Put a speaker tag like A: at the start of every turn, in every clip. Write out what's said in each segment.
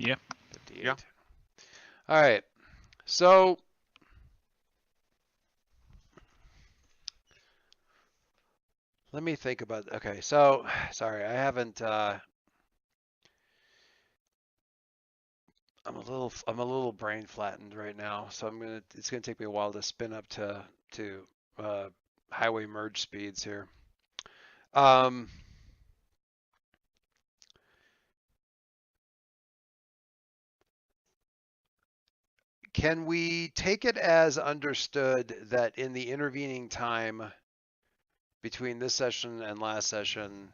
A: Yeah.
B: 58.
C: Yeah.
B: All right. So let me think about. Okay. So sorry, I haven't. I'm a little brain flattened right now, so it's gonna take me a while to spin up to uh, highway merge speeds here. Um, can we take it as understood that in the intervening time between this session and last session,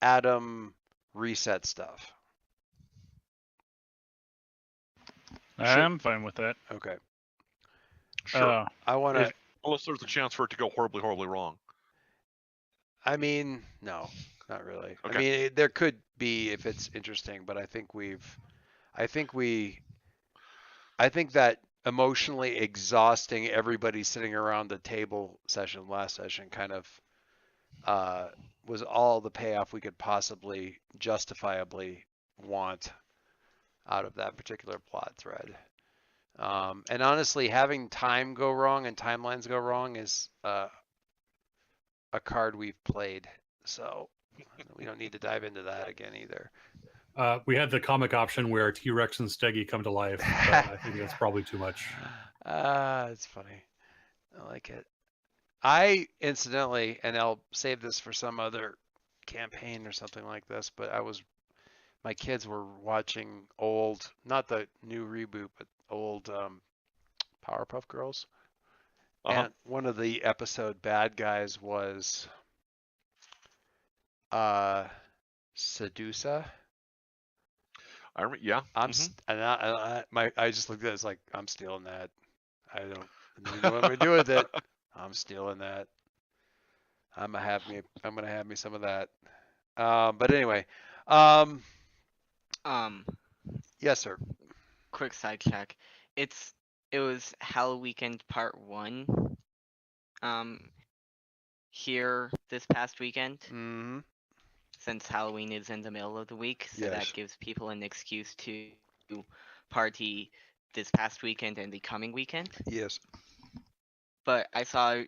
B: Adam reset stuff? Sure.
A: I'm fine with that.
B: Okay.
C: Sure.
B: I want to.
C: Unless there's a chance for it to go horribly, horribly wrong.
B: I mean, no, not really. I
C: Okay.
B: mean, there could be if it's interesting, but I think that emotionally exhausting everybody sitting around the table session last session kind of was all the payoff we could possibly justifiably want out of that particular plot thread. And honestly, having time go wrong and timelines go wrong is a card we've played, so we don't need to dive into that again either.
D: We had the comic option where T-Rex and Steggy come to life, but I think that's probably too much.
B: It's funny. I like it. I incidentally, and I'll save this for some other campaign or something like this, but my kids were watching old, not the new reboot, but old Powerpuff Girls. And one of the episode bad guys was Sedusa.
C: I remember, yeah.
B: I just looked at it as like, I'm stealing that. I don't know what we do with it. I'm stealing that. I'm gonna have me some of that. But anyway, yes, sir.
E: Quick side check. It was Halloween Part 1. Here this past weekend.
B: Mm-hmm.
E: Since Halloween is in the middle of the week, so
B: Yes.
E: that gives people an excuse to party this past weekend and the coming weekend.
B: Yes.
E: But I saw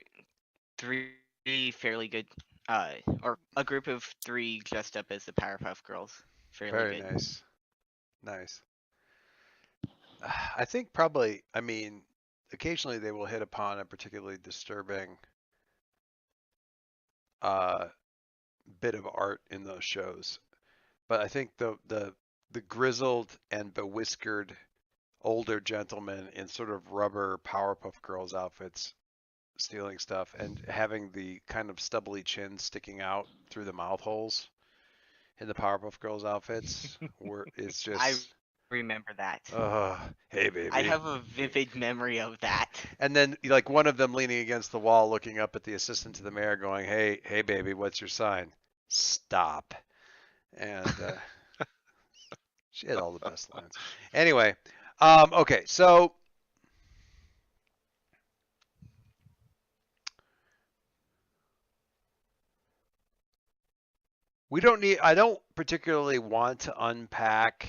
E: 3 fairly good, or a group of 3 dressed up as the Powerpuff Girls.
B: Very
E: good.
B: nice. Nice. I think probably, I mean, occasionally they will hit upon a particularly disturbing bit of art in those shows. But I think the grizzled and bewhiskered older gentlemen in sort of rubber Powerpuff Girls outfits stealing stuff and having the kind of stubbly chin sticking out through the mouth holes in the Powerpuff Girls outfits it's just
E: I remember that.
B: Hey baby.
E: I have a vivid memory of that.
B: And then like one of them leaning against the wall looking up at the assistant to the mayor going, hey baby, what's your sign? Stop. And she had all the best lines. Anyway, okay, so I don't particularly want to unpack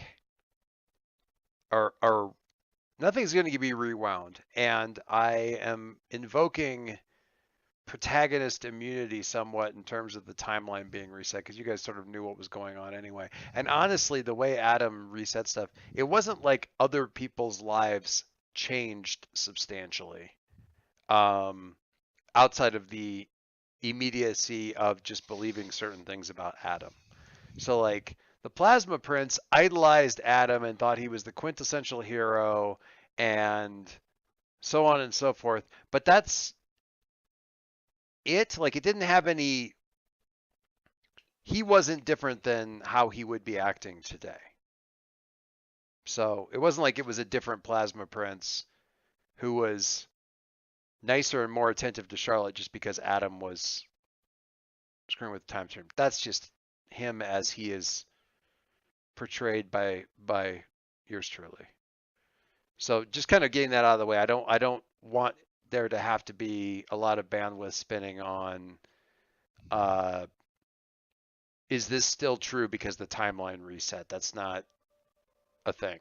B: or nothing's going to be rewound, and I am invoking protagonist immunity somewhat in terms of the timeline being reset because you guys sort of knew what was going on anyway. And honestly, the way Adam reset stuff, it wasn't like other people's lives changed substantially outside of the immediacy of just believing certain things about Adam. So like the Plasma Prince idolized Adam and thought he was the quintessential hero and so on and so forth. But that's it. Like it didn't have any, he wasn't different than how he would be acting today. So it wasn't like it was a different Plasma Prince who was nicer and more attentive to Charlotte just because Adam was screwing with the time stream. That's just him as he is portrayed by yours truly. So just kind of getting that out of the way. I don't want there to have to be a lot of bandwidth spinning on is this still true because the timeline reset? That's not a thing.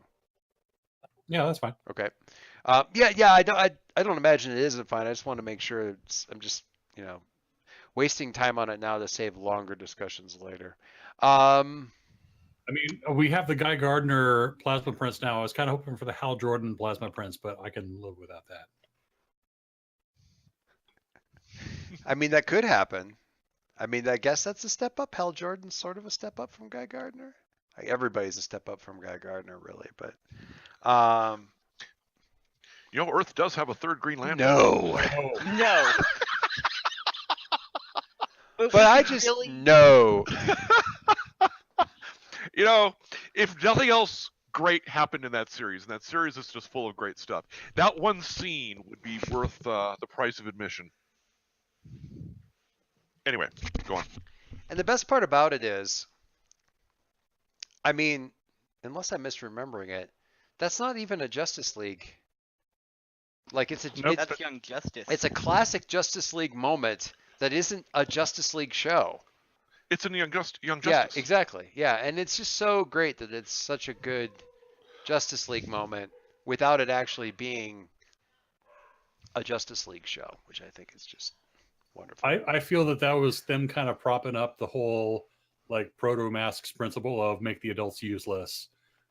D: Yeah, that's fine.
B: Okay. Yeah. I don't imagine it isn't fine. I just want to make sure I'm just, wasting time on it now to save longer discussions later.
D: I mean, we have the Guy Gardner plasma prints now. I was kind of hoping for the Hal Jordan plasma prints, but I can live without that.
B: I mean, that could happen. I mean, I guess that's a step up. Hal Jordan's sort of a step up from Guy Gardner. Everybody's a step up from Guy Gardner, really. But
C: Earth does have a third Green Lantern.
B: no.
E: No.
B: But I just
E: really...
B: no.
C: If nothing else great happened in that series, and that series is just full of great stuff, that one scene would be worth the price of admission. Anyway, go on.
B: And the best part about it is, I mean, unless I'm misremembering it, that's not even a Justice League. Like it's
E: that's Young Justice.
B: It's a classic Justice League moment that isn't a Justice League show.
C: It's in Young Justice.
B: Yeah, exactly. Yeah, and it's just so great that it's such a good Justice League moment without it actually being a Justice League show, which I think is just wonderful.
D: I feel that was them kind of propping up the whole like Proto-Masks principle of make the adults useless.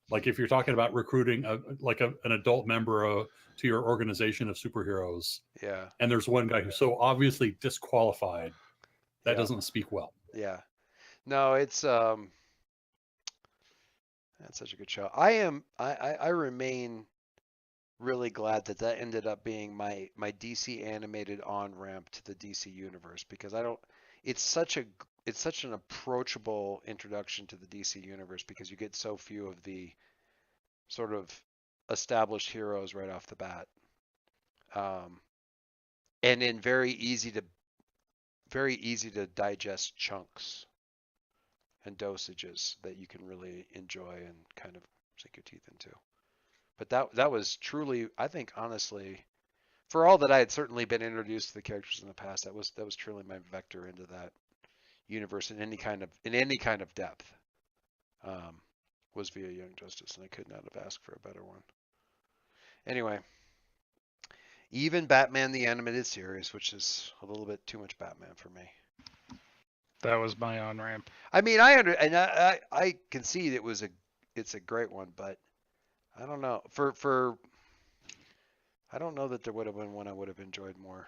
D: Like if you're talking about recruiting an adult member to your organization of superheroes,
B: yeah,
D: and there's one guy who's so obviously disqualified, that doesn't speak well.
B: Yeah, no, it's that's such a good show. I remain really glad that ended up being my DC animated on ramp to the DC universe, because it's such an approachable introduction to the DC universe, because you get so few of the sort of established heroes right off the bat, and in very easy to digest chunks and dosages that you can really enjoy and kind of sink your teeth into. But that was truly, I think, honestly, for all that I had certainly been introduced to the characters in the past, that was truly my vector into that universe in any kind of depth. Was via Young Justice, and I could not have asked for a better one. Anyway, even Batman the Animated Series, which is a little bit too much Batman for me.
A: That was my on ramp.
B: I mean, I concede it's a great one, but I don't know. I don't know that there would have been one I would have enjoyed more.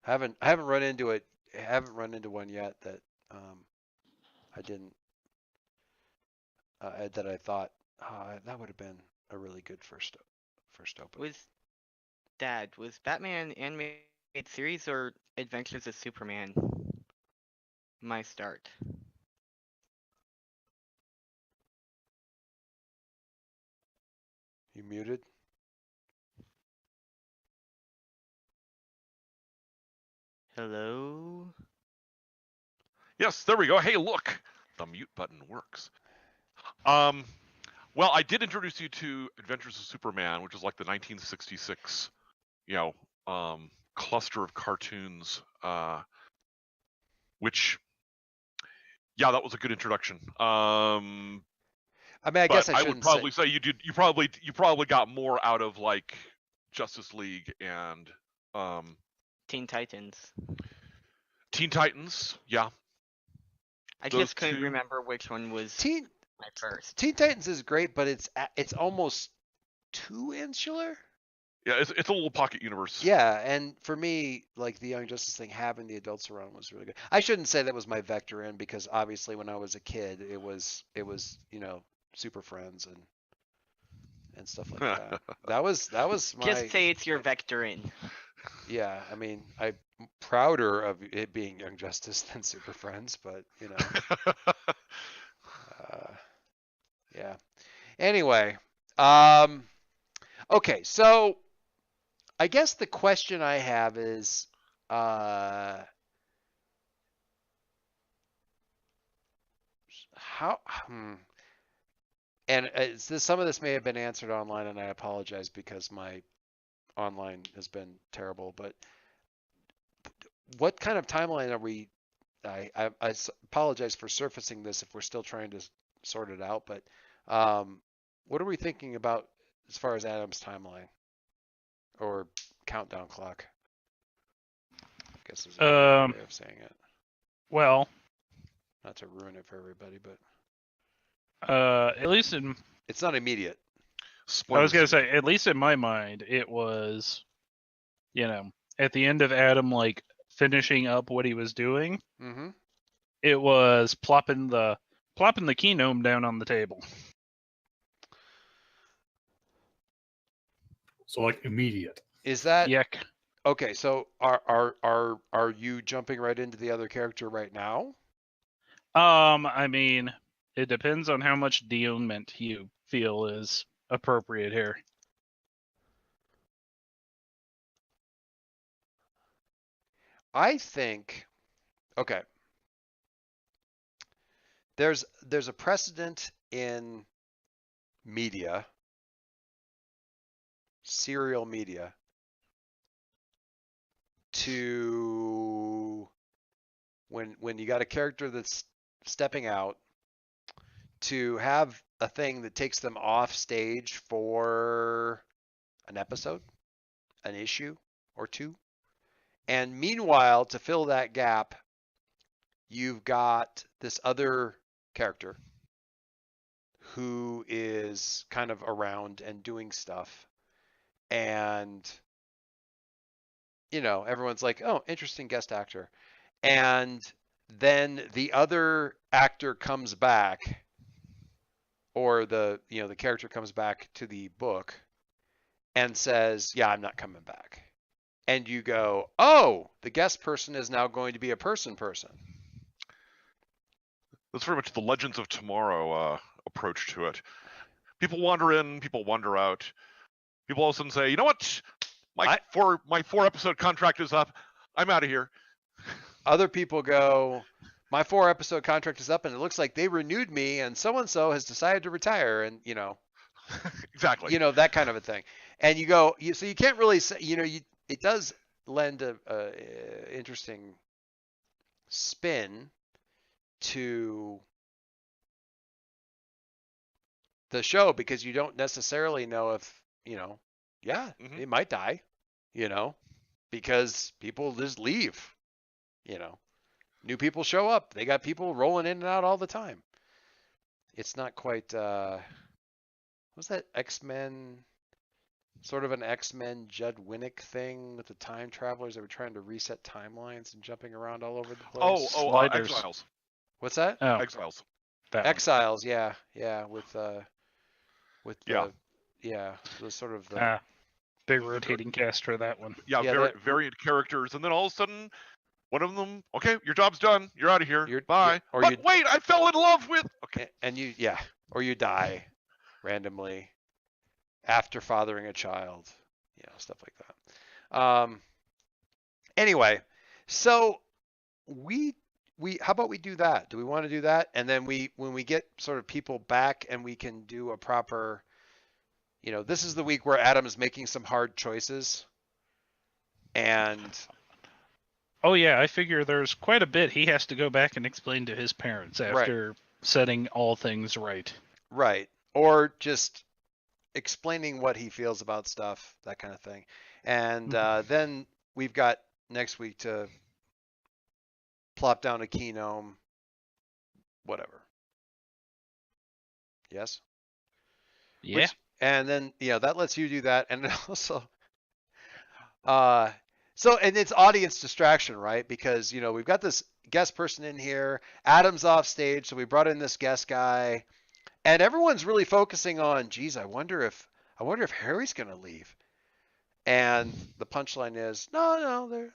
B: I haven't run into it. I haven't run into one yet that I didn't that I thought that would have been a really good first open.
E: Was Batman animated series or Adventures of Superman my start?
B: You muted?
E: Hello?
C: Yes, there we go. Hey, look, the mute button works. Well, I did introduce you to Adventures of Superman, which is like the 1966, cluster of cartoons, which, yeah, that was a good introduction.
B: I mean, I guess I
C: would probably say you did. You probably got more out of like Justice League and
E: Teen Titans.
C: Teen Titans, yeah.
E: I just couldn't remember which one was my first.
B: Teen Titans is great, but it's almost too insular.
C: Yeah, it's a little pocket universe.
B: Yeah, and for me, like the Young Justice thing, having the adults around was really good. I shouldn't say that was my vector in, because obviously when I was a kid, it was Super Friends and stuff like that. That was my.
E: Just say it's your vector in.
B: Yeah, I mean, I'm prouder of it being Young Justice than Super Friends, but yeah. Anyway, okay, so I guess the question I have is, and some of this may have been answered online, and I apologize because my online has been terrible, but what kind of timeline are we? I apologize for surfacing this if we're still trying to sort it out, but What are we thinking about as far as Adam's timeline or countdown clock? I guess is a better way of saying it.
A: Well,
B: Not to ruin it for everybody, but
A: at least in
B: it's not immediate.
A: I was gonna
C: Spoilers.
A: say, at least in my mind, it was, at the end of Adam like finishing up what he was doing,
B: Mm-hmm.
A: it was plopping the key gnome down on the table.
D: So like immediate.
B: Is that
A: Yuck.
B: okay? So are you jumping right into the other character right now?
A: I mean, it depends on how much dealment you feel is appropriate here.
B: I think okay. There's a precedent in media, serial media, to when you got a character that's stepping out, to have a thing that takes them off stage for an episode, an issue or two. And meanwhile, to fill that gap, you've got this other character who is kind of around and doing stuff. And, everyone's like, oh, interesting guest actor. And then the other actor comes back, or the character comes back to the book and says, yeah, I'm not coming back. And you go, oh, the guest person is now going to be a person.
C: That's very much the Legends of Tomorrow approach to it. People wander in, people wander out. People all of a sudden say, you know what? My 4-episode contract is up. I'm out of here.
B: Other people go, my 4-episode contract is up and it looks like they renewed me and so-and-so has decided to retire. And,
C: Exactly.
B: that kind of a thing. And you go, so you can't really say, it does lend a interesting spin to the show, because you don't necessarily know if,
C: Mhm.
B: they might die, because people just leave, new people show up. They got people rolling in and out all the time. It's not quite, was that X-Men, sort of an X-Men Judd Winnick thing with the time travelers that were trying to reset timelines and jumping around all over the place?
A: Sliders.
C: Exiles.
B: What's that?
A: Oh,
C: Exiles.
A: that one.
B: Exiles, yeah, with
C: Yeah.
B: the sort of the
A: Big rotating cast for that one.
C: Yeah,
B: Yeah,
C: variant characters, and then all of a sudden, one of them, okay, your job's done. You're out of here. Bye.
B: or
C: But
B: you-
C: wait, I fell in love with. Okay.
B: and or you die randomly after fathering a child, stuff like that. Anyway, so we how about we do that? Do we want to do that? And then when we get sort of people back and we can do a proper, this is the week where Adam is making some hard choices. And
A: Oh yeah, I figure there's quite a bit he has to go back and explain to his parents after setting all things right.
B: right, or just explaining what he feels about stuff, that kind of thing. And then we've got next week to plop down a key gnome, whatever. Yes?
A: Yeah.
B: And then, that lets you do that. And also, and it's audience distraction, right? Because, we've got this guest person in here. Adam's off stage, so we brought in this guest guy. And everyone's really focusing on, geez, I wonder if Harry's going to leave. And the punchline is, no, they're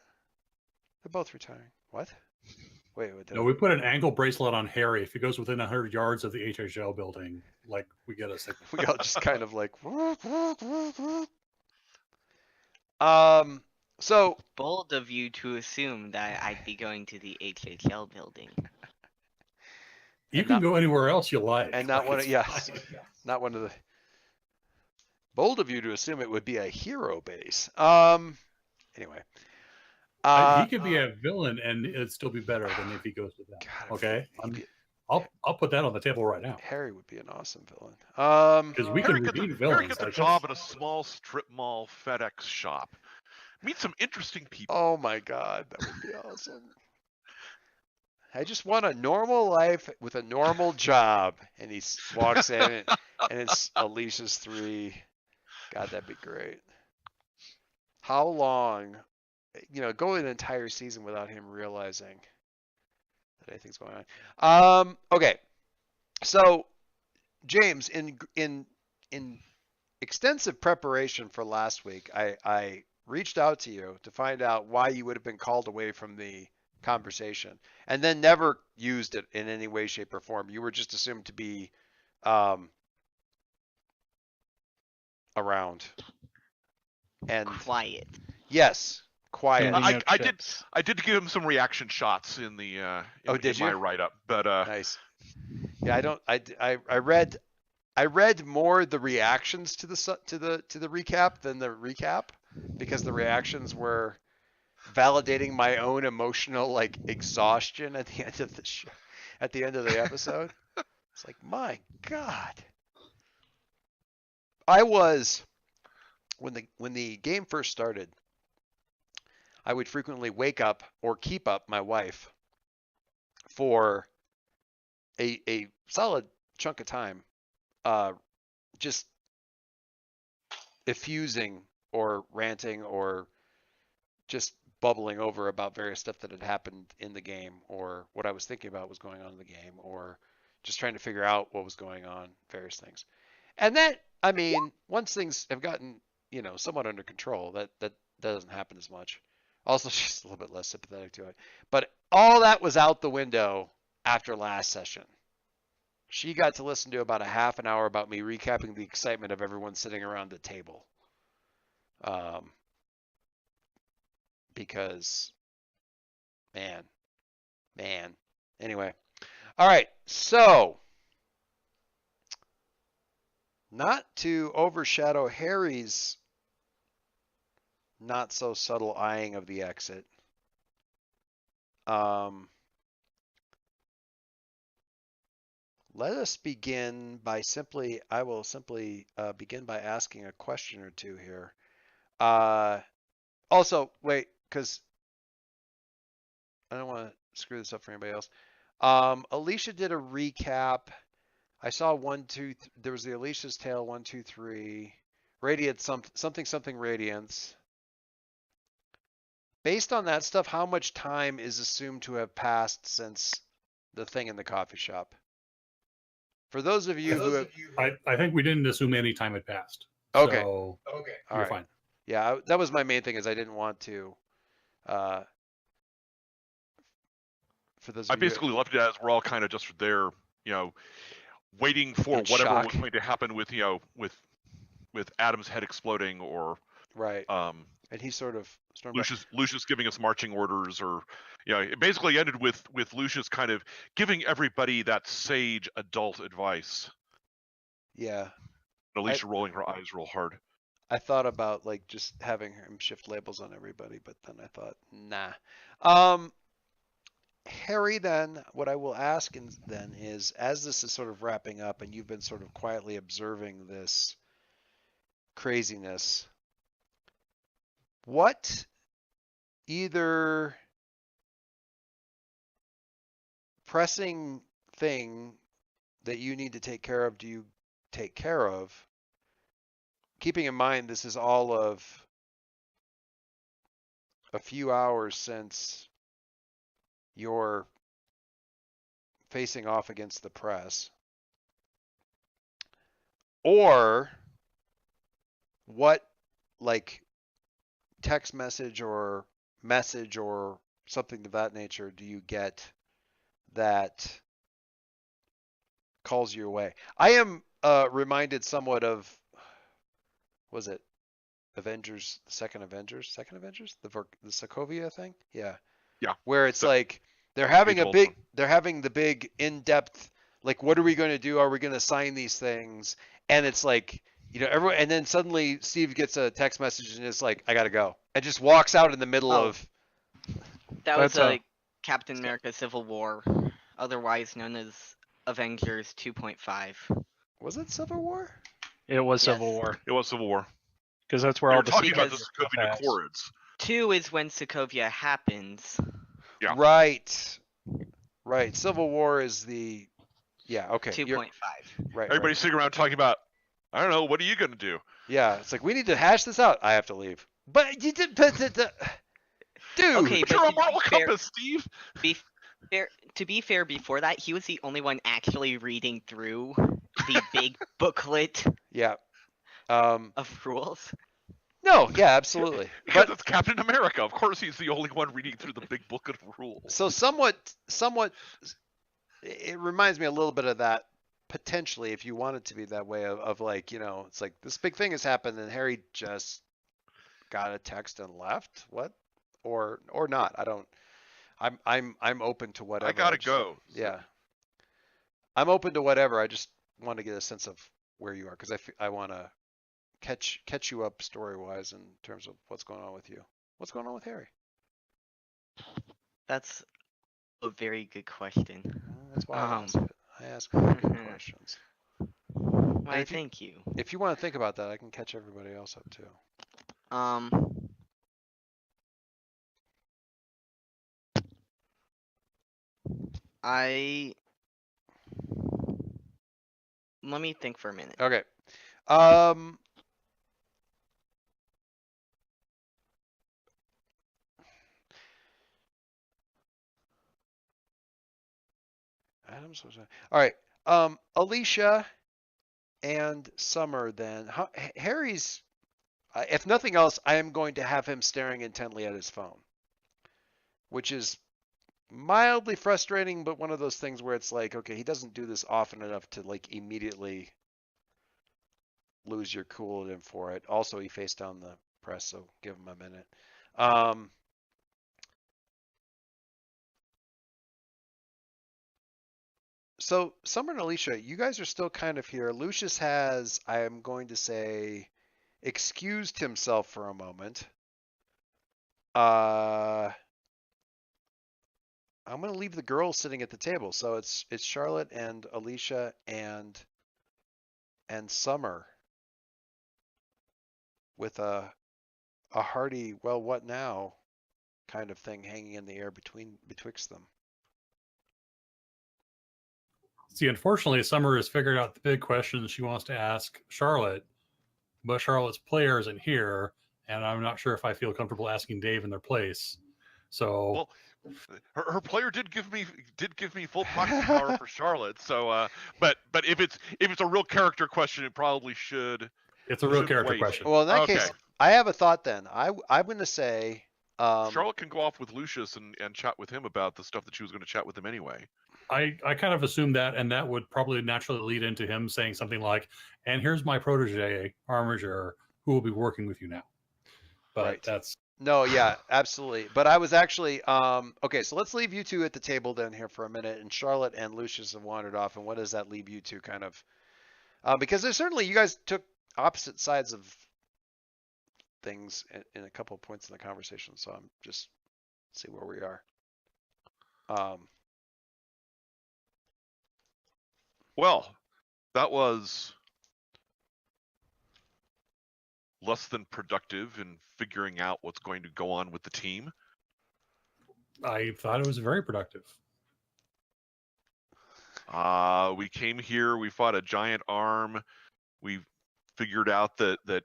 B: both retiring. What? Wait.
D: No, we put an ankle bracelet on Harry. If he goes within 100 yards of the HHL building, like we get a signal.
B: We all just kind of like, so
E: Bold of you to assume that I'd be going to the HHL building.
D: You
B: And
D: can
B: not-
D: go anywhere else you like.
B: and not
D: Like,
B: one of,
D: it's
B: yes,
D: fine.
B: not one of the, bold of you to assume it would be a hero base. Anyway.
D: He could be a villain and it'd still be better than if he goes to them.
B: God,
D: Okay?
B: he'd be-
D: I'll put that on the table right now
B: Harry would be an awesome villain.
D: because we
C: Harry
D: can
C: gets
D: redeem
C: Harry
D: villains.
C: gets a
D: Like,
C: job
D: that's-
C: at a small strip mall FedEx shop. Meet some interesting people.
B: Oh my God, that would be awesome. I just want a normal life with a normal job. And he walks in and it's Alicia's 3. God, that'd be great. How long, go an entire season without him realizing that anything's going on. Okay. So James, in extensive preparation for last week, I reached out to you to find out why you would have been called away from the conversation and then never used it in any way, shape, or form. You were just assumed to be around. And
E: Quiet.
B: yes, quiet.
A: Handing out
C: I
A: chips.
C: did give him some reaction shots in the
B: did
C: in my
B: you?
C: write-up, but
B: Nice. Yeah, I read more the reactions to the recap than the recap because the reactions were validating my own emotional exhaustion at the end of the show, at the end of the episode. It's like, my God. I was when the game first started, I would frequently wake up or keep up my wife for a solid chunk of time, just effusing or ranting or just bubbling over about various stuff that had happened in the game or what I was thinking about was going on in the game or just trying to figure out what was going on, various things. And that, I mean, once things have gotten, somewhat under control, that doesn't happen as much. Also, she's a little bit less sympathetic to it. But all that was out the window after last session. She got to listen to about a half an hour about me recapping the excitement of everyone sitting around the table. Because, man. Anyway. All right. So, not to overshadow Harry's not so subtle eyeing of the exit. Let us begin by I will simply begin by asking a question or two here. Also, wait, because I don't want to screw this up for anybody else. Alicia did a recap. I saw 1, 2, there was the Alicia's Tale 1, 2, 3. Radiant something Radiance. Based on that stuff, how much time is assumed to have passed since the thing in the coffee shop? For those of you who have...
D: I think we didn't assume any time had passed.
B: Okay.
D: So
B: Okay.
D: you're fine.
B: Yeah, that was my main thing is I didn't want to... for those of
C: I
B: you...
C: basically left it as we're all kind of just there, waiting for
B: In
C: whatever
B: shock.
C: was going to happen with with Adam's head exploding or
B: Right. And he sort of stormed back.
C: Lucius giving us marching orders, or it basically ended with Lucius kind of giving everybody that sage adult advice.
B: Yeah.
C: And Alicia rolling her eyes real hard.
B: I thought about just having him shift labels on everybody, but then I thought, nah. Harry, then what I will ask then is, as this is sort of wrapping up and you've been sort of quietly observing this craziness, what either pressing thing that you need to take care of do you take care of? Keeping in mind this is all of a few hours since you're facing off against the press. Or what text message or something of that nature do you get that calls you away? I am reminded somewhat of, was it Avengers, second Avengers, the Sokovia thing? Yeah. Where it's they're having the big in-depth, what are we going to do? Are we going to sign these things? And it's everyone, and then suddenly Steve gets a text message and it's I got to go. And just walks out in the middle of.
E: That was
A: That's
E: Captain America Civil War, otherwise known as Avengers 2.5.
B: Was it Civil War?
A: It was Civil
E: Yes.
A: War
C: It was Civil War.
A: because that's where
C: We
A: all
C: were
A: the
C: talking about the
E: Because-
A: stuff
C: Sokovia
A: has.
C: Accords.
E: 2 is when Sokovia happens.
C: Yeah.
B: Right. Right. Civil War is the. Yeah. Okay.
E: 2.5.
B: Right.
C: Everybody's
B: Right.
C: sitting around talking about, I don't know, what are you going to do?
B: Yeah. It's like we need to hash this out. I have to leave. But you did. But dude.
E: Okay, but
C: You're a
E: to be
C: Marvel
E: fair-
C: Compass, Steve.
E: To be fair, before that, he was the only one actually reading through the big booklet
B: Yeah.
E: of rules.
B: No. Yeah. Absolutely.
C: Because
B: But
C: it's Captain America. Of course, he's the only one reading through the big book of rules.
B: so somewhat. It reminds me a little bit of that. Potentially, if you want it to be that way, of like, it's like this big thing has happened and Harry just got a text and left. What? Or not. I don't. I'm open to whatever.
C: I gotta
B: just-
C: go.
B: Yeah. I'm open to whatever. I just want to get a sense of where you are because I want to catch you up story wise in terms of what's going on with you. What's going on with Harry?
E: That's a very good question.
B: Well, that's why I
E: Um,
B: ask it. I ask very good questions.
E: Why,
B: if you-
E: thank you.
B: If you want to think about that, I can catch everybody else up too.
E: I let me think for a minute.
B: Okay. Adams was all right. Alicia and Summer then. Harry's, if nothing else, I am going to have him staring intently at his phone, which is mildly frustrating, but one of those things where it's like, okay, he doesn't do this often enough to like immediately lose your cool at him for it. Also, he faced down the press, so give him a minute. So Summer and Alicia, you guys are still kind of here. Lucius has, I am going to say, excused himself for a moment. I'm going to leave the girls sitting at the table. So it's Charlotte and Alicia and Summer with a hearty, well, what now kind of thing hanging in the air betwixt them.
D: See, unfortunately, Summer has figured out the big questions she wants to ask Charlotte, but Charlotte's player isn't here, and I'm not sure if I feel comfortable asking Dave in their place. So,
C: Well, her player did give me full proxy power for Charlotte. So, but if it's a real character question, it probably should.
D: it's a real
C: should
D: character
C: wait.
D: question.
B: Well, in that
C: Okay.
B: case, I have a thought then. I'm going to say,
C: Charlotte can go off with Lucius and chat with him about the stuff that she was going to chat with him anyway.
D: I kind of assumed that, and that would probably naturally lead into him saying something like, and here's my protege, Armiger, who will be working with you now. But
B: Right.
D: that's
B: no, yeah, absolutely. But I was actually, okay, so let's leave you two at the table down here for a minute. And Charlotte and Lucius have wandered off. And what does that leave you two kind of? Because there's certainly, you guys took opposite sides of things in a couple of points in the conversation. So I'm just see where we are.
C: Well, that was less than productive in figuring out what's going to go on with the team.
D: I thought it was very productive.
C: We came here, we fought a giant arm, we figured out that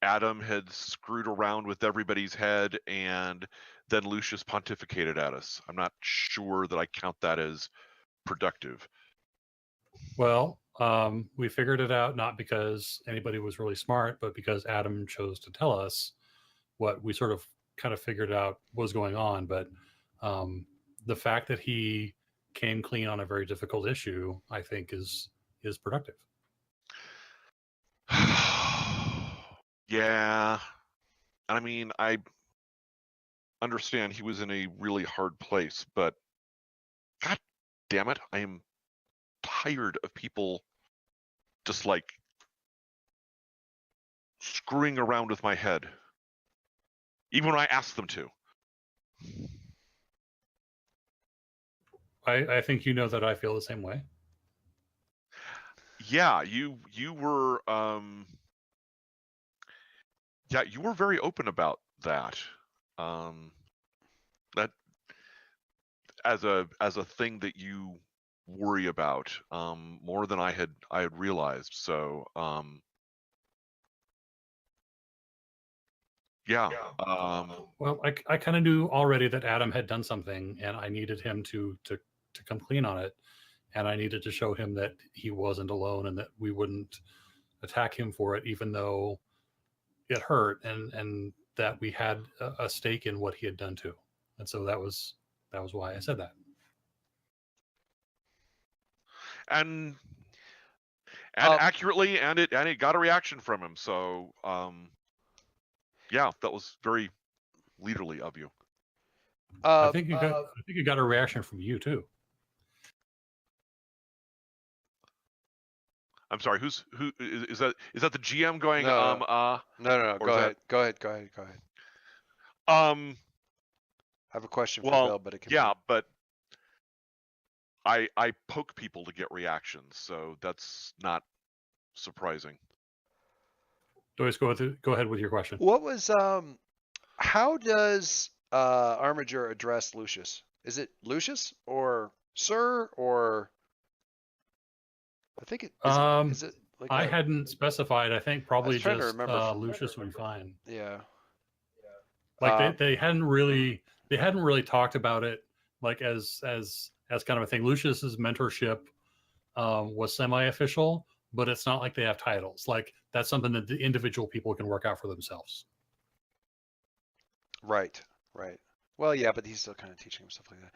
C: Adam had screwed around with everybody's head, and then Lucius pontificated at us. I'm not sure that I count that as productive.
D: Well, we figured it out not because anybody was really smart, but because Adam chose to tell us what we sort of kind of figured out was going on. But the fact that he came clean on a very difficult issue, I think, is productive.
C: Yeah. I mean, I understand he was in a really hard place, but God damn it, I am tired of people just like screwing around with my head, even when I ask them to.
D: I think you know that I feel the same way.
C: Yeah, you were you were very open about that. That as a thing that you worry about more than I had realized. So yeah.
D: Well, I kind of knew already that Adam had done something, and I needed him to come clean on it, and I needed to show him that he wasn't alone and that we wouldn't attack him for it, even though it hurt, and that we had a stake in what he had done too. And so that was why I said that.
C: And accurately, and it got a reaction from him. So yeah, that was very leaderly of you.
D: I think you got a reaction from you too.
C: I'm sorry. Who is that? Is that the GM going?
B: No.
C: No.
B: Go ahead. Go ahead. I have a question for Bill, but it can.
C: Yeah, but I poke people to get reactions, so that's not surprising.
D: Doris, go ahead with your question.
B: What was how does Armiger address Lucius? Is it Lucius or Sir or? I think it is it like
D: I hadn't specified. I think probably just
B: Lucius
D: would be fine.
B: Yeah.
D: Like they hadn't really talked about it like as kind of a thing. Lucius's mentorship was semi-official, but it's not like they have titles. Like that's something that the individual people can work out for themselves.
B: Right. Well, yeah, but he's still kind of teaching him stuff like that.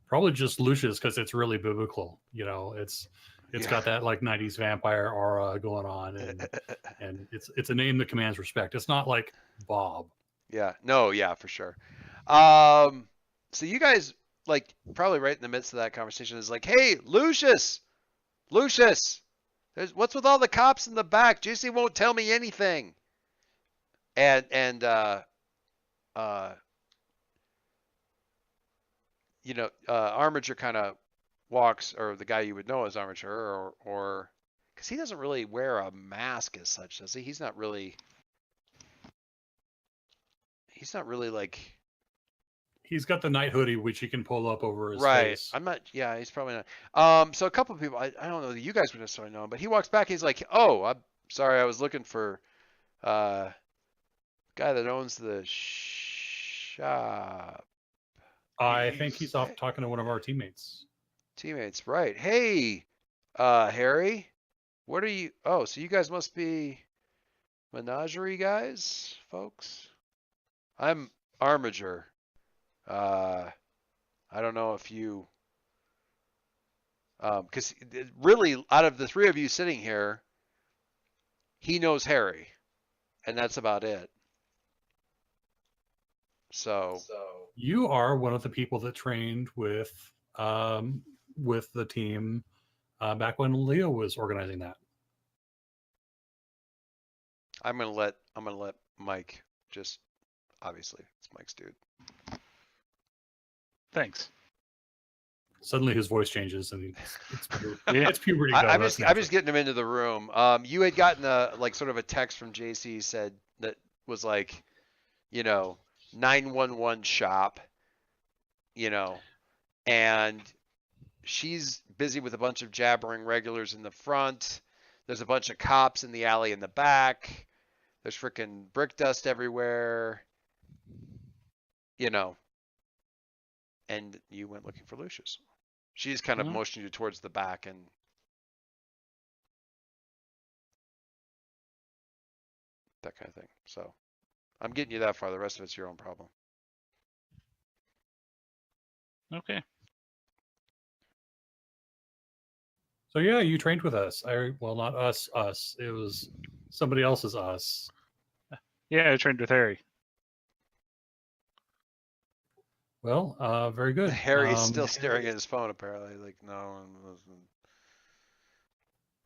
D: Probably just Lucius because it's really biblical. You know, it's got that like 90s vampire aura going on, and it's a name that commands respect. It's not like Bob.
B: Yeah. No. Yeah, for sure. So you guys like probably right in the midst of that conversation is like, hey, Lucius, what's with all the cops in the back? JC won't tell me anything. And you know, Armiger kind of walks, or the guy you would know as Armiger, or because he doesn't really wear a mask as such, does he? He's not really like.
D: He's got the night hoodie, which he can pull up over his face.
B: I'm not. Yeah, he's probably not. So a couple of people, I don't know that you guys would necessarily know him, but he walks back. He's like, "Oh, I'm sorry, I was looking for guy that owns the shop."
D: I think he's off talking to one of our teammates.
B: Right. Hey, Harry, what are you? Oh, so you guys must be menagerie guys, folks? I'm Armiger. I don't know if you, because really, out of the three of you sitting here, he knows Harry, and that's about it. So
D: you are one of the people that trained with the team back when Leo was organizing that.
B: I'm gonna let Mike, just obviously it's Mike's dude.
A: Thanks.
D: Suddenly his voice changes and it's puberty.
B: I'm just getting him into the room. You had gotten sort of a text from JC said that was like, you know, 911 shop, you know, and she's busy with a bunch of jabbering regulars in the front. There's a bunch of cops in the alley in the back. There's freaking brick dust everywhere, you know, and you went looking for Lucius. She's kind of motioning you towards the back and that kind of thing. So I'm getting you that far. The rest of it's your own problem.
A: Okay.
D: So yeah, you trained with us. Well, not us. It was somebody else's us.
A: Yeah, I trained with Harry.
D: Well, very good.
B: Harry's still staring at his phone, apparently. Like, no.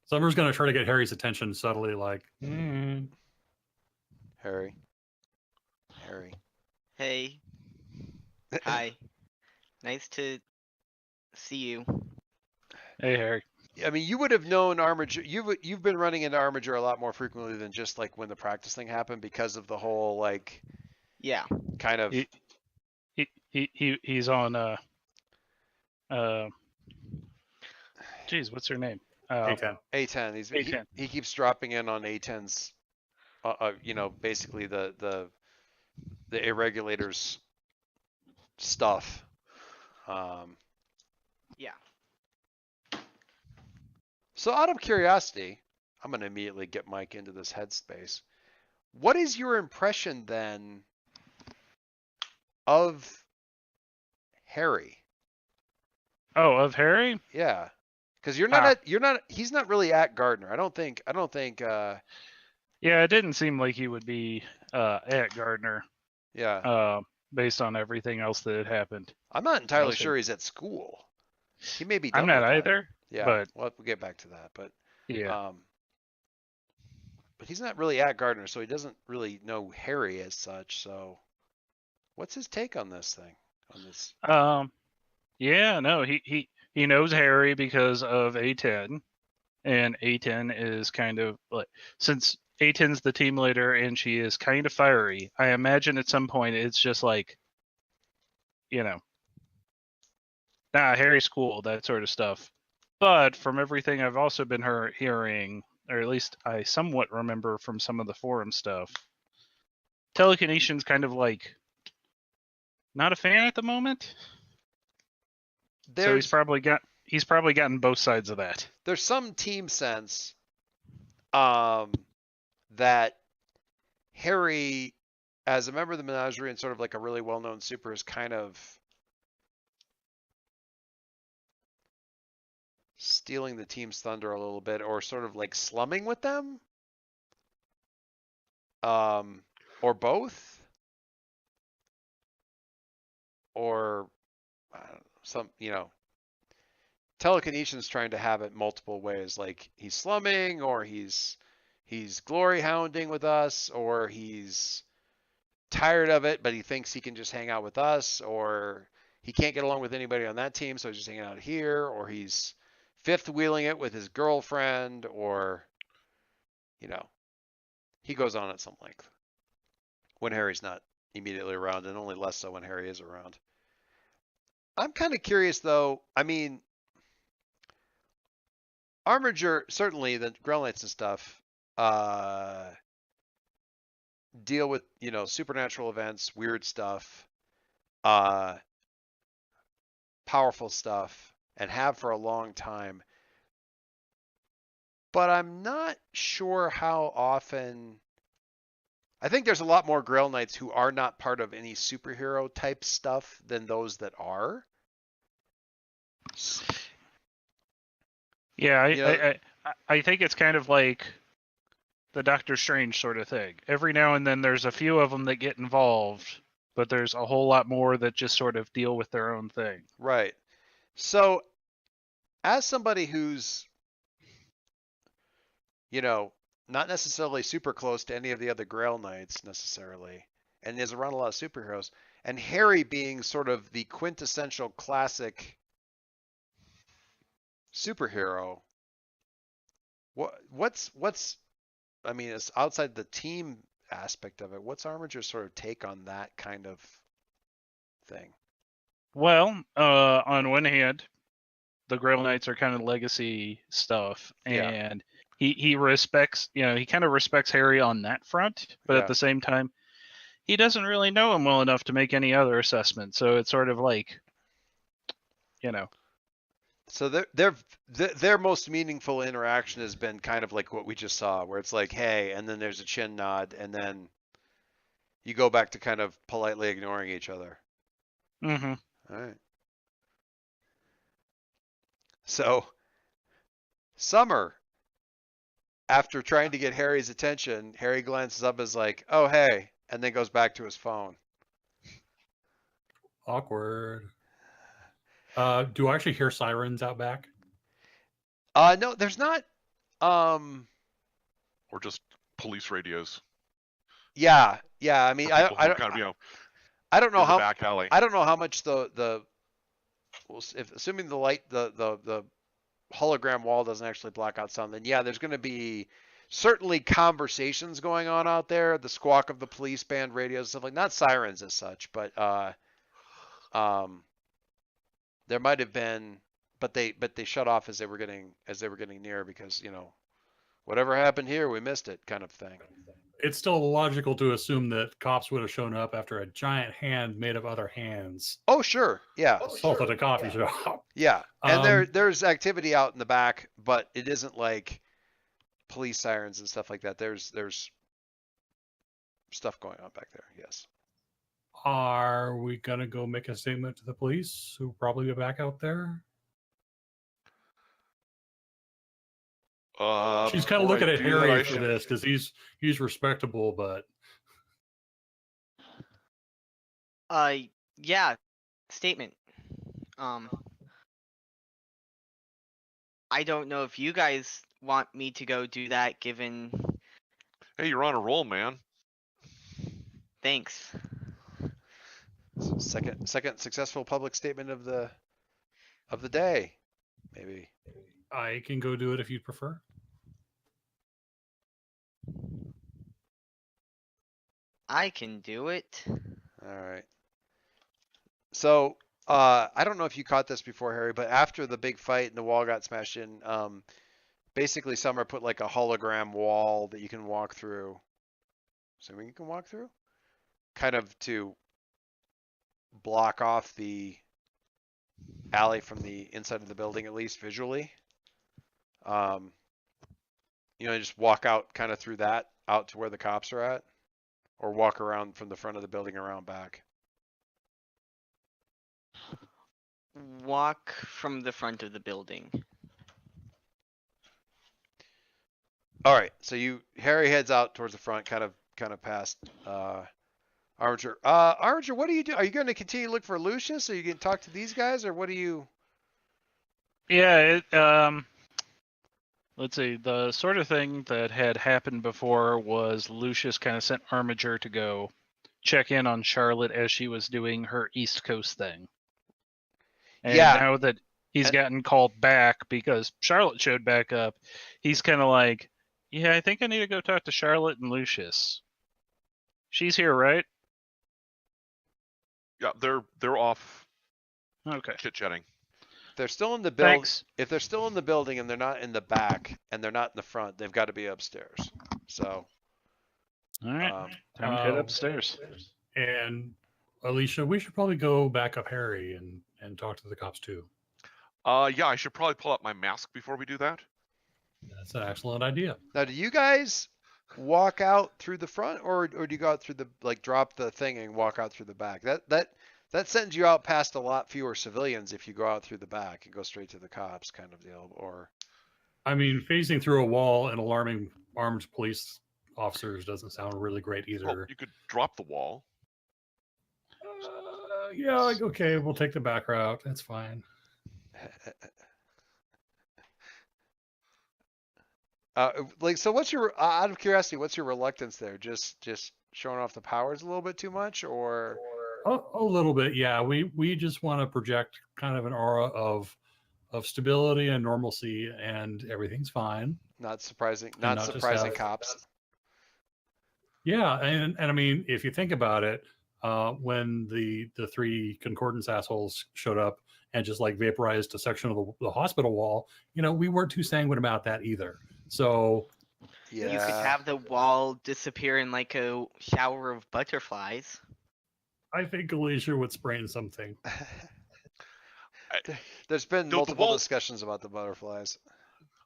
D: Summer's going to try to get Harry's attention subtly, like,
B: Harry.
E: Hey. Hi. Nice to see you.
A: Hey, Harry.
B: I mean, you would have known Armiger. You've been running into Armiger a lot more frequently than just like when the practice thing happened because of the whole like
E: Yeah.
B: kind of.
A: He's on geez, what's her name?
D: A10.
B: A10.
A: A10.
B: He keeps dropping in on A10's. You know, basically the irregulators stuff.
E: Yeah.
B: So out of curiosity, I'm going to immediately get Mike into this headspace. What is your impression then of Harry?
A: Oh, of Harry?
B: Yeah. Because he's not really at Gardner. I don't think,
A: Yeah, it didn't seem like he would be at Gardner,
B: yeah.
A: based on everything else that had happened.
B: I'm not entirely
A: Okay.
B: sure he's at school. He may be done
A: I'm not
B: with that.
A: either.
B: Yeah,
A: but
B: we'll get back to that. But
A: yeah,
B: but he's not really at Gardner, so he doesn't really know Harry as such. So, what's his take on this thing? On this?
A: yeah, no, he knows Harry because of A10, and A10 is kind of like, since A10's the team leader and she is kind of fiery, I imagine at some point it's just like, you know, nah, Harry's cool, that sort of stuff. But from everything I've also been hearing, or at least I somewhat remember from some of the forum stuff, Telekinesion's kind of like not a fan at the moment. So he's probably gotten both sides of that.
B: There's some team sense that Harry, as a member of the Menagerie and sort of like a really well-known super, is kind of stealing the team's thunder a little bit, or sort of like slumming with them, or both, or some, you know, Telekinesion's trying to have it multiple ways, like he's slumming, or he's glory hounding with us, or he's tired of it but he thinks he can just hang out with us, or he can't get along with anybody on that team so he's just hanging out here, or he's fifth wheeling it with his girlfriend, or, you know, he goes on at some length when Harry's not immediately around, and only less so when Harry is around. I'm kind of curious though. I mean, Armiger, certainly the Grail Knights and stuff, deal with, you know, supernatural events, weird stuff, powerful stuff, and have for a long time. But I'm not sure how often. I think there's a lot more Grail Knights who are not part of any superhero type stuff than those that are.
A: Yeah, I think it's kind of like the Doctor Strange sort of thing. Every now and then there's a few of them that get involved, but there's a whole lot more that just sort of deal with their own thing.
B: Right. So, as somebody who's, you know, not necessarily super close to any of the other Grail Knights necessarily, and is around a lot of superheroes, and Harry being sort of the quintessential classic superhero, what's I mean, it's outside the team aspect of it. What's Armiger's sort of take on that kind of thing?
A: Well, on one hand, the Grail Knights are kind of legacy stuff, and he respects, you know, he kind of respects Harry on that front, but at the same time, he doesn't really know him well enough to make any other assessment. So it's sort of like, you know.
B: So their most meaningful interaction has been kind of like what we just saw, where it's like, hey, and then there's a chin nod, and then you go back to kind of politely ignoring each other.
A: Mm-hmm.
B: All right. So, Summer, after trying to get Harry's attention, Harry glances up as like, oh, hey, and then goes back to his phone.
D: Awkward. Do I actually hear sirens out back?
B: No, there's not.
C: Or just police radios.
B: Yeah. I mean, I
C: kind of, you know,
B: I don't know
C: in the
B: how
C: back alley.
B: I don't know how much the if assuming the light the hologram wall doesn't actually block out sound, then yeah, there's going to be certainly conversations going on out there, the squawk of the police band radios, stuff like, not sirens as such, but there might have been, but they shut off as they were getting near, because, you know, whatever happened here, we missed it, kind of thing.
D: It's still logical to assume that cops would have shown up after a giant hand made of other hands
B: Oh sure, yeah,
D: assaulted a coffee shop.
B: yeah, and
D: Um,
B: there's activity out in the back, but it isn't like police sirens and stuff like that. There's stuff going on back there. Yes.
D: Are we gonna go make a statement to the police, who will probably be back out there? She's kind of
C: before I
D: looking at
C: do that, I
D: Harry for
C: should-
D: this because he's respectable, but
E: Yeah, statement. I don't know if you guys want me to go do that, given.
C: Hey, you're on a roll, man.
E: Thanks.
B: Second successful public statement of the day, maybe.
D: I can go do it if you'd prefer.
E: I can do it.
B: All right. So, I don't know if you caught this before, Harry, but after the big fight and the wall got smashed in, basically Summer put like a hologram wall that you can walk through. Assuming you can walk through? Kind of to block off the alley from the inside of the building, at least visually. You know, just walk out kind of through that, out to where the cops are at, or walk around from the front of the building around back.
E: Walk from the front of the building.
B: All right, so Harry heads out towards the front, kind of past Armiger. Armiger, what do you do? Are you going to continue to look for Lucius? Are you going to talk to these guys, or what do you?
A: Yeah, let's see. The sort of thing that had happened before was Lucius kind of sent Armiger to go check in on Charlotte as she was doing her East Coast thing. And
B: Yeah.
A: now that he's gotten called back because Charlotte showed back up, he's kind of like, yeah, I think I need to go talk to Charlotte and Lucius. She's here, right?
C: Yeah, they're off
A: Okay.
C: chit-chatting.
B: They're still in the building.
A: Thanks.
B: If they're still in the building and they're not in the back and they're not in the front, they've got to be upstairs. So,
A: All right.
B: um,
A: Time to head upstairs.
D: And Alicia, we should probably go back up Harry and talk to the cops too.
C: Yeah, I should probably pull out my mask before we do that.
D: That's an excellent idea.
B: now, do you guys walk out through the front, or do you go out through the, like, drop the thing and walk out through the back? That sends you out past a lot fewer civilians if you go out through the back and go straight to the cops, kind of deal. Or,
D: I mean, phasing through a wall and alarming armed police officers doesn't sound really great
C: Well,
D: either.
C: you could drop the wall.
D: Yeah, like, okay, we'll take the back route. That's fine.
B: like, so what's your, out of curiosity, what's your reluctance there? Just showing off the powers a little bit too much, or?
D: A little bit, yeah. We just want to project kind of an aura of stability and normalcy, and everything's fine.
B: Not surprising.
D: not
B: Not
D: just
B: surprising
D: have-
B: cops.
D: Yeah, and I mean, if you think about it, when the three Concordance assholes showed up and just like vaporized a section of the hospital wall, you know, we weren't too sanguine about that either. So
B: Yeah.
E: You could have the wall disappear in like a shower of butterflies.
D: I think Alicia would sprain something.
B: There's been
C: The
B: multiple
C: wall-
B: discussions about the butterflies.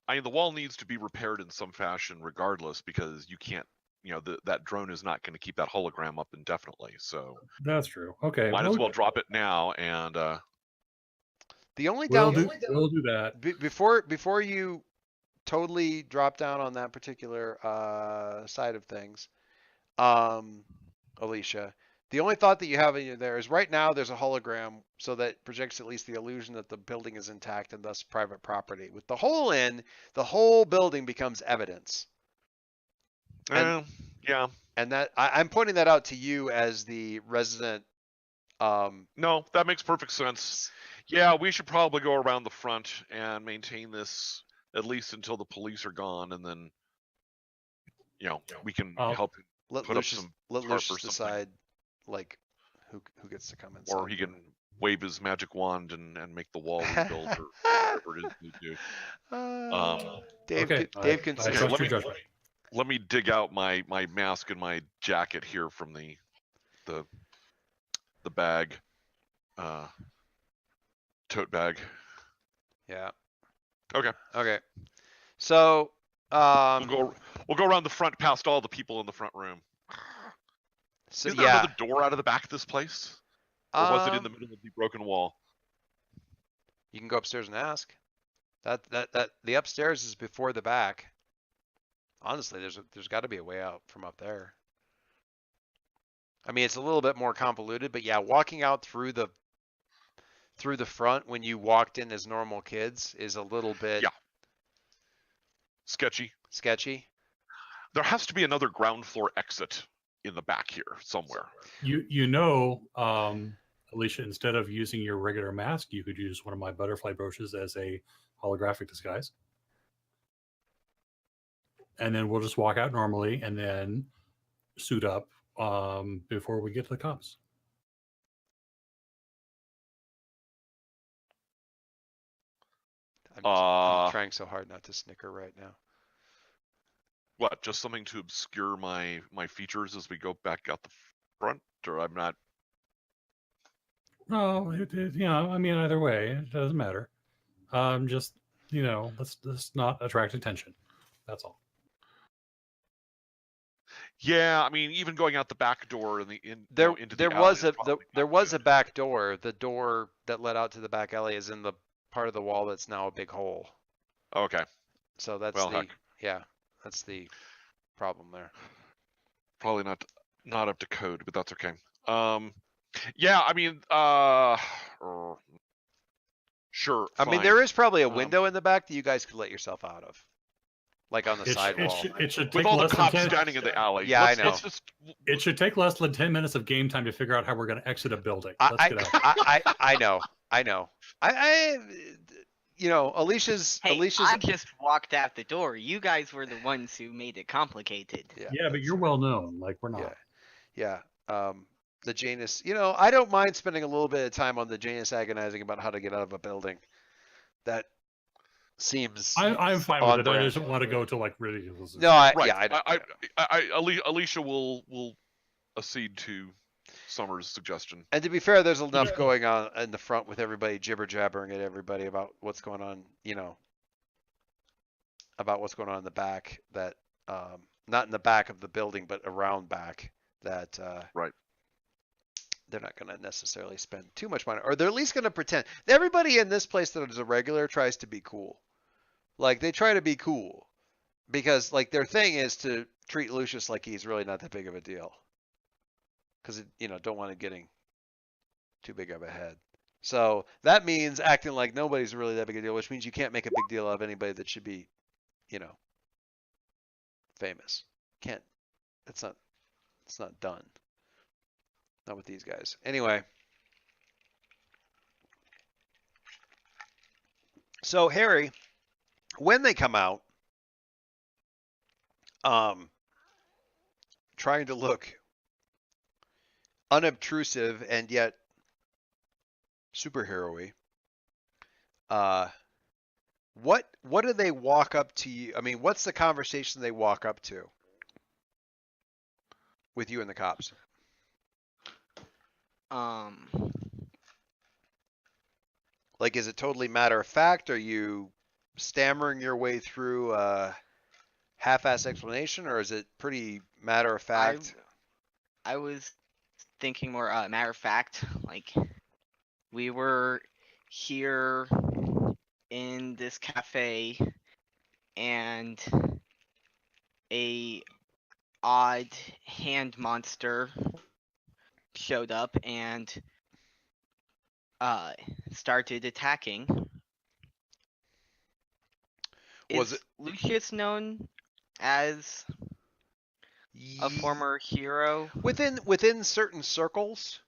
C: I mean, the wall needs to be repaired in some fashion regardless, because you can't, you know, that drone is not going to keep that hologram up indefinitely. So
D: That's true. Okay,
C: might as well drop it now. And
B: The only
D: we'll
B: down
D: do that.
B: before you totally drop down on that particular side of things, Alicia, the only thought that you have in there is right now there's a hologram, so that projects at least the illusion that the building is intact and thus private property. With the hole in, the whole building becomes evidence. And-
C: yeah,
B: And that I'm pointing that out to you as the resident
C: No, that makes perfect sense. Yeah, we should probably go around the front and maintain this at least until the police are gone, and then, we can help him
B: Let
C: put up
B: Lucius,
C: some
B: let
C: tarp or
B: Lucius
C: something.
B: decide, like, who gets to come inside.
C: Or he can wave his magic wand and make the wall rebuild or whatever it is we do.
B: Dave,
D: Okay,
B: Dave
D: I
B: can
D: trust
C: let
D: your
C: me-
D: judgment.
C: Let me dig out my mask and my jacket here from the bag, tote bag.
B: Yeah.
C: Okay.
B: Okay. So,
C: We'll go around the front past all the people in the front room.
B: so
C: Is there
B: yeah.
C: another door out of the back of this place? Or was it in the middle of the broken wall?
B: You can go upstairs and ask. That the upstairs is before the back. Honestly, there's got to be a way out from up there. I mean, it's a little bit more convoluted, but yeah, walking out through the front when you walked in as normal kids is a little bit
C: Sketchy.
B: sketchy.
C: There has to be another ground floor exit in the back here somewhere.
D: Alicia, instead of using your regular mask, you could use one of my butterfly brooches as a holographic disguise. And then we'll just walk out normally and then suit up before we get to the cops.
B: I'm trying so hard not to snicker right now.
C: What? Just something to obscure my features as we go back out the front, or I'm not.
D: No, I mean, either way, it doesn't matter. Just, let's not attract attention. That's all.
C: Yeah, I mean, even going out the back door into
B: There
C: the alley
B: was
C: is probably
B: there
C: not
B: was
C: good.
B: a back door. The door that led out to the back alley is in the part of the wall that's now a big hole.
C: Okay,
B: So that's
C: Well, heck.
B: that's the problem there.
C: probably not up to code, but that's okay. Yeah, I mean, sure.
B: I mean,
C: fine.
B: there is probably a window in the back that you guys could let yourself out of, like on the
D: It
B: side wall.
D: should
C: with
D: take
C: all the
D: less than
C: cops
D: 10.
C: standing in the alley.
B: Yeah, I
C: let's
B: know.
C: just
D: It should take less than 10 minutes of game time to figure out how we're going to exit a building. Let's get out.
B: I know. Alicia's.
E: Hey, I just walked out the door. You guys were the ones who made it complicated.
D: Yeah, but you're well known. Like, we're not.
B: Yeah. The Janus. I don't mind spending a little bit of time on the Janus agonizing about how to get out of a building. That seems.
D: I'm fine with
B: on
D: it. I
B: brand.
D: just want to go to like ridiculous.
B: No,
C: right.
B: I
C: Alicia will accede to Summer's suggestion.
B: And to be fair, there's enough going on in the front with everybody jibber jabbering at everybody about what's going on, about what's going on in the back that, not in the back of the building, but around back that,
C: Right.
B: They're not going to necessarily spend too much money, or they're at least going to pretend. Everybody in this place that is a regular tries to be cool. Like, they try to be cool because, like, their thing is to treat Lucius like he's really not that big of a deal. Because, don't want it getting too big of a head. So that means acting like nobody's really that big a deal, which means you can't make a big deal out of anybody that should be, famous. Can't. It's not done. Not with these guys. Anyway. So Harry, when they come out, trying to look unobtrusive and yet superhero-y, what do they walk up to you? I mean, what's the conversation they walk up to with you and the cops? Like, is it totally matter of fact? Are you stammering your way through a half-ass explanation, or is it pretty matter of fact?
E: I was thinking more matter of fact. Like, we were here in this cafe, and a odd hand monster showed up and started attacking.
B: Was
E: Is Lucius known as a former hero?
B: Within certain circles,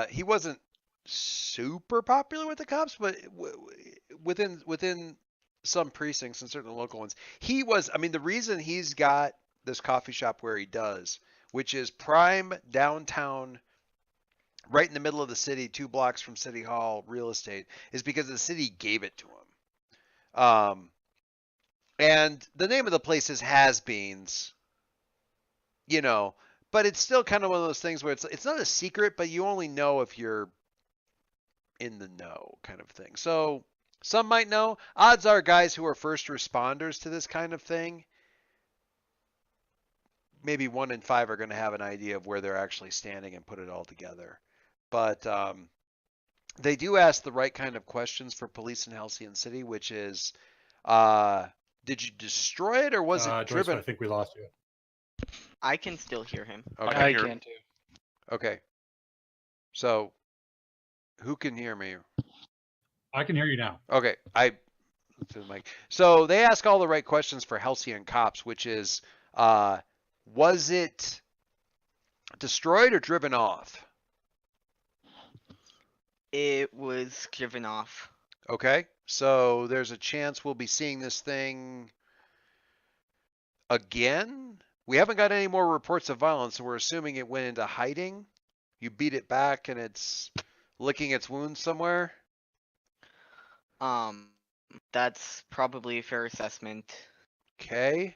B: He wasn't super popular with the cops, but within some precincts and certain local ones, he was. I mean, the reason he's got this coffee shop where he does, which is prime downtown, right in the middle of the city, 2 blocks from City Hall real estate, is because the city gave it to him. And the name of the place is Has Beans, you know, but it's still kind of one of those things where it's not a secret, but you only know if you're in the know kind of thing. So some might know. Odds are guys who are first responders to this kind of thing, maybe 1 in 5 are going to have an idea of where they're actually standing and put it all together. But they do ask the right kind of questions for police in Halcyon City, which is, did you destroy it or was it
D: Joyce,
B: driven?
D: I think we lost you.
E: I can still hear him.
B: Okay.
A: I
C: hear
A: can too.
B: Okay. So who can hear me?
D: I can hear you now.
B: Okay. To the mic. So they ask all the right questions for Halcyon cops, which is, was it destroyed or driven off?
E: It was driven off.
B: Okay. So there's a chance we'll be seeing this thing again. We haven't got any more reports of violence, so we're assuming it went into hiding. You beat it back and it's licking its wounds somewhere.
E: That's probably a fair assessment.
B: Okay.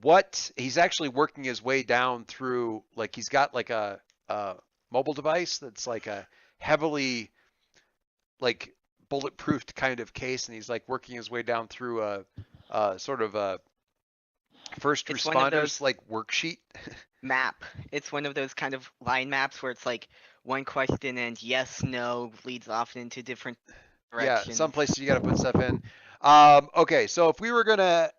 B: What he's actually working his way down through, like he's got like a mobile device that's like a heavily like bulletproofed kind of case, and he's like working his way down through a sort of a first
E: It's one of
B: responders
E: those-
B: like worksheet.
E: Map. It's one of those kind of line maps where it's like one question and yes, no leads off into different directions.
B: Yeah, some places you got to put stuff in. Okay, so if we were gonna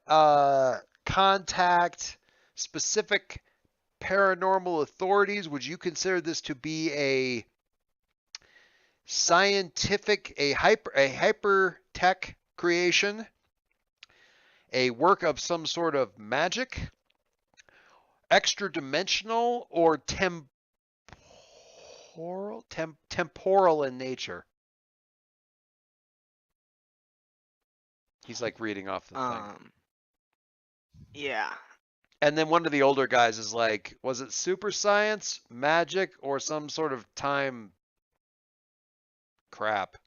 B: contact specific paranormal authorities, would you consider this to be a scientific, a hyper tech creation, a work of some sort of magic, extra dimensional, or temporal in nature? He's like reading off the thing.
E: Yeah.
B: And then one of the older guys is like, was it super science, magic, or some sort of time crap?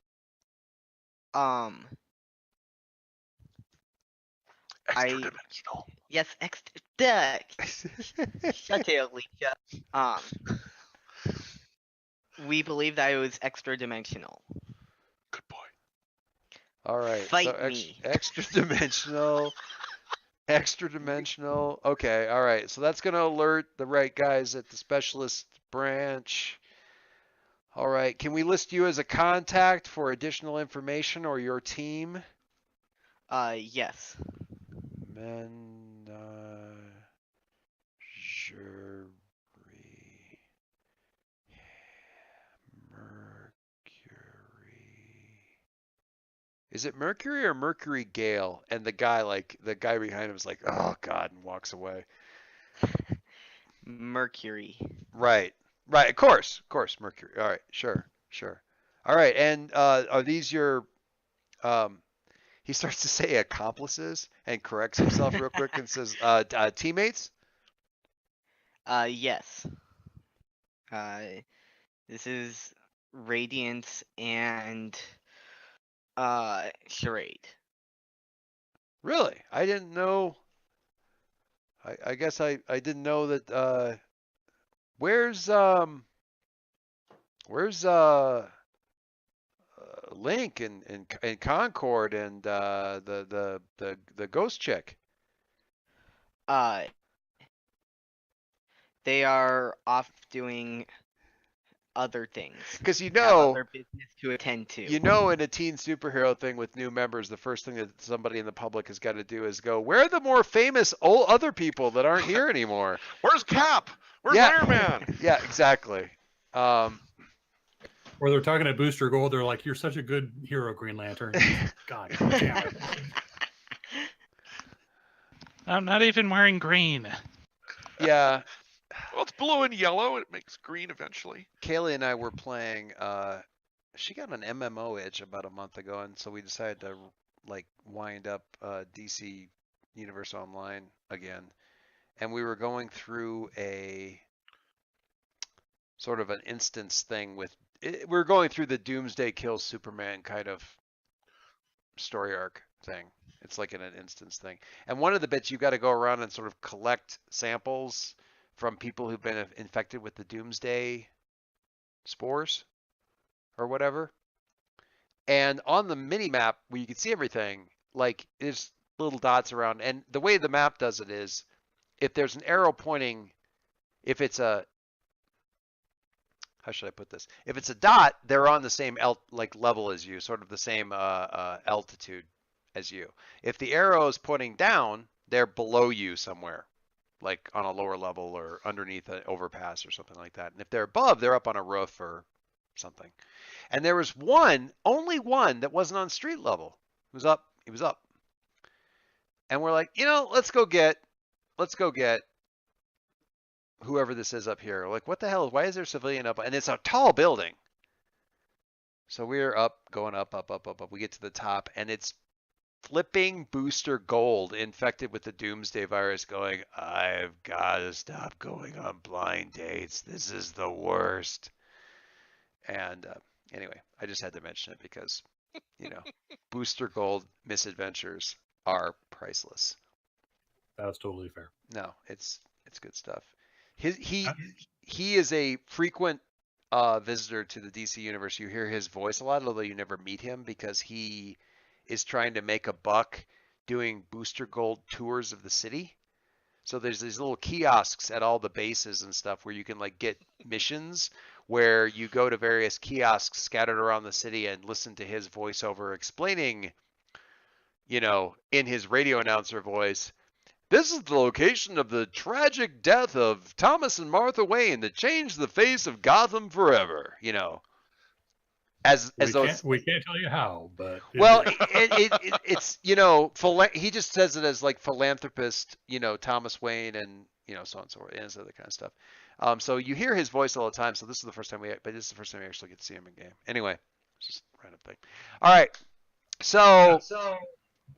C: Extra dimensional.
E: Yes, shut it, Alicia. We believe that it was extra dimensional.
C: Good boy.
B: All right.
E: Fight
B: so
E: me.
B: extra dimensional. Extra dimensional. Okay. All right. So that's going to alert the right guys at the specialist branch. All right. Can we list you as a contact for additional information or your team?
E: Yes.
B: Menagerie. Is it Mercury or Mercury Gale? And the guy behind him is like, oh God, and walks away.
E: Mercury.
B: Right. Of course, Mercury. All right, sure. All right, and are these your? He starts to say accomplices and corrects himself real quick and says teammates.
E: Yes. This is Radiance and Charade.
B: Really? I didn't know. I guess I didn't know that. Where's Link and Concord and the ghost chick?
E: They are off doing other things.
B: Because
E: Have other business to attend to.
B: in a teen superhero thing with new members, the first thing that somebody in the public has got to do is go, where are the more famous other people that aren't here anymore?
C: Where's Cap? Where's
B: Yeah.
C: Iron Man?
B: Yeah, exactly.
D: Or they're talking to Booster Gold. They're like, "You're such a good hero, Green Lantern." God damn it.
A: I'm not even wearing green.
B: Yeah.
C: Well, it's blue and yellow. It makes green eventually.
B: Kaylee and I were playing. She got an MMO itch about a month ago, and so we decided to like wind up DC Universe Online again. And we were going through a sort of an instance thing with. We were going through the Doomsday kills Superman kind of story arc thing. It's like in an instance thing. And one of the bits you got to go around and sort of collect samples from people who've been infected with the Doomsday spores or whatever. And on the mini map where you can see everything, like there's little dots around. And the way the map does it is if there's an arrow pointing, if it's a, how should I put this? If it's a dot, they're on the same level as you, sort of the same altitude as you. If the arrow is pointing down, they're below you somewhere, like on a lower level or underneath an overpass or something like that. And if they're above, they're up on a roof or something. And there was one, only one that wasn't on street level. It was up. He was up. And we're like, let's go get whoever this is up here. Like, what the hell? Why is there a civilian up? And it's a tall building. So we're up, going up. We get to the top, and it's flipping Booster Gold infected with the Doomsday virus going, I've got to stop going on blind dates. This is the worst. And anyway, I just had to mention it because, Booster Gold misadventures are priceless.
D: That's totally fair.
B: No, it's good stuff. He is a frequent visitor to the DC universe. You hear his voice a lot, although you never meet him because he is trying to make a buck doing Booster Gold tours of the city. So there's these little kiosks at all the bases and stuff where you can like get missions where you go to various kiosks scattered around the city and listen to his voiceover explaining, in his radio announcer voice, this is the location of the tragic death of Thomas and Martha Wayne that changed the face of Gotham forever,
D: We can't tell you how, but
B: well, it's he just says it as like philanthropist, Thomas Wayne and so on and so forth, and this other kind of stuff. So you hear his voice all the time. So this is the first time we actually get to see him in game. Anyway, it's just a random thing. All right, so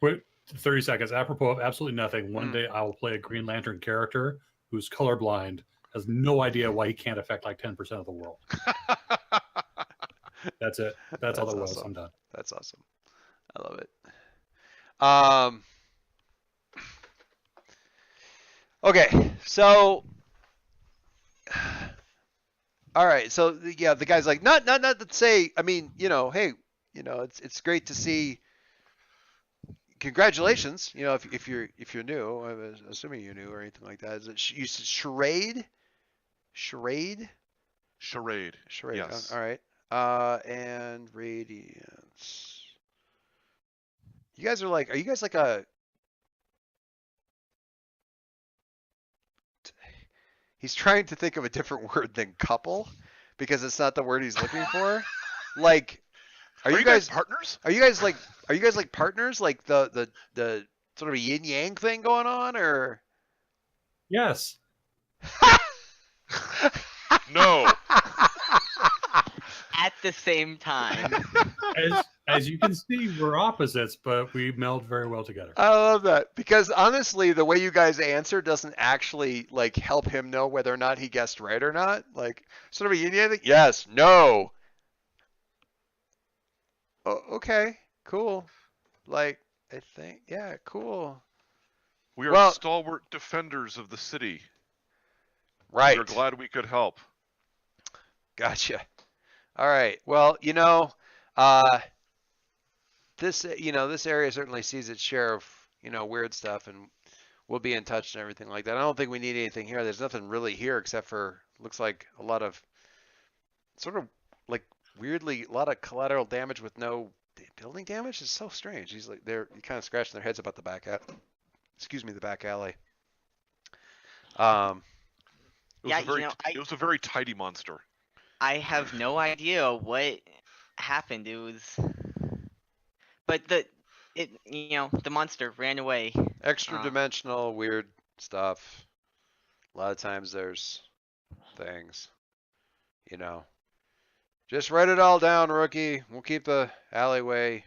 D: Wait, 30 seconds. Apropos of absolutely nothing. One day I will play a Green Lantern character who's colorblind, has no idea why he can't affect like 10% of the world. That's it. That's all it was.
B: Awesome.
D: I'm done.
B: That's awesome. I love it. Okay, so all right, so yeah, the guy's like, not to say, I mean, hey, it's great to see. Congratulations, if you're new, I was assuming you're new or anything like that. Is it you said charade? Charade.
C: Yes.
B: All right. And Radiance. Are you guys like a? He's trying to think of a different word than couple because it's not the word he's looking for. Like, are you guys
C: partners?
B: Are you guys like partners? Like the sort of a yin yang thing going on, or?
D: Yes.
C: No.
E: At the same time.
D: As you can see, we're opposites, but we meld very well together.
B: I love that because honestly, the way you guys answer doesn't actually like help him know whether or not he guessed right or not. Like sort of a yin yang thing. Yes, no. Oh, okay, cool. Like I think, yeah, cool.
C: We are stalwart defenders of the city.
B: Right.
C: We're glad we could help.
B: Gotcha. All right. Well, this area certainly sees its share of weird stuff, and we'll be in touch and everything like that. I don't think we need anything here. There's nothing really here except for looks like a lot of sort of like weirdly a lot of collateral damage with no building damage. It's so strange. He's like they're kind of scratching their heads about the back the back alley.
C: It was a very tidy monster.
E: I have no idea what happened. It was, but the monster ran away.
B: Extra dimensional weird stuff. A lot of times there's things. You know, just write it all down, rookie. We'll keep the alleyway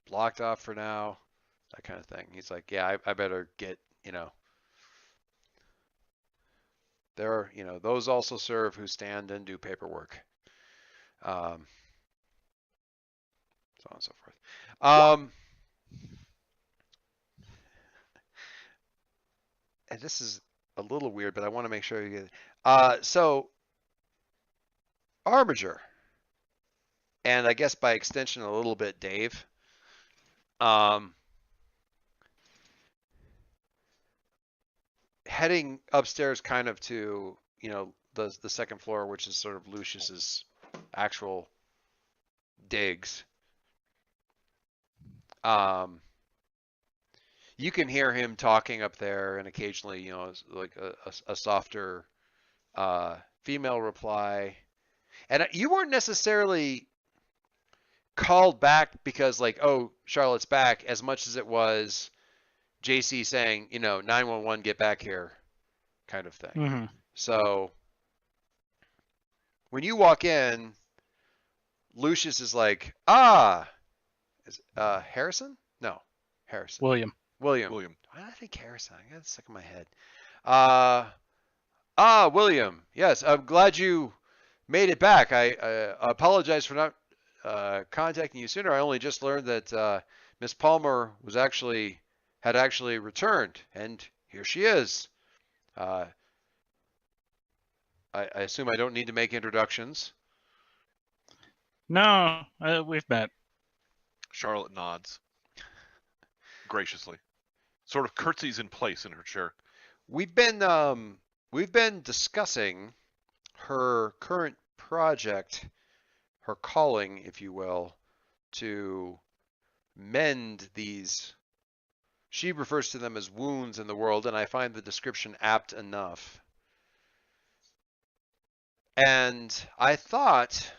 B: blocked off for now. That kind of thing. He's like, yeah, I better get, you know. There are, you know, those also serve who stand and do paperwork. So on and so forth. And this is a little weird, but I want to make sure you get it. So Armiger, and I guess by extension a little bit Dave, heading upstairs kind of to, you know, the second floor, which is sort of Lucius's actual digs. You can hear him talking up there, and occasionally, you know, like a softer female reply. And you weren't necessarily called back because, like, oh, Charlotte's back, as much as it was JC saying, you know, 911, get back here, kind of thing.
A: Mm-hmm.
B: So when you walk in, Lucius is like, is Harrison? No, Harrison.
A: William.
B: William.
C: William.
B: Why did I think Harrison? I got it stuck in my head. William. Yes, I'm glad you made it back. I apologize for not contacting you sooner. I only just learned that Miss Palmer had actually returned, and here she is. I assume I don't need to make introductions.
A: No, we've met.
C: Charlotte nods graciously, sort of curtsies in place in her chair.
B: We've been discussing her current project, her calling, if you will, to mend these. She refers to them as wounds in the world, and I find the description apt enough. And I thought,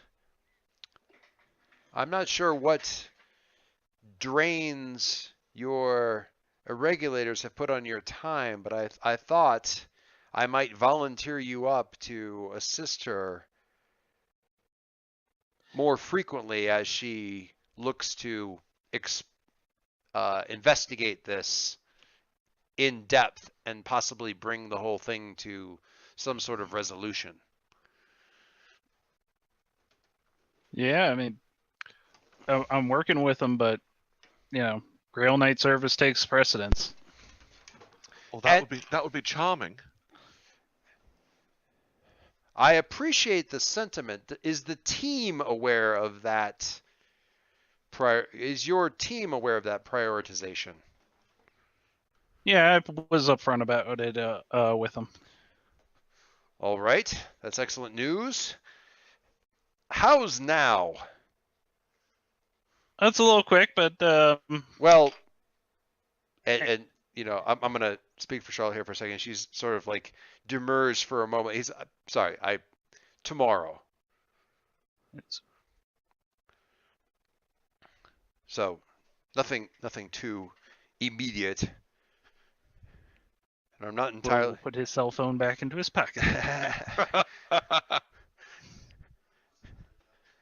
B: I'm not sure what drains your irregulators have put on your time, but I thought I might volunteer you up to assist her more frequently as she looks to investigate this in depth and possibly bring the whole thing to some sort of resolution.
A: Yeah, I mean, I'm working with them, but you know, Grail Knight service takes precedence.
C: Well, that would be charming.
B: I appreciate the sentiment. Is the team aware of that? Is your team aware of that prioritization?
A: Yeah, I was upfront about it with them.
B: All right, that's excellent news. How's now?
A: That's a little quick, but
B: Well, and you know, I'm going to speak for Charlotte here for a second. She's sort of like demurs for a moment. He's sorry, tomorrow. So, nothing too immediate. And I'm not entirely
A: put his cell phone back into his pocket.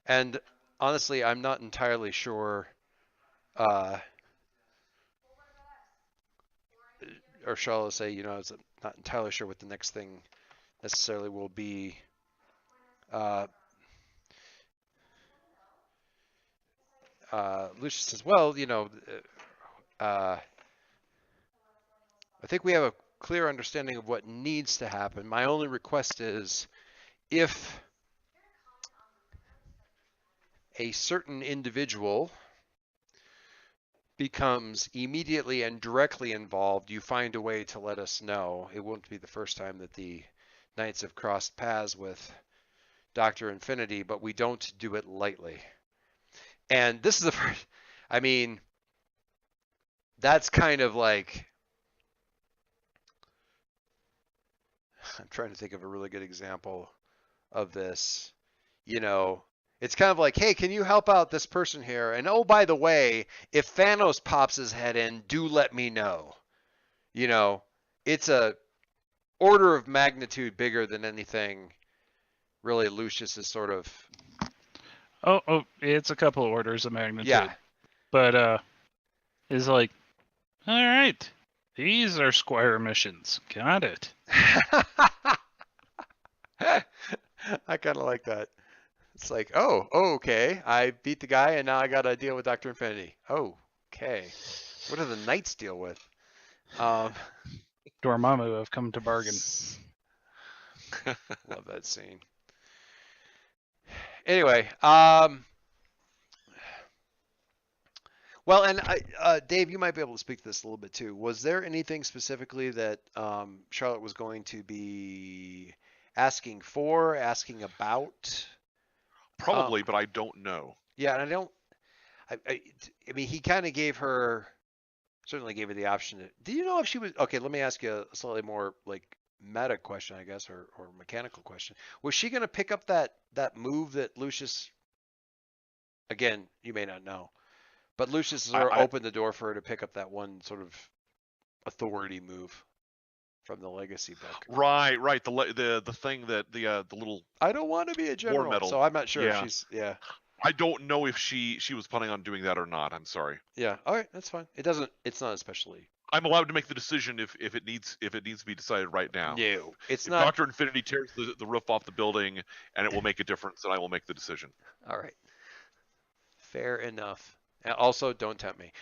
B: And honestly, I'm not entirely sure, or Charlotte will say, you know, I'm not entirely sure what the next thing necessarily will be. Lucius says, well, you know, I think we have a clear understanding of what needs to happen. My only request is if a certain individual becomes immediately and directly involved, you find a way to let us know. It won't be the first time that the Knights have crossed paths with Dr. Infinity, but we don't do it lightly. And this is the first, I mean, that's kind of like, I'm trying to think of a really good example of this. You know, it's kind of like, hey, can you help out this person here? And oh, by the way, if Thanos pops his head in, do let me know. You know, it's a order of magnitude bigger than anything really Lucius is sort of
A: Oh, it's a couple orders of magnitude.
B: yeah.
A: But is like, all right, these are squire missions. Got it.
B: I kind of like that. It's like, oh, okay, I beat the guy, and now I got to deal with Dr. Infinity. Oh, okay. What do the knights deal with?
A: Dormammu have come to bargain.
B: Love that scene. Anyway, well, and Dave, you might be able to speak to this a little bit too. Was there anything specifically that Charlotte was going to be asking for, asking about?
C: Probably, but I don't know.
B: Yeah, and I don't. I mean, he kind of gave her, certainly gave her the option. Do you know if she was okay? Let me ask you a slightly more like meta question, I guess, or mechanical question. Was she going to pick up that move that Lucius? Again, you may not know, but Lucius has opened the door for her to pick up that one sort of authority move from the Legacy book.
C: Right. The thing that the little.
B: I don't want to be a general,
C: medal.
B: so I'm not sure
C: Yeah.
B: if she's
C: I don't know if she was planning on doing that or not. I'm sorry.
B: Yeah. All right, that's fine. It's not especially.
C: I'm allowed to make the decision if it needs to be decided right now.
B: No, it's
C: if
B: not.
C: Dr. Infinity tears the roof off the building and it will make a difference, then I will make the decision.
B: All right. Fair enough. And also, don't tempt me.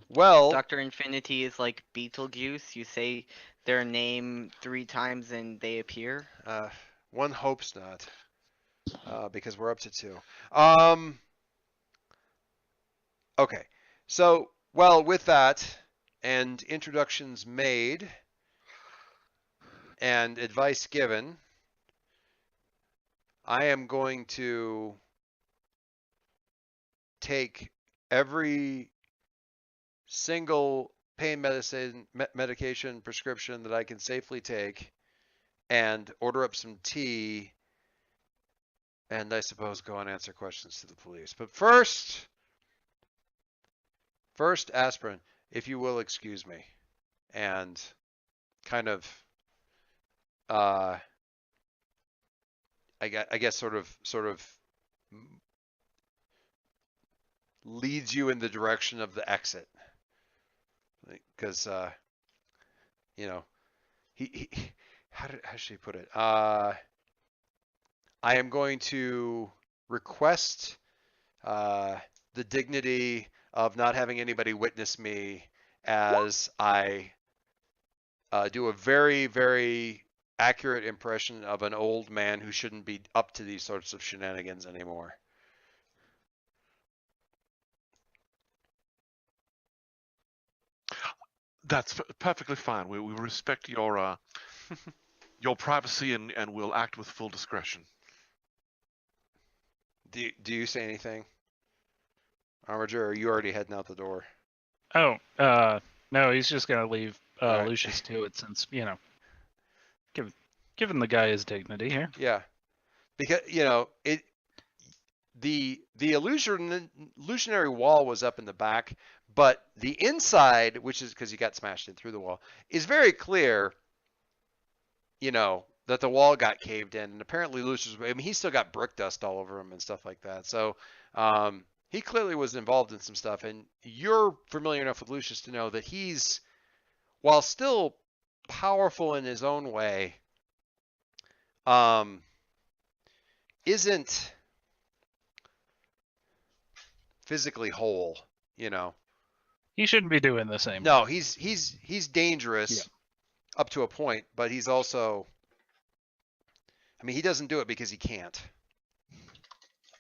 B: Well,
E: Dr. Infinity is like Beetlejuice. You say their name 3 times and they appear.
B: one hopes not, because we're up to 2. Okay. So, well, with that and introductions made and advice given, I am going to take every single pain medication prescription that I can safely take and order up some tea and I suppose go and answer questions to the police. But first aspirin, if you will excuse me, and kind of I guess sort of leads you in the direction of the exit, because you know, he how should he put it? I am going to request the dignity of not having anybody witness me as I do a very, very accurate impression of an old man who shouldn't be up to these sorts of shenanigans anymore.
C: That's perfectly fine. We respect your your privacy and we'll act with full discretion.
B: Do you say anything, Armiger, or are you already heading out the door?
A: Oh, no, he's just gonna leave
B: Alright.
A: Lucius to it, since giving the guy his dignity here.
B: Yeah, because the illusionary wall was up in the back, but the inside, which is because he got smashed in through the wall, is very clear. That the wall got caved in, and apparently Lucius, I mean, he still got brick dust all over him and stuff like that. So he clearly was involved in some stuff, and you're familiar enough with Lucius to know that he's, while still powerful in his own way, isn't physically whole.
A: He shouldn't be doing the same.
B: No, he's dangerous up to a point, but he's also, I mean, he doesn't do it because he can't.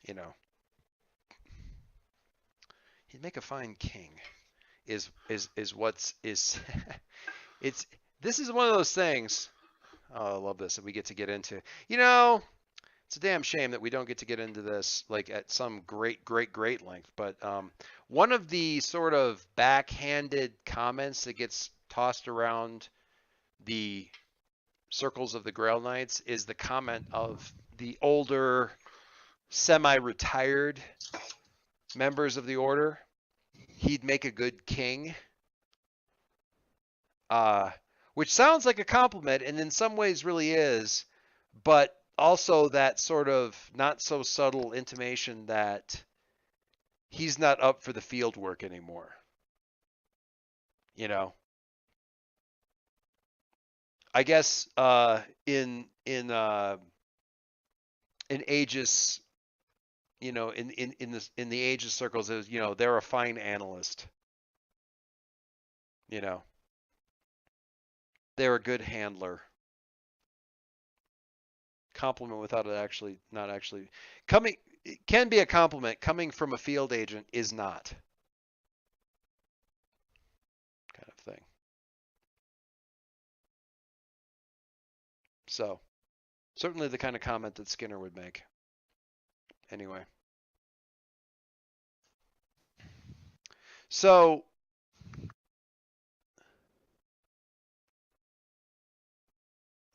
B: He'd make a fine king. This is one of those things. Oh, I love this that we get to get into. It's a damn shame that we don't get to get into this like at some great length. But one of the sort of backhanded comments that gets tossed around the circles of the Grail Knights is the comment of the older, semi-retired members of the order. He'd make a good king. which sounds like a compliment and in some ways really is, but also that sort of not so subtle intimation that he's not up for the field work anymore. You know, I guess in Aegis, you know, in the Aegis circles, is, you know, they're a fine analyst. You know, they're a good handler. Compliment without it actually not actually coming, it can be a compliment. Coming from a field agent is not, kind of thing. So certainly the kind of comment that Skinner would make. Anyway. So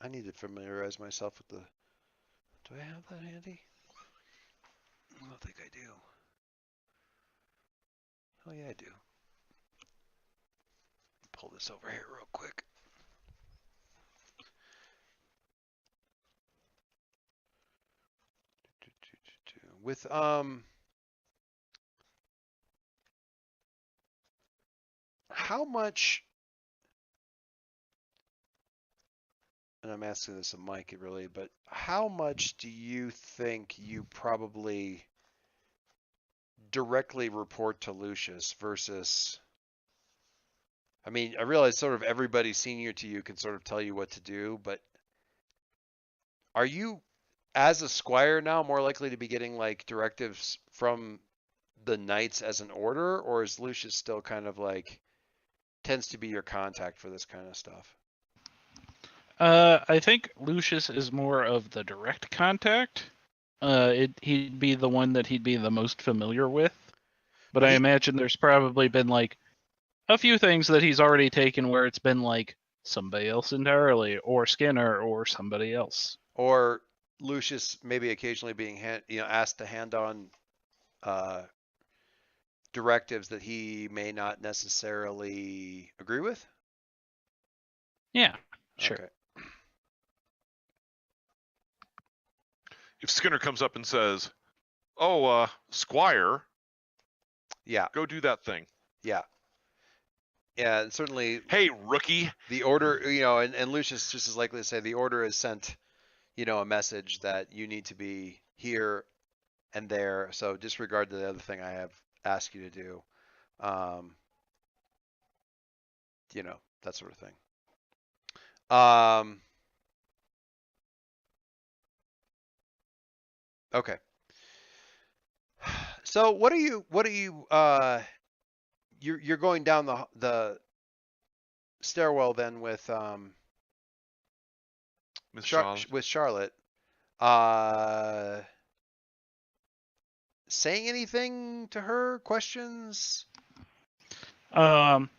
B: I need to familiarize myself with the, do I have that handy? I don't think I do. Oh yeah, I do. Pull this over here real quick. With how much, and I'm asking this of Mike really, but how much do you think you probably directly report to Lucius versus, I mean, I realize sort of everybody senior to you can sort of tell you what to do, but are you, as a squire now, more likely to be getting like directives from the knights as an order, or is Lucius still kind of like tends to be your contact for this kind of stuff?
A: I think Lucius is more of the direct contact. He'd be the one that he'd be the most familiar with. But I imagine there's probably been like a few things that he's already taken where it's been like somebody else entirely, or Skinner, or somebody else.
B: Or Lucius maybe occasionally being asked to hand on directives that he may not necessarily agree with?
A: Yeah, sure.
B: Okay.
C: If Skinner comes up and says, "Oh, Squire,
B: yeah,
C: go do that thing."
B: Yeah. Yeah, and certainly.
C: Hey, rookie.
B: The order, you know, and Lucius just as likely to say the order has sent, you know, a message that you need to be here and there. So disregard the other thing I have asked you to do. You know, that sort of thing. Okay. So what are you you're going down the stairwell then with
C: Miss Charlotte.
B: with Charlotte. Saying anything to her? Questions?
A: Um,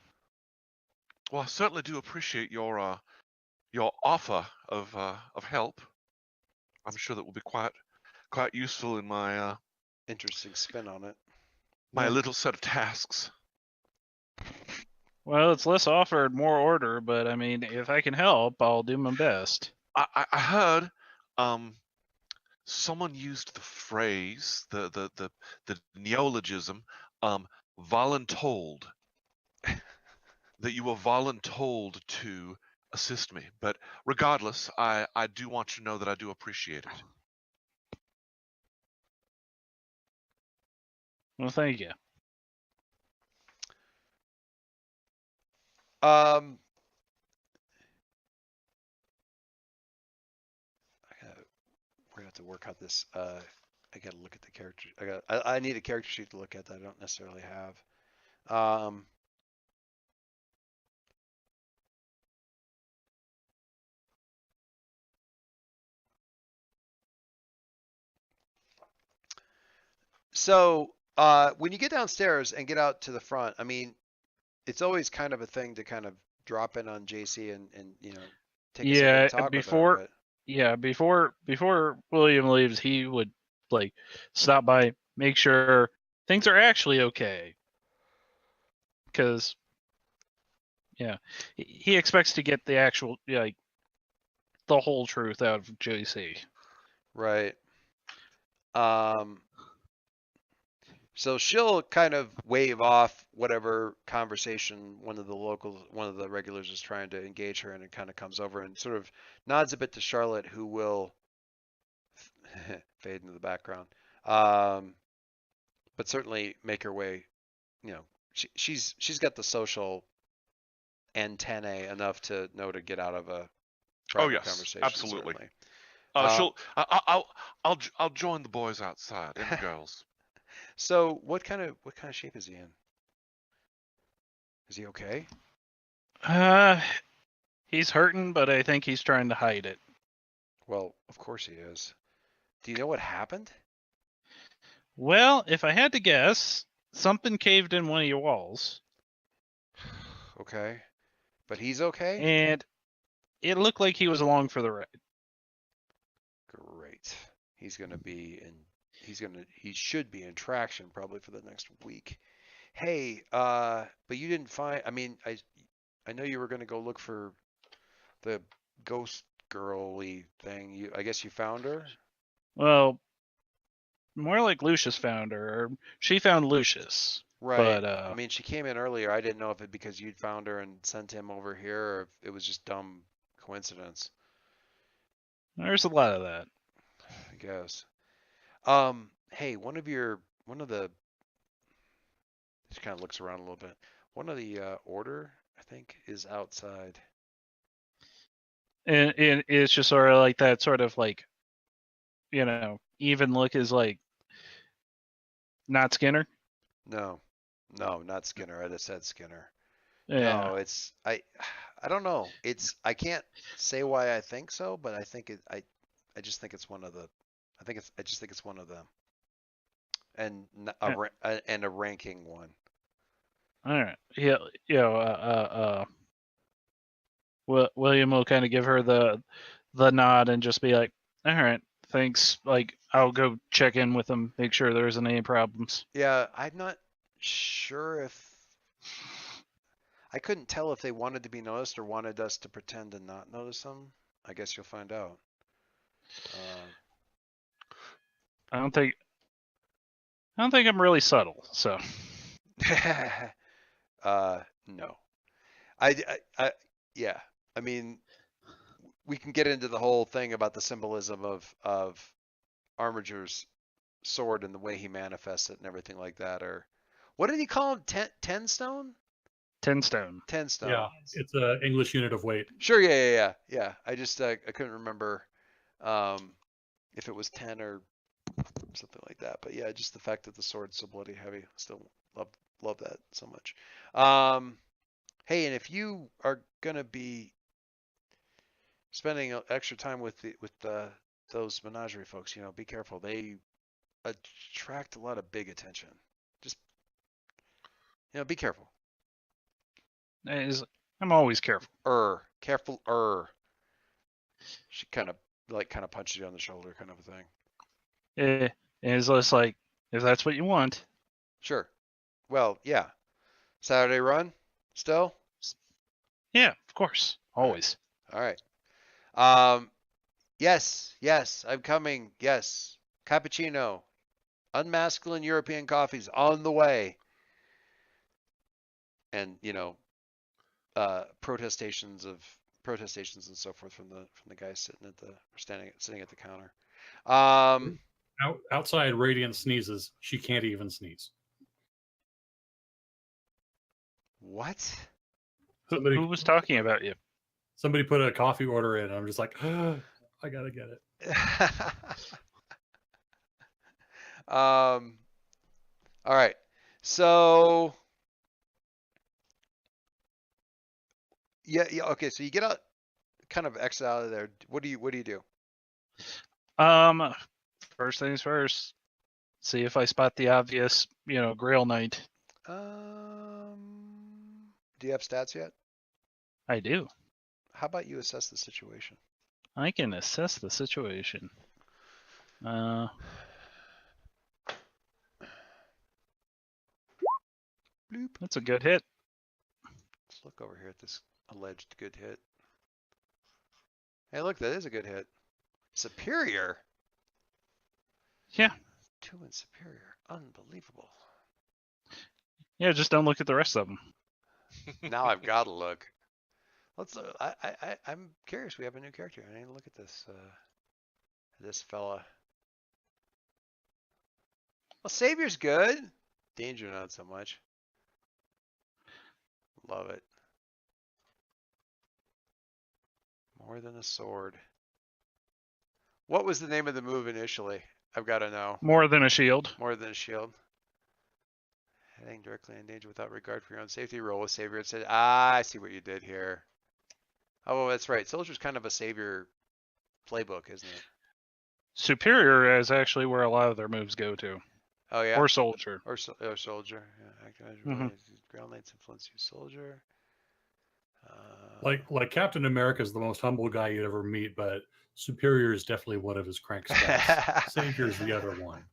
C: Well, I certainly do appreciate your offer of help. I'm sure that will be quite useful in my
B: Interesting spin on it.
C: my little set of tasks.
A: well, it's less offered, more order, but I mean, if I can help, I'll do my best.
C: I heard someone used the phrase, the neologism, voluntold. That you were voluntold to assist me. But regardless, I do want you to know that I do appreciate it.
A: Well, thank you.
B: We're gonna have to work out this. I gotta look at the character. I need a character sheet to look at that I don't necessarily have. So when you get downstairs and get out to the front, I mean, it's always kind of a thing to kind of drop in on JC and you know take a second to talk
A: before
B: with her,
A: yeah before William leaves, he would like stop by, make sure things are actually okay, because he expects to get the actual like the whole truth out of JC.
B: Right. So she'll kind of wave off whatever conversation one of the regulars is trying to engage her in, and kind of comes over and sort of nods a bit to Charlotte, who will fade into the background. But certainly make her way, you know, she's got the social antennae enough to know to get out of a private
C: yes,
B: conversation.
C: absolutely.
B: Certainly.
C: I'll join the boys outside and the girls.
B: So what kind of shape is he in? Is he okay?
A: He's hurting, but I think he's trying to hide it.
B: Well, of course he is. Do you know what happened?
A: Well, if I had to guess, something caved in one of your walls,
B: Okay. But he's okay?
A: and it looked like he was along for the ride.
B: Great. He should be in traction probably for the next week. Hey, but you didn't find, I mean, I know you were going to go look for the ghost girly thing. I guess you found her?
A: Well, more like Lucius found her, or she found Lucius.
B: Right.
A: But
B: I mean, she came in earlier. I didn't know if it because you'd found her and sent him over here, or if it was just dumb coincidence.
A: there's a lot of that.
B: I guess. Hey, one of the, just kind of looks around a little bit. One of the order, I think, is outside.
A: And it's just sort of like that sort of like, you know, even look is like not Skinner.
B: No, not Skinner. I just said Skinner.
A: Yeah.
B: No, I don't know. I can't say why I think so, but I think I just think it's one of the. I just think it's one of them. And a ranking one.
A: All right. Yeah. William will kind of give her the nod and just be like, "All right, thanks. Like, I'll go check in with them, make sure there isn't any problems."
B: Yeah, I'm not sure if I couldn't tell if they wanted to be noticed or wanted us to pretend to not notice them. I guess you'll find out.
A: I don't think I'm really subtle. So.
B: No. Yeah. I mean, we can get into the whole thing about the symbolism of Armiger's sword and the way he manifests it and everything like that. Or what did he call him? 10 stone?
A: 10 stone.
B: 10 stone.
D: Yeah, it's an English unit of weight.
B: Sure. Yeah. I just I couldn't remember if it was 10 or something like that. But yeah, just the fact that the sword's so bloody heavy. Still love that so much. Hey, and if you are gonna be spending extra time with those menagerie folks, you know, be careful. They attract a lot of big attention. Just, you know, be careful.
A: I'm always careful.
B: Careful. She kind of punches you on the shoulder, kind of a thing.
A: It's just like, if that's what you want.
B: Sure. Well, yeah. Saturday run still?
A: Yeah, of course. Always.
B: All right. Yes, I'm coming. Yes. Cappuccino. Unmasculine European coffees on the way. And, you know, protestations and so forth from the guy sitting at the counter.
D: Outside, Radiant sneezes. She can't even sneeze.
B: What?
A: Who was talking about you?
D: Somebody put a coffee order in. And I'm just like, I gotta get it.
B: All right. So yeah. Okay. So you get out, kind of exit out of there. What do you do?
A: First things first. See if I spot the obvious, Grail Knight.
B: Do you have stats yet?
A: I do.
B: How about you assess the situation?
A: I can assess the situation.
B: Bloop.
A: That's a good hit.
B: Let's look over here at this alleged good hit. Hey, look, that is a good hit. Superior.
A: Yeah.
B: 2 and superior. Unbelievable.
A: Yeah, just don't look at the rest of them.
B: Now I've got to look. Let's. I'm curious. We have a new character. I need to look at this. This fella. Well, Savior's good. Danger, not so much. Love it. More than a sword. What was the name of the move initially? I've got to know.
A: More than a shield.
B: More than a shield. Heading directly in danger without regard for your own safety. Roll with Savior. It said, I see what you did here. Oh, that's right. Soldier's kind of a Savior playbook, isn't it?
A: Superior is actually where a lot of their moves go to.
B: Oh, yeah?
A: Or soldier.
B: Or soldier. Yeah, activate
A: Mhm.
B: ground knight's influence you soldier.
D: Like Captain America is the most humble guy you'd ever meet, but Superior is definitely one of his crank spells. Savior's the other one.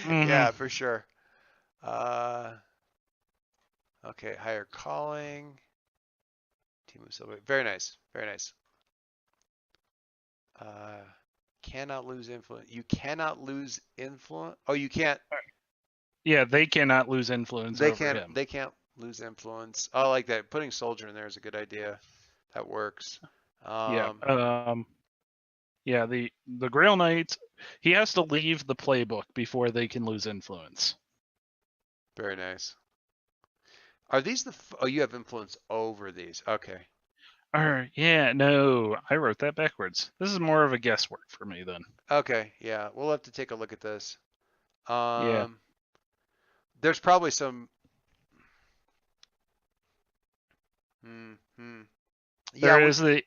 B: Yeah, for sure. Okay, higher calling. Team of Silver. Very nice. Very nice. Cannot lose influence. You cannot lose influence. Oh, you can't.
A: Yeah, they cannot lose influence
B: They
A: over
B: can't.
A: him.
B: They can't lose influence. Oh, I like that. Putting soldier in there is a good idea. That works.
A: Yeah. Yeah, the Grail Knights, he has to leave the playbook before they can lose influence.
B: Very nice. Are these the? Oh, you have influence over these. Okay.
A: Yeah, no, I wrote that backwards. This is more of a guesswork for me then.
B: Okay. Yeah, we'll have to take a look at this.
A: Yeah.
B: There's probably some.
A: There is the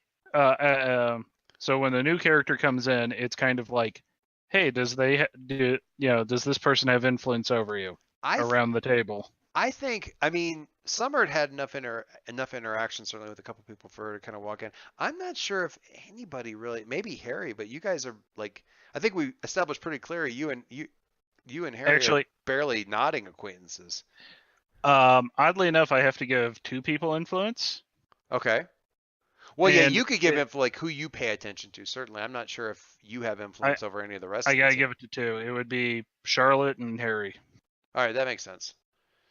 A: so when the new character comes in, it's kind of like, hey, does this person have influence over you around the table?
B: I think, I mean, Summer had enough interaction certainly with a couple people for her to kind of walk in. I'm not sure if anybody really, maybe Harry, but you guys are like, I think we established pretty clearly you and Harry
A: Actually,
B: are barely nodding acquaintances.
A: Oddly enough, I have to give 2 people influence.
B: Okay. Well, yeah,
A: And
B: you could give info like who you pay attention to. Certainly, I'm not sure if you have influence over any of the rest.
A: I
B: of
A: gotta
B: the
A: give it to 2. It would be Charlotte and Harry.
B: All right, that makes sense.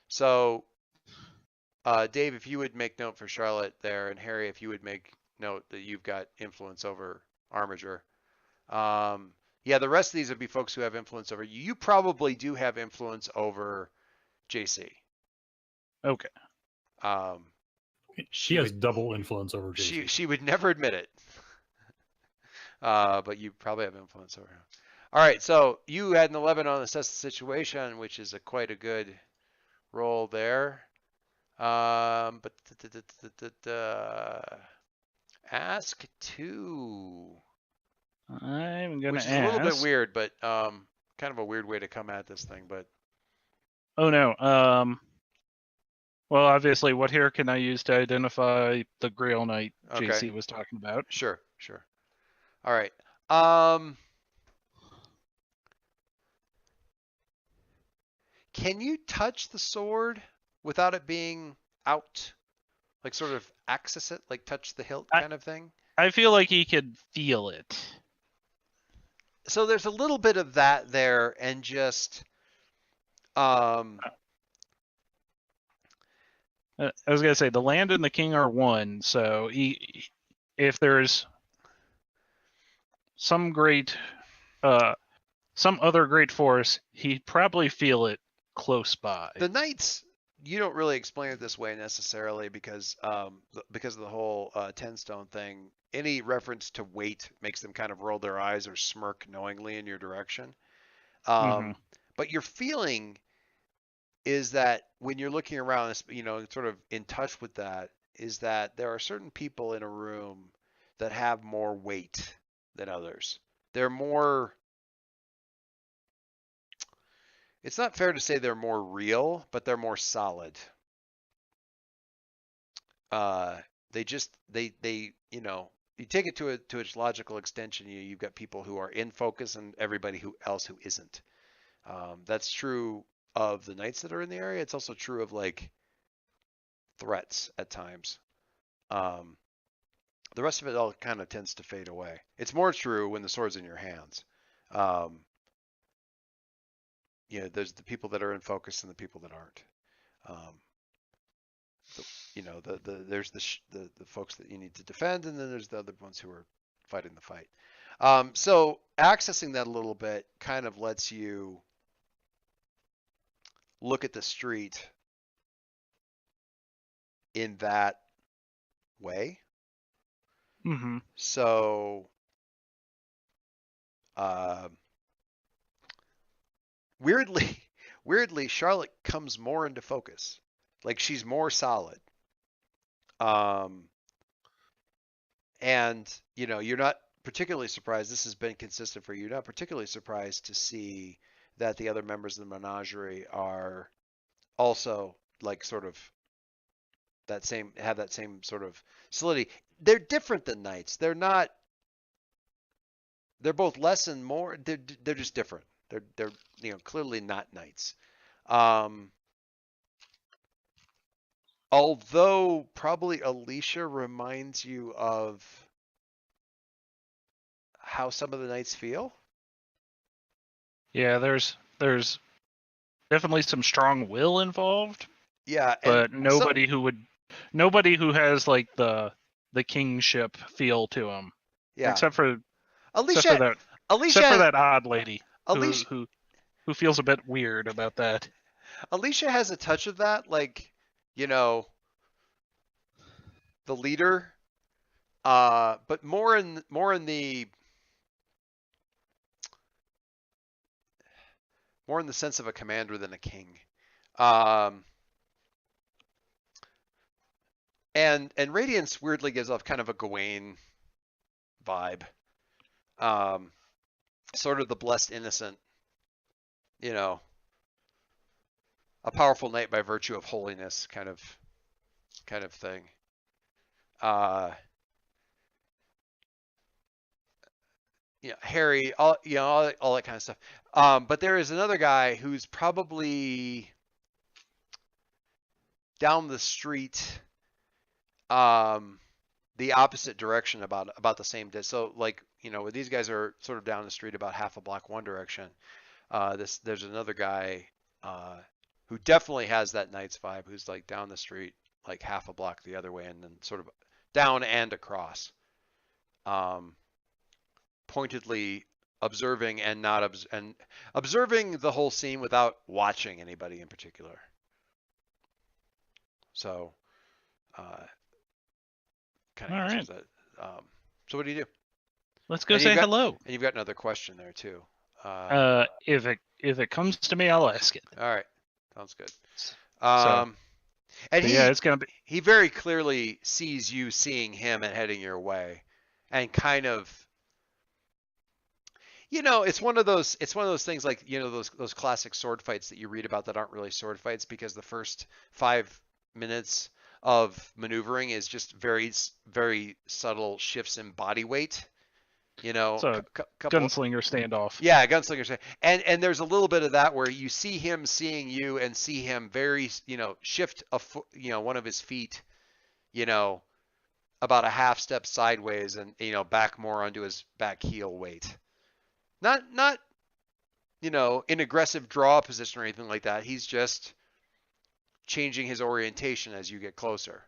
B: So, Dave, if you would make note for Charlotte there, and Harry, if you would make note that you've got influence over Armiger. Yeah, the rest of these would be folks who have influence over you. You probably do have influence over JC.
A: Okay.
D: She has double influence over JC.
B: She would never admit it. But you probably have influence over him. All right, so you had an 11 on assess the situation, which is quite a good roll there. But ask 2.
A: I'm gonna
B: which is
A: ask.
B: a little bit weird, but kind of a weird way to come at this thing. But
A: oh no. Well, obviously, what hair can I use to identify the Grail Knight JC was talking about?
B: Sure. All right. Can you touch the sword without it being out? Like sort of access it, like touch the hilt kind of thing?
A: I feel like he could feel it.
B: So there's a little bit of that there, and just
A: I was gonna say the land and the king are one, so if there's some other great force, he'd probably feel it close by.
B: The knights, you don't really explain it this way necessarily because of the whole 10 stone thing. Any reference to weight makes them kind of roll their eyes or smirk knowingly in your direction. But your feeling is that when you're looking around, sort of in touch with that, is that there are certain people in a room that have more weight than others. They're more, it's not fair to say they're more real, but they're more solid. You take it to its logical extension. You've got people who are in focus and everybody else who isn't. That's true of the knights that are in the area. It's also true of like threats at times. The rest of it all kind of tends to fade away. It's more true when the sword's in your hands. There's the people that are in focus and the people that aren't. There's the folks that you need to defend, and then there's the other ones who are fighting the fight. So accessing that a little bit kind of lets you look at the street in that way.
A: Mm-hmm.
B: So weirdly, Charlotte comes more into focus. Like, she's more solid. And you're not particularly surprised. This has been consistent for you. You're not particularly surprised to see that the other members of the menagerie are also like sort of have that same sort of solidity. They're different than knights. They're both less and more. They're just different. They're clearly not knights. Although probably Alicia reminds you of how some of the knights feel.
A: Yeah, there's definitely some strong will involved.
B: Yeah,
A: but nobody who has like the kingship feel to them.
B: Yeah,
A: except for
B: Alicia.
A: Except for that odd lady
B: Alicia,
A: who feels a bit weird about that.
B: Alicia has a touch of that, like, the leader, but more in the sense of a commander than a king. And Radiance weirdly gives off kind of a Gawain vibe. Sort of the blessed innocent, a powerful knight by virtue of holiness kind of thing. Harry, all that kind of stuff. But there is another guy who's probably down the street, the opposite direction about the same distance. So like, these guys are sort of down the street about half a block one direction. There's another guy who definitely has that knight's vibe, who's like down the street like half a block the other way, and then sort of down and across, pointedly observing and not observing the whole scene without watching anybody in particular. So kind of answers that. So what do you do?
A: Let's go say hello.
B: And you've got another question there too.
A: If it comes to me, I'll ask it.
B: All right, sounds good.
A: And it's gonna be.
B: He very clearly sees you seeing him and heading your way, and kind of, it's one of those things like those classic sword fights that you read about that aren't really sword fights, because the first 5 minutes of maneuvering is just very, very subtle shifts in body weight.
A: So gunslinger standoff.
B: Yeah, gunslinger standoff. And there's a little bit of that where you see him seeing you and see him very, shift a foot, one of his feet, about a half step sideways and, back more onto his back heel weight. Not, in aggressive draw position or anything like that. He's just changing his orientation as you get closer.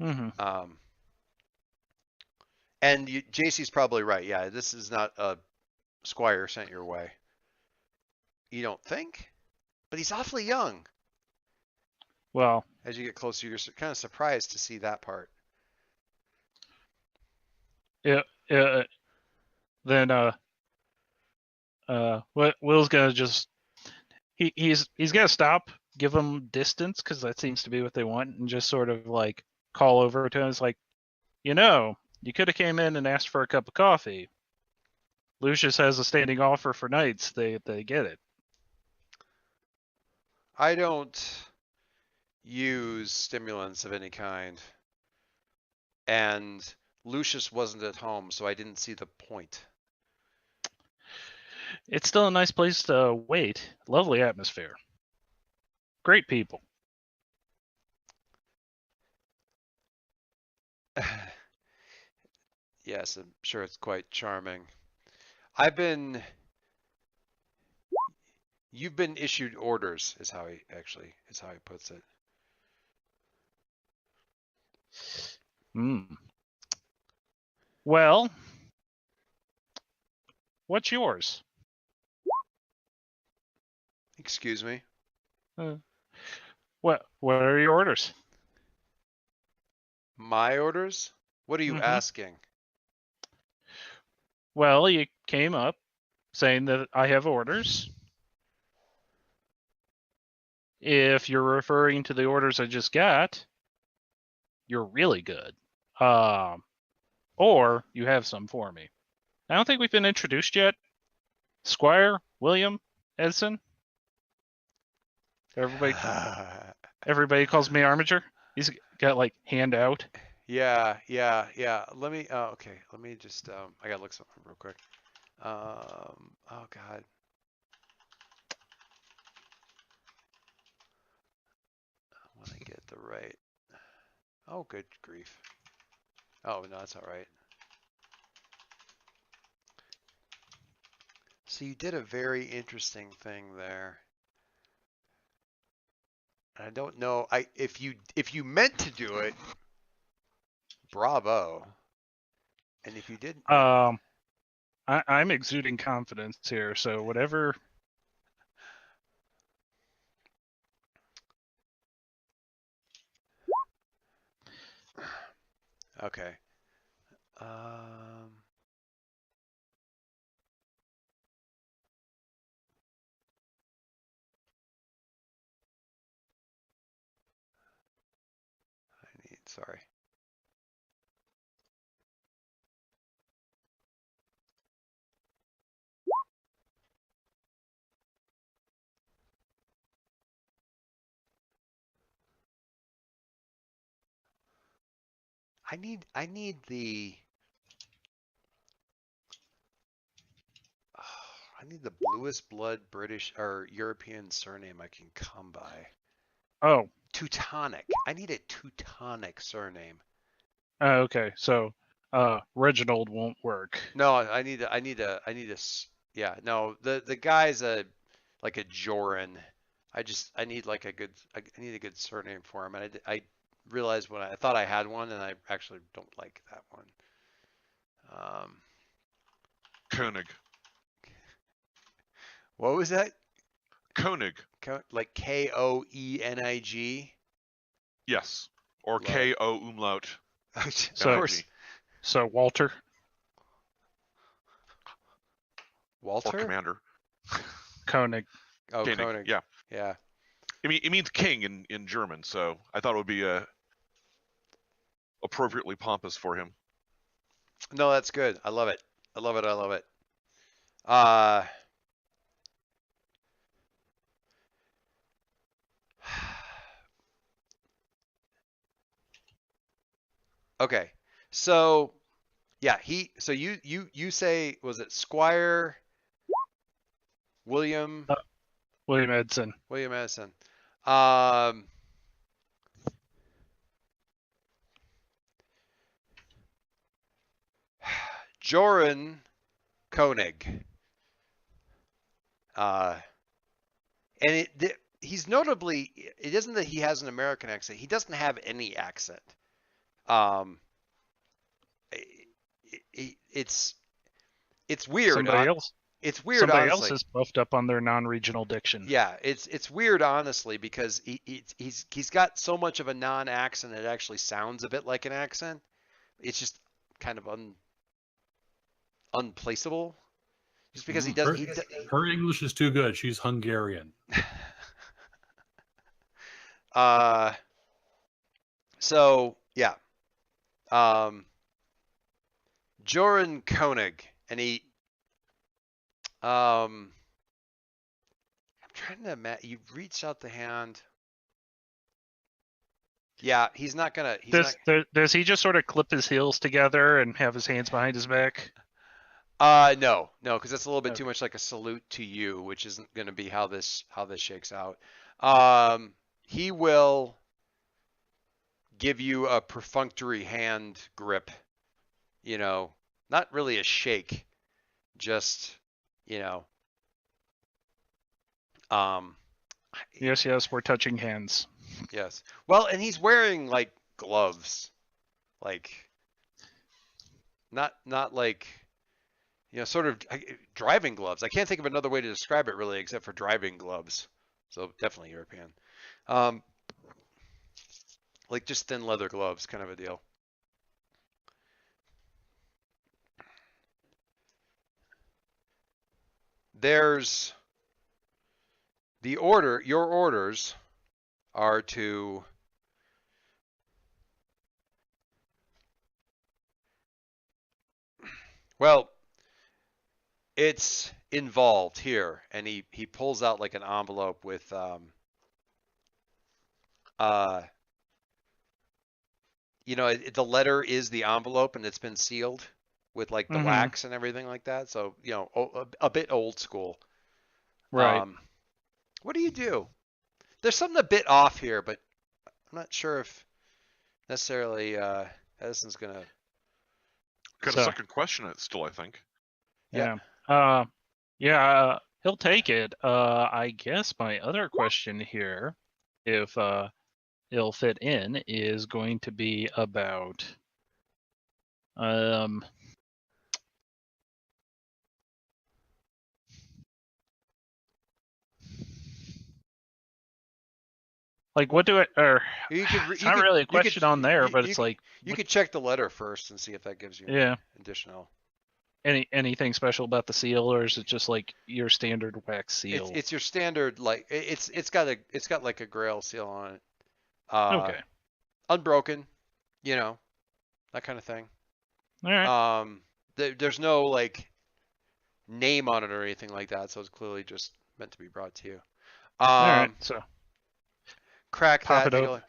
A: Mm-hmm.
B: And JC's probably right. Yeah, this is not a squire sent your way. You don't think? But he's awfully young.
A: Well,
B: as you get closer, you're kind of surprised to see that part.
A: Yeah. Then Will's gonna just he's gonna stop, give him distance, because that seems to be what they want, and just sort of like call over to him. It's like, you could have came in and asked for a cup of coffee. Lucius has a standing offer for knights. They get it.
B: I don't use stimulants of any kind. And Lucius wasn't at home, so I didn't see the point.
A: It's still a nice place to wait. Lovely atmosphere. Great people.
B: yes, I'm sure it's quite charming. You've been issued orders, is how he puts it.
A: Well, what's yours?
B: Excuse me?
A: What are your orders?
B: My orders? What are you
A: Mhm.
B: asking?
A: Well, you came up saying that I have orders. If you're referring to the orders I just got, you're really good. Or you have some for me. I don't think we've been introduced yet. Squire, William, Edson. Everybody calls me Armiger. He's got like hand out.
B: Yeah. Let me, okay. Let me just, I gotta look something real quick. Oh God. I want to get the right. Oh, good grief. Oh, no, that's all right. So you did a very interesting thing there. I don't know. If you meant to do it, bravo. And if you didn't,
A: I'm exuding confidence here, so whatever.
B: okay. Sorry. I need the I need the bluest blood British or European surname I can come by.
A: Oh.
B: Teutonic. I need a Teutonic surname.
A: Okay, so Reginald won't work.
B: No, I need a yeah, no, the guy's like a Joran. I need like a good surname for him, and I realized when I thought I had one, and I actually don't like that one.
C: Koenig.
B: What was that?
C: Koenig.
B: Like Koenig?
C: Yes, or Ko umlaut.
A: So Walter.
B: Walter?
C: Or Commander.
A: Koenig.
B: Oh, Koenig.
C: Yeah.
B: Yeah.
C: It means king in German, so I thought it would be appropriately pompous for him.
B: No, that's good. I love it. I love it. Okay. So yeah, so you say, was it Squire William
A: Edson.
B: William Edson. Joran Koenig. And he's notably, it isn't that he has an American accent. He doesn't have any accent. It's weird.
A: Somebody else.
B: It's weird.
A: Somebody
B: honestly.
A: else is buffed up on their non-regional diction.
B: Yeah, it's weird, honestly, because he's got so much of a non-accent it actually sounds a bit like an accent. It's just kind of unplaceable. Just because he does.
D: Her English is too good. She's Hungarian.
B: So yeah. Joran Koenig, and he. I'm trying to imagine. You reached out the hand. Yeah, he's not gonna.
A: Does he just sort of clip his heels together and have his hands behind his back?
B: No, because that's a little bit too much like a salute to you, which isn't going to be how this shakes out. He will give you a perfunctory hand grip, not really a shake, just,
A: Yes, we're touching hands.
B: yes. Well, and he's wearing like gloves, like not like, sort of driving gloves. I can't think of another way to describe it really, except for driving gloves. So definitely European. Like just thin leather gloves, kind of a deal. There's your orders are to well, it's involved here, and he pulls out like an envelope with the letter is the envelope, and it's been sealed with like the wax and everything like that. So a bit old school.
A: Right.
B: What do you do? There's something a bit off here, but I'm not sure if necessarily Edison's gonna
C: Got a second question it still, I think.
A: Yeah. He'll take it. I guess my other question here, if it'll fit in, is going to be about like what do I or it's not really a question on there, but it's like
B: you could check the letter first and see if that gives you additional.
A: Anything special about the seal, or is it just like your standard wax seal?
B: It's your standard, like it's got like a Grail seal on it.
A: Okay.
B: Unbroken, that kind of thing.
A: All right.
B: There's no like name on it or anything like that, so it's clearly just meant to be brought to you.
A: All right. So
B: crack
A: pop
B: that.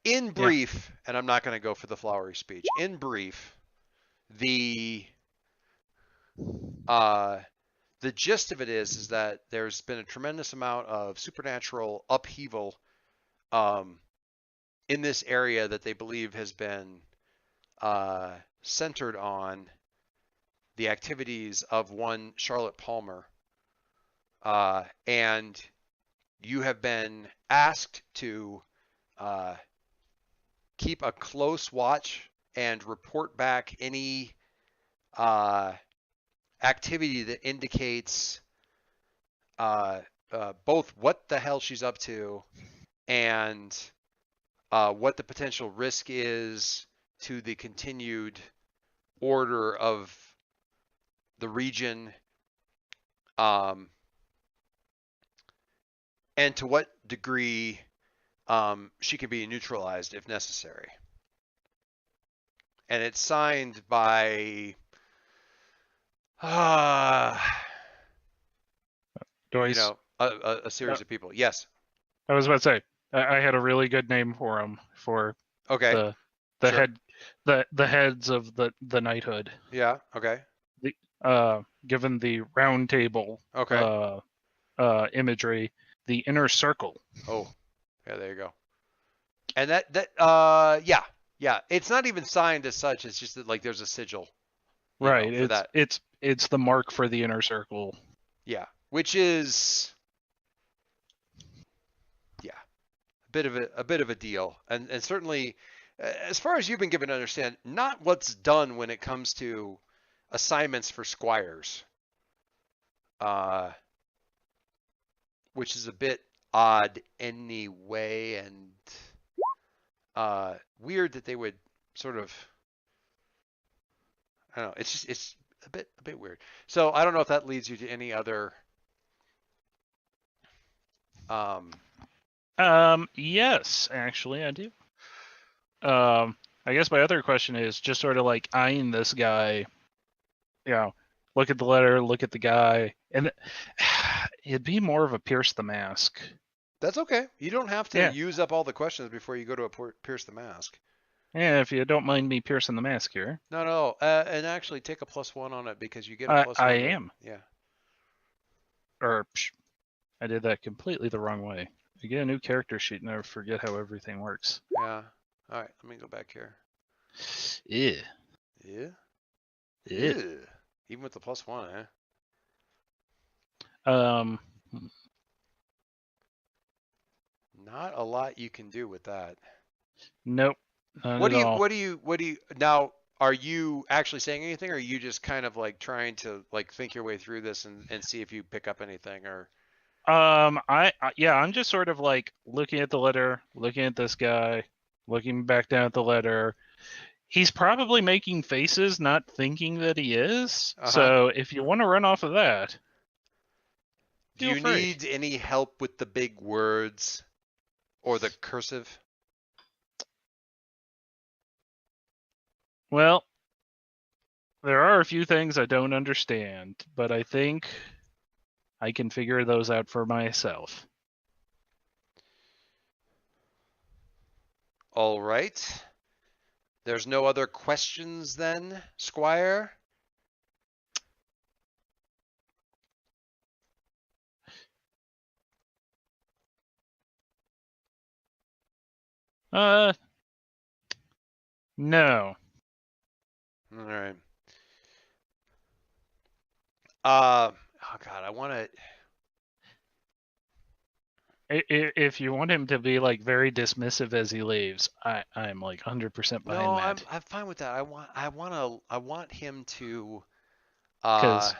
B: In brief, and I'm not going to go for the flowery speech. In brief, the gist of it is that there's been a tremendous amount of supernatural upheaval in this area that they believe has been centered on the activities of one Charlotte Palmer. And you have been asked to keep a close watch and report back any activity that indicates both what the hell she's up to and what the potential risk is to the continued order of the region, and to what degree she can be neutralized if necessary. And it's signed by
A: Joyce.
B: A series of people. Yes.
A: I was about to say I had a really good name for him for
B: okay.
A: the heads of the knighthood.
B: Yeah. Okay.
A: Given the round table imagery, the inner circle.
B: Oh, yeah, there you go. And that yeah, it's not even signed as such. It's just that like there's a sigil.
A: Right. It's the mark for the inner circle.
B: Yeah, which is a bit of a deal, and certainly, as far as you've been given to understand, not what's done when it comes to assignments for squires, which is a bit odd anyway, and weird that they would sort of, I don't know, it's a bit weird. So I don't know if that leads you to any other
A: yes, actually I do. I guess my other question is just sort of like eyeing this guy, look at the letter, look at the guy, and it'd be more of a pierce the mask.
B: That's okay. You don't have to use up all the questions before you go to a pierce the mask.
A: Yeah, if you don't mind me piercing the mask here.
B: No. And actually take a +1 on it because you get a +1.
A: I am.
B: Yeah.
A: I did that completely the wrong way. You get a new character sheet and I forget how everything works.
B: Yeah. All right, let me go back here.
A: Yeah.
B: Yeah.
A: Ew.
B: Ew. Even with the +1, eh? Not a lot you can do with that.
A: Nope. Not
B: What
A: at
B: do you,
A: all.
B: what do you, now, are you actually saying anything, or are you just kind of like trying to like think your way through this and see if you pick up anything, or?
A: Yeah, I'm just sort of like looking at the letter, looking at this guy, looking back down at the letter. He's probably making faces, not thinking that he is.
B: Uh-huh.
A: So if you want to run off of that,
B: Do
A: feel
B: you
A: free.
B: need any help with the big words or the cursive?
A: Well, there are a few things I don't understand, but I think I can figure those out for myself.
B: All right. There's no other questions then, Squire?
A: No.
B: All right. Oh God, I want to.
A: If you want him to be like very dismissive as he leaves, I'm like 100% behind
B: No,
A: that.
B: I'm fine with that. I want him to.
A: Because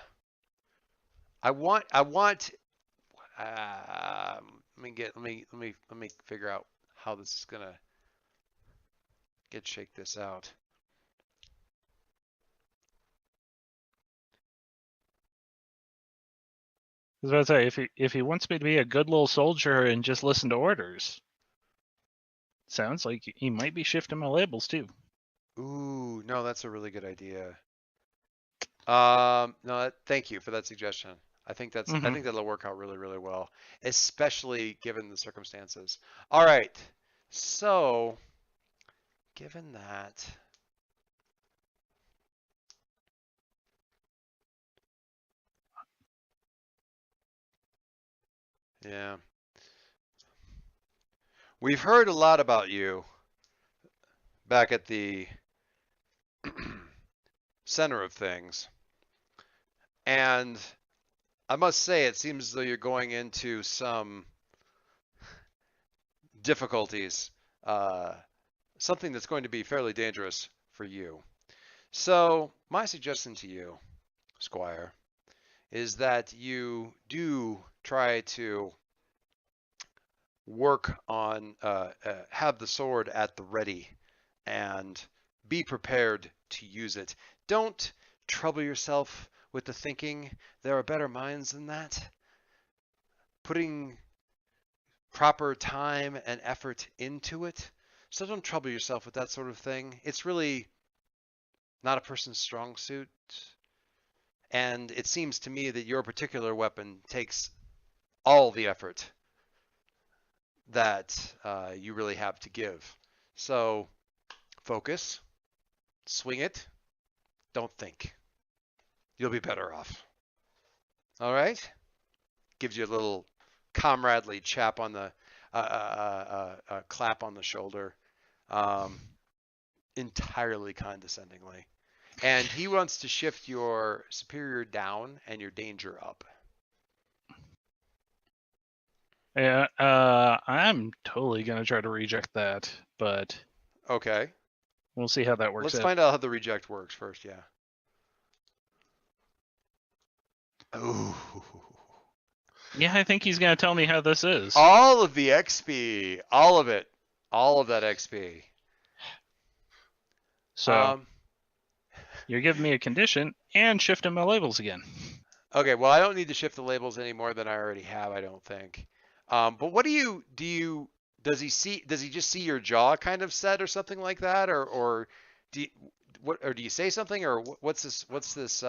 B: I want. Let me figure out how this is gonna shake this out.
A: I was about to say, if he wants me to be a good little soldier and just listen to orders, sounds like he might be shifting my labels too.
B: Ooh, no, that's a really good idea. No, thank you for that suggestion. I think I think that'll work out really, really well, especially given the circumstances. All right, so given that. Yeah. We've heard a lot about you back at the center of things. And I must say, it seems as though you're going into some difficulties, something that's going to be fairly dangerous for you. So my suggestion to you, Squire, is that you do try to work on, have the sword at the ready and be prepared to use it. Don't trouble yourself with the thinking. There are better minds than that. Putting proper time and effort into it. So don't trouble yourself with that sort of thing. It's really not a person's strong suit. And it seems to me that your particular weapon takes all the effort that you really have to give. So focus, swing it, don't think. You'll be better off. All right? Gives you a little comradely chap on the clap on the shoulder, entirely condescendingly. And he wants to shift your superior down and your danger up.
A: Yeah, I'm totally gonna try to reject that, but
B: Okay.
A: we'll see how that works
B: Let's
A: out.
B: find out how the reject works first, yeah. Ooh.
A: Yeah, I think he's gonna tell me how this is.
B: All of the XP. All of it. All of that XP.
A: So you're giving me a condition and shifting my labels again.
B: Okay, well, I don't need to shift the labels any more than I already have, I don't think. But what do you does he just see your jaw kind of set or something like that, or do you say something, or what's this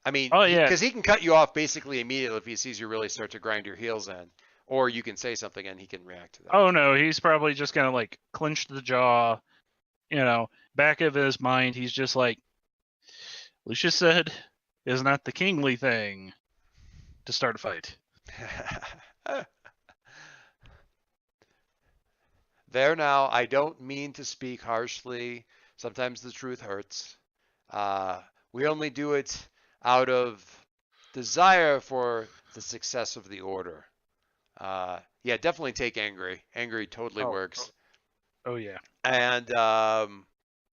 B: I mean,
A: Oh, yeah.
B: because he can cut you off basically immediately if he sees you really start to grind your heels in, or you can say something and he can react to that.
A: Oh no, he's probably just gonna like clench the jaw, back of his mind, he's just like, Lucius said, is not the kingly thing to start a fight.
B: There now, I don't mean to speak harshly. Sometimes the truth hurts. We only do it out of desire for the success of the order. Yeah, definitely take angry. Angry totally works.
A: Oh yeah.
B: And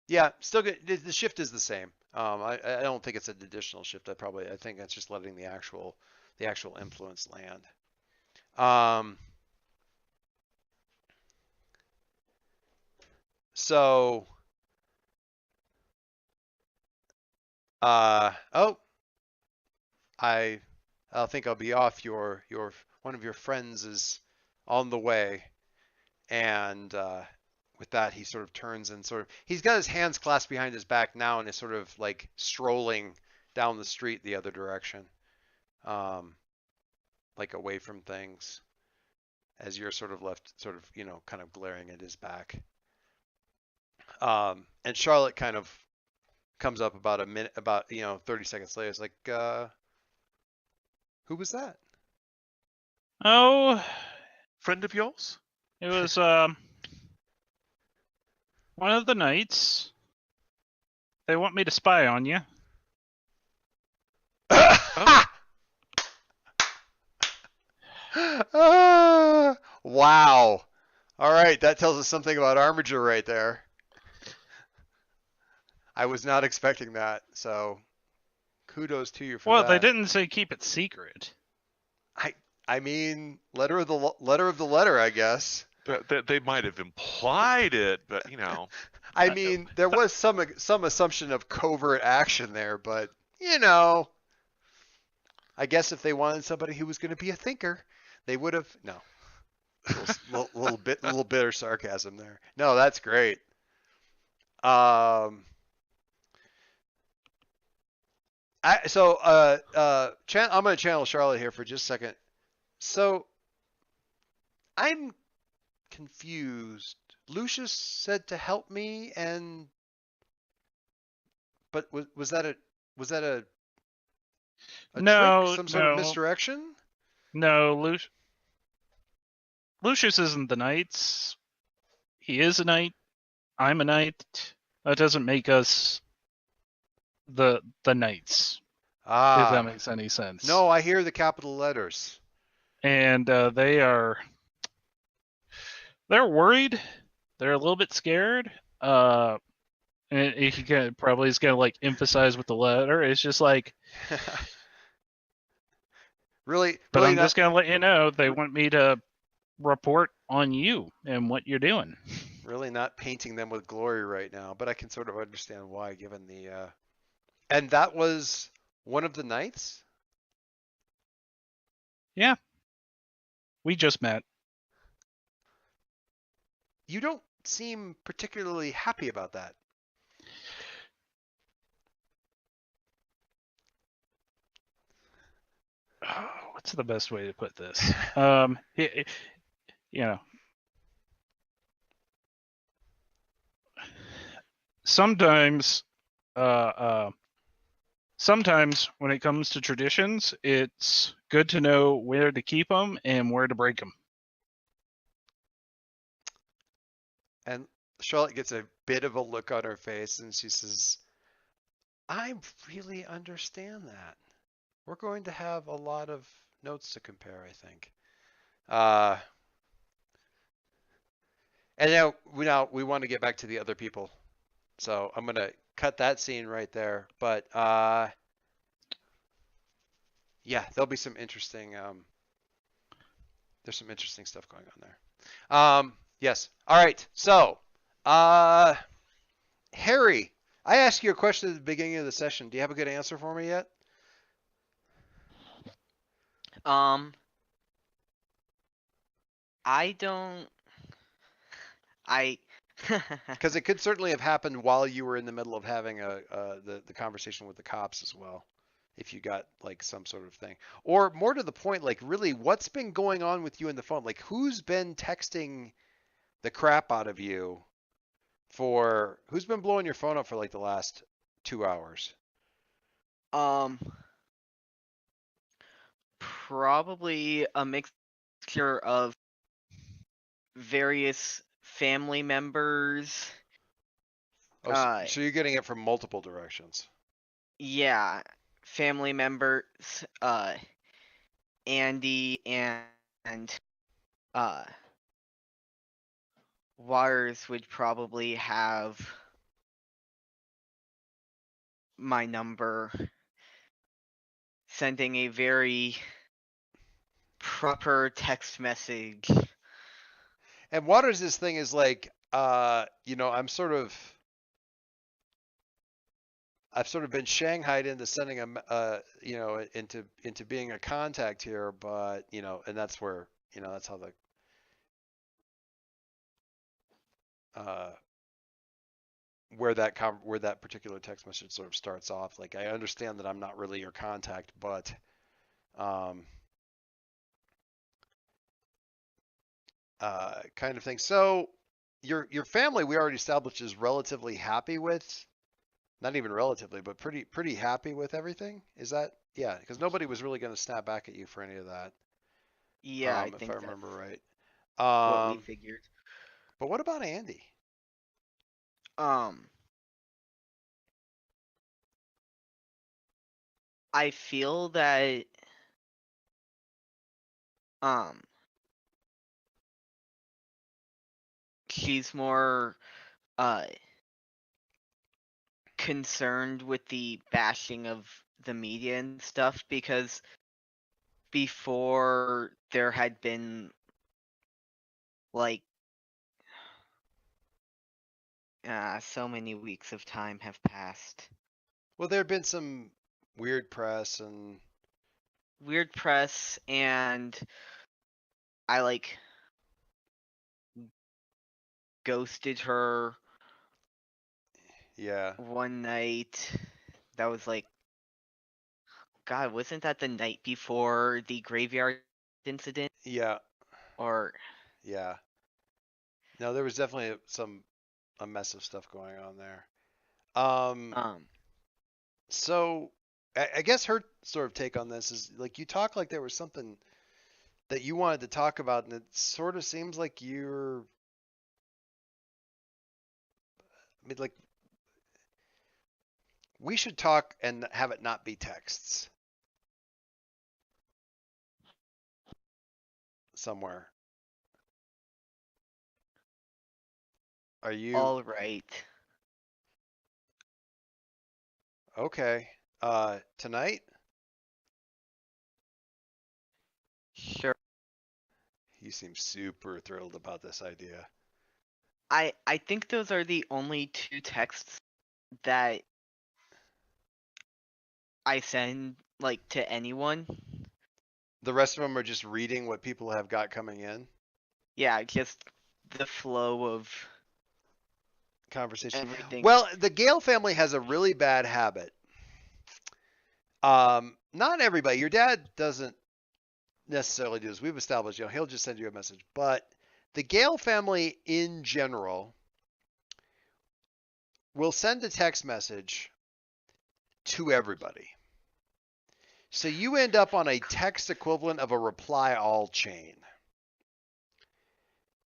B: yeah, still good. The shift is the same. I don't think it's an additional shift. I think that's just letting the actual influence land. So oh, I think I'll be off. Your one of your friends is on the way, and with that he sort of turns and he's got his hands clasped behind his back now and is sort of like strolling down the street the other direction, like away from things, as you're sort of left kind of glaring at his back. And Charlotte kind of comes up about 30 seconds later. It's like, who was that?
A: Oh,
C: Friend of yours?
A: it was one of the knights. They want me to spy on you.
B: Wow. All right, that tells us something about Armiger right there. I was not expecting that, so kudos to you for that.
A: Well, they didn't say keep it secret.
B: I mean, letter of the letter, I guess.
C: They might have implied it, but
B: I mean, there was some assumption of covert action there, but I guess if they wanted somebody who was going to be a thinker, they would have. No, little bit of sarcasm there. No, that's great. I'm going to channel Charlotte here for just a second. So I'm confused. Lucius said to help me, but was that a
A: No,
B: trick? Some sort of
A: no.
B: misdirection?
A: No, Lucius isn't the knights. He is a knight. I'm a knight. That doesn't make us the knights. If that makes any sense.
B: No, I hear the capital letters.
A: And they're worried. They're a little bit scared. And he probably is gonna like emphasize with the letter. It's just like,
B: really.
A: But I'm just gonna let you know they want me to report on you and what you're doing.
B: Really not painting them with glory right now, but I can sort of understand why, given the. And that was one of the knights?
A: Yeah. We just met.
B: You don't seem particularly happy about that.
A: Oh, what's the best way to put this? Sometimes when it comes to traditions, it's good to know where to keep them and where to break them.
B: And Charlotte gets a bit of a look on her face and she says, I really understand that. We're going to have a lot of notes to compare, I think. And now we want to get back to the other people. So I'm going to cut that scene right there. But yeah, there'll be some interesting there's some interesting stuff going on there. Yes. All right. So Harry, I asked you a question at the beginning of the session. Do you have a good answer for me yet?
E: I don't.
B: Because it could certainly have happened while you were in the middle of having the conversation with the cops as well, if you got like some sort of thing. Or more to the point, like really, what's been going on with you in the phone? Like who's been texting the crap out of you who's been blowing your phone up for like the last 2 hours?
E: Probably a mixture of various family members
B: Oh, so you're getting it from multiple directions.
E: Yeah, family members, Andy and Waters would probably have my number, sending a very proper text message.
B: And Waters' thing is like, I've sort of been shanghaied into sending into being a contact here, but and that's where that's how the where that particular text message sort of starts off. Like, I understand that I'm not really your contact, but kind of thing. So your family, we already established, is relatively happy with, not even relatively, but pretty happy with everything. Is that, yeah? Because nobody was really going to snap back at you for any of that.
E: Yeah, I
B: if
E: think
B: I
E: that's
B: remember right.
E: what we figured.
B: But what about Andy?
E: I feel that she's more concerned with the bashing of the media and stuff, because before there had been like so many weeks of time have passed.
B: Well, there had been some weird press
E: and I ghosted her
B: yeah.
E: one night. That was God, wasn't that the night before the graveyard incident?
B: Yeah.
E: Or
B: Yeah. No, there was definitely a mess of stuff going on there. So I guess her sort of take on this is, like, you talk like there was something that you wanted to talk about, and it sort of seems like like, we should talk and have it not be texts somewhere. Are you
E: all right.
B: okay? Tonight?
E: Sure.
B: You seem super thrilled about this idea.
E: I think those are the only two texts that I send to anyone.
B: The rest of them are just reading what people have got coming in.
E: Yeah, just the flow of
B: Conversation.
E: everything.
B: Well, the Gale family has a really bad habit. Not everybody. Your dad doesn't necessarily do this. We've established, he'll just send you a message. But the Gale family in general will send a text message to everybody. So you end up on a text equivalent of a reply all chain.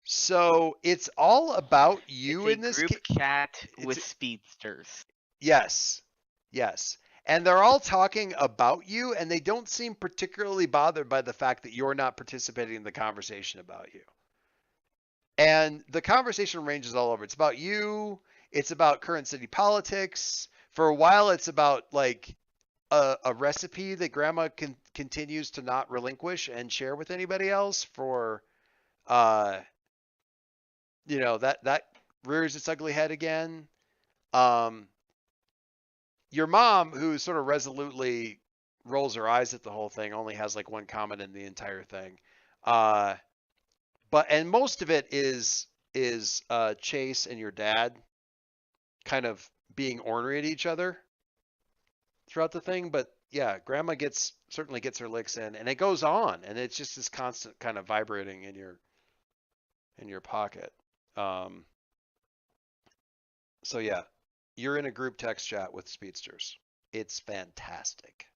B: So it's all about you
E: it's
B: in this
E: group chat with speedsters.
B: Yes. Yes. And they're all talking about you, and they don't seem particularly bothered by the fact that you're not participating in the conversation about you. And the conversation ranges all over. It's about you. It's about current city politics. For a while, it's about like a recipe that grandma continues to not relinquish and share with anybody else for, that rears its ugly head again. Your mom, who sort of resolutely rolls her eyes at the whole thing, only has like one comment in the entire thing. And most of it is Chase and your dad kind of being ornery at each other throughout the thing. But yeah, grandma certainly gets her licks in, and it goes on, and it's just this constant kind of vibrating in your pocket. So yeah, you're in a group text chat with speedsters. It's fantastic.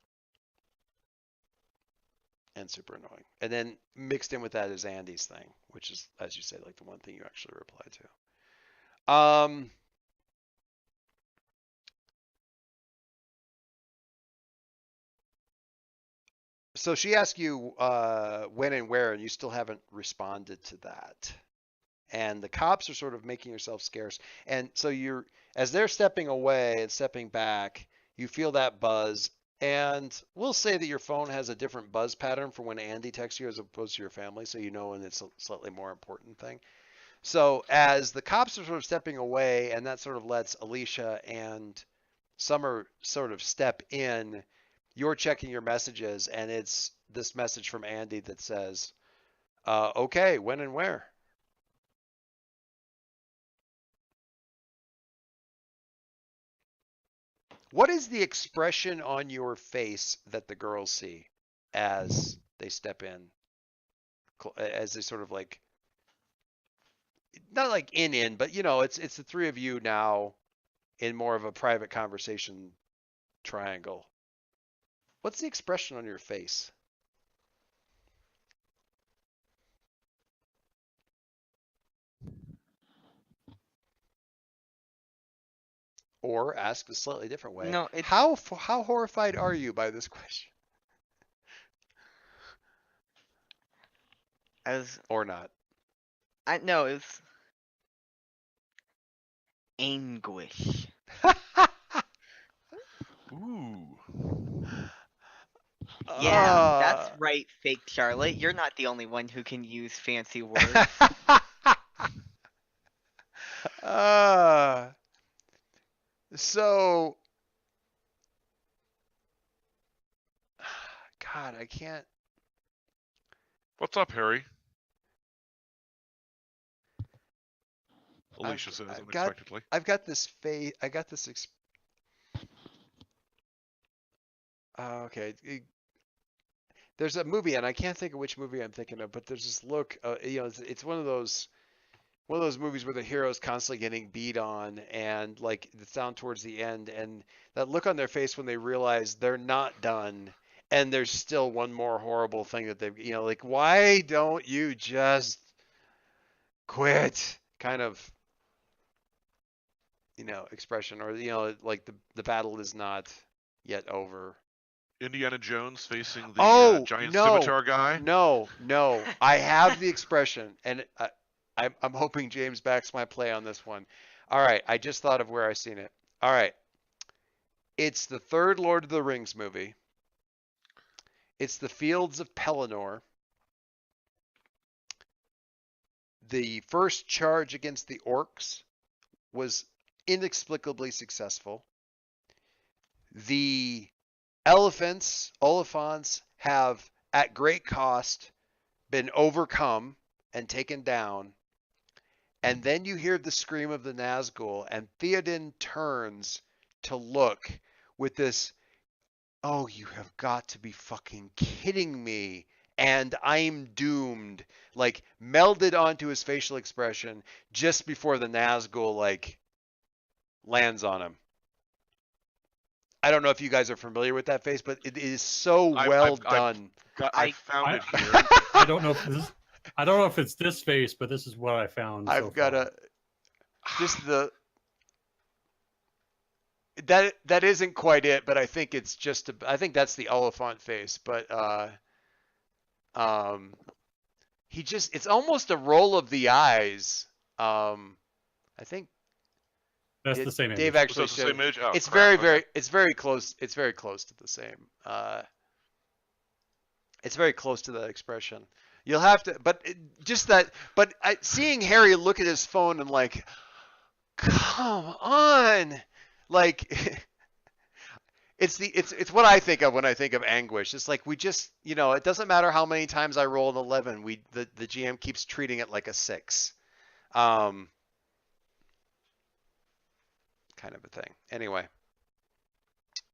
B: And super annoying. And then mixed in with that is Andy's thing, which is, as you say, like the one thing you actually reply to. So she asked you when and where, and you still haven't responded to that. And the cops are sort of making yourself scarce. And so as they're stepping away and stepping back, you feel that buzz. And we'll say that your phone has a different buzz pattern for when Andy texts you as opposed to your family, so you know when it's a slightly more important thing. So as the cops are sort of stepping away, and that sort of lets Alicia and Summer sort of step in, you're checking your messages, and it's this message from Andy that says, okay, when and where? What is the expression on your face that the girls see as they step in? As they sort of like, not like in, but you know, it's the three of you now in more of a private conversation triangle. What's the expression on your face? Or ask a slightly different way.
E: No, it's
B: How horrified are you by this question?
E: as
B: Or not?
E: I know it's anguish.
C: Ooh.
E: Yeah, that's right, fake Charlotte. You're not the only one who can use fancy words.
B: So, God, I can't.
C: What's up, Harry? Alicia says unexpectedly.
B: I've got this face. I got this. Okay. There's a movie, and I can't think of which movie I'm thinking of, but there's this look. You know, it's one of those movies where the hero's constantly getting beat on, and like it's down towards the end, and that look on their face when they realize they're not done, and there's still one more horrible thing that they've, you know, like, why don't you just quit? Kind of, you know, expression, or you know, like the battle is not yet over.
C: Indiana Jones facing the giant scimitar guy.
B: No. I have the expression, and I'm hoping James backs my play on this one. All right, I just thought of where I seen it. All right, it's the third Lord of the Rings movie. It's the Fields of Pelennor. The first charge against the orcs was inexplicably successful. The Oliphants have, at great cost, been overcome and taken down. And then you hear the scream of the Nazgul, and Theoden turns to look with this, oh, you have got to be fucking kidding me, and I'm doomed, like, melded onto his facial expression just before the Nazgul, like, lands on him. I don't know if you guys are familiar with that face, but it is so well done.
C: I found it here.
D: I don't know if it's this face, but this is what I found.
B: I've got that isn't quite it, but I think it's just I think that's the Oliphant face, but it's almost a roll of the eyes. I think
D: that's the same image.
B: Dave actually
C: the same image? Oh,
B: it's
C: crap.
B: it's very close. It's very close to the same. It's very close to that expression. You'll have to, seeing Harry look at his phone and like, come on, like, it's what I think of when I think of anguish. It's like, we just, you know, it doesn't matter how many times I roll an 11, the GM keeps treating it like a 6. Kind of a thing. Anyway.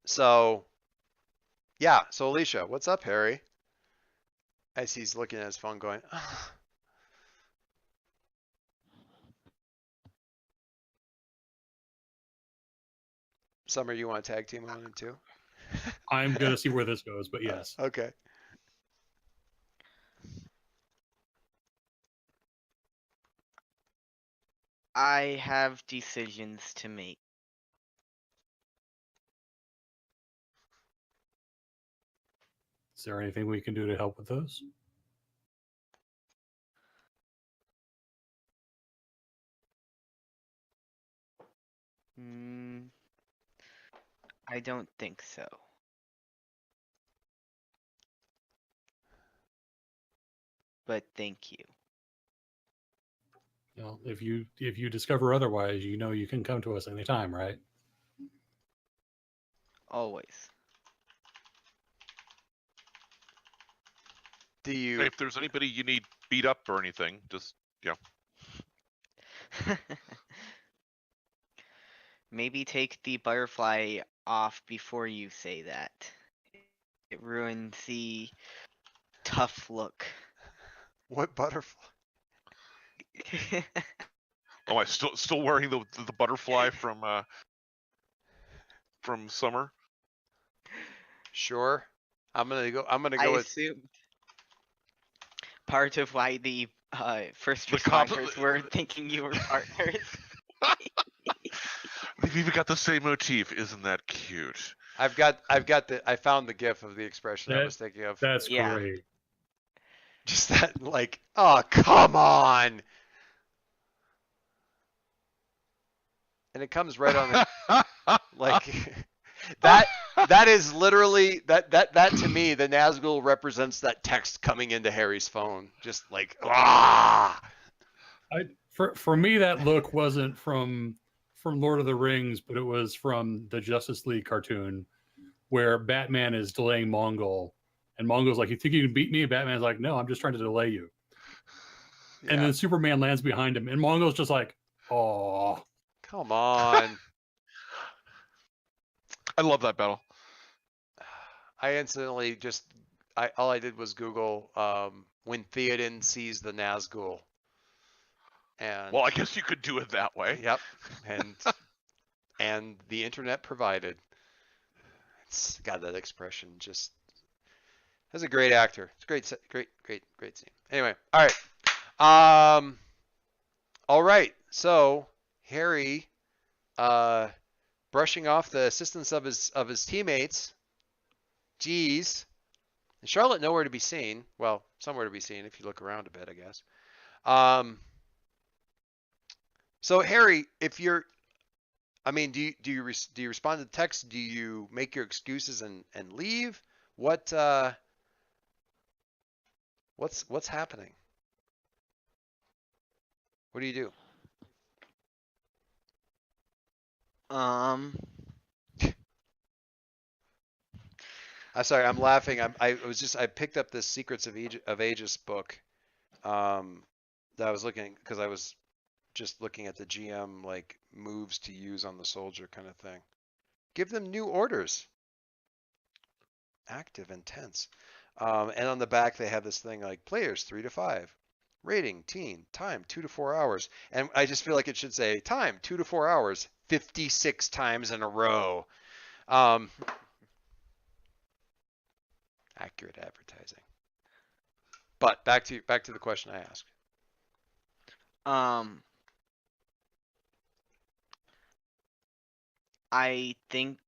B: So, yeah. So Alicia, what's up, Harry? As he's looking at his phone going, oh. Summer, you want to tag team on it too?
D: I'm going to see where this goes, but yes.
B: Okay.
E: I have decisions to make.
D: there anything we can do to help with those?
E: I don't think so. But thank you.
D: You know, if you discover otherwise, you know you can come to us anytime, right?
E: Always.
B: Do you?
C: Hey, if there's anybody you need beat up or anything, just
E: Maybe take the butterfly off before you say that. It ruins the tough look.
B: What butterfly?
C: oh, I still wearing the butterfly from summer.
B: Sure. I'm gonna go
E: I
B: with.
E: assumed part of why the first
C: The cops-
E: responders were thinking you were partners.
C: They've even got the same motif. Isn't that cute?
B: I found the gif of the expression I was thinking of.
D: That's
E: Yeah.
D: great.
B: Just that, like, oh, come on. And it comes right on the, like, that is literally, that to me, the Nazgul represents that text coming into Harry's phone. Just like, ah.
D: For me, that look wasn't from Lord of the Rings, but it was from the Justice League cartoon, where Batman is delaying Mongol, and Mongol's like, "You think you can beat me?" And Batman's like, "No, I'm just trying to delay you."
B: Yeah.
D: And then Superman lands behind him, and Mongol's just like, "Oh,
B: Come on."
C: I love that battle.
B: I instantly just, all I did was Google when Theoden sees the Nazgul. And
C: Well, I guess you could do it that way.
B: Yep. And the internet provided. It's got that expression. Just as a great actor. It's great scene. Anyway, all right. All right. So Harry, brushing off the assistance of his teammates. Geez. And Charlotte nowhere to be seen. Well, somewhere to be seen if you look around a bit, I guess. So Harry, if you're, I mean, do you respond to the text? Do you make your excuses and leave? What's happening? What do you do? I'm sorry, I'm laughing. I picked up this Secrets of Aegis book that I was looking, because I was just looking at the GM like moves to use on the soldier kind of thing. Give them new orders. Active and tense. And on the back they have this thing like players 3 to 5. Rating, teen, time 2 to 4 hours. And I just feel like it should say time 2 to 4 hours 56 times in a row. Accurate advertising. But back to the question I asked.
E: I think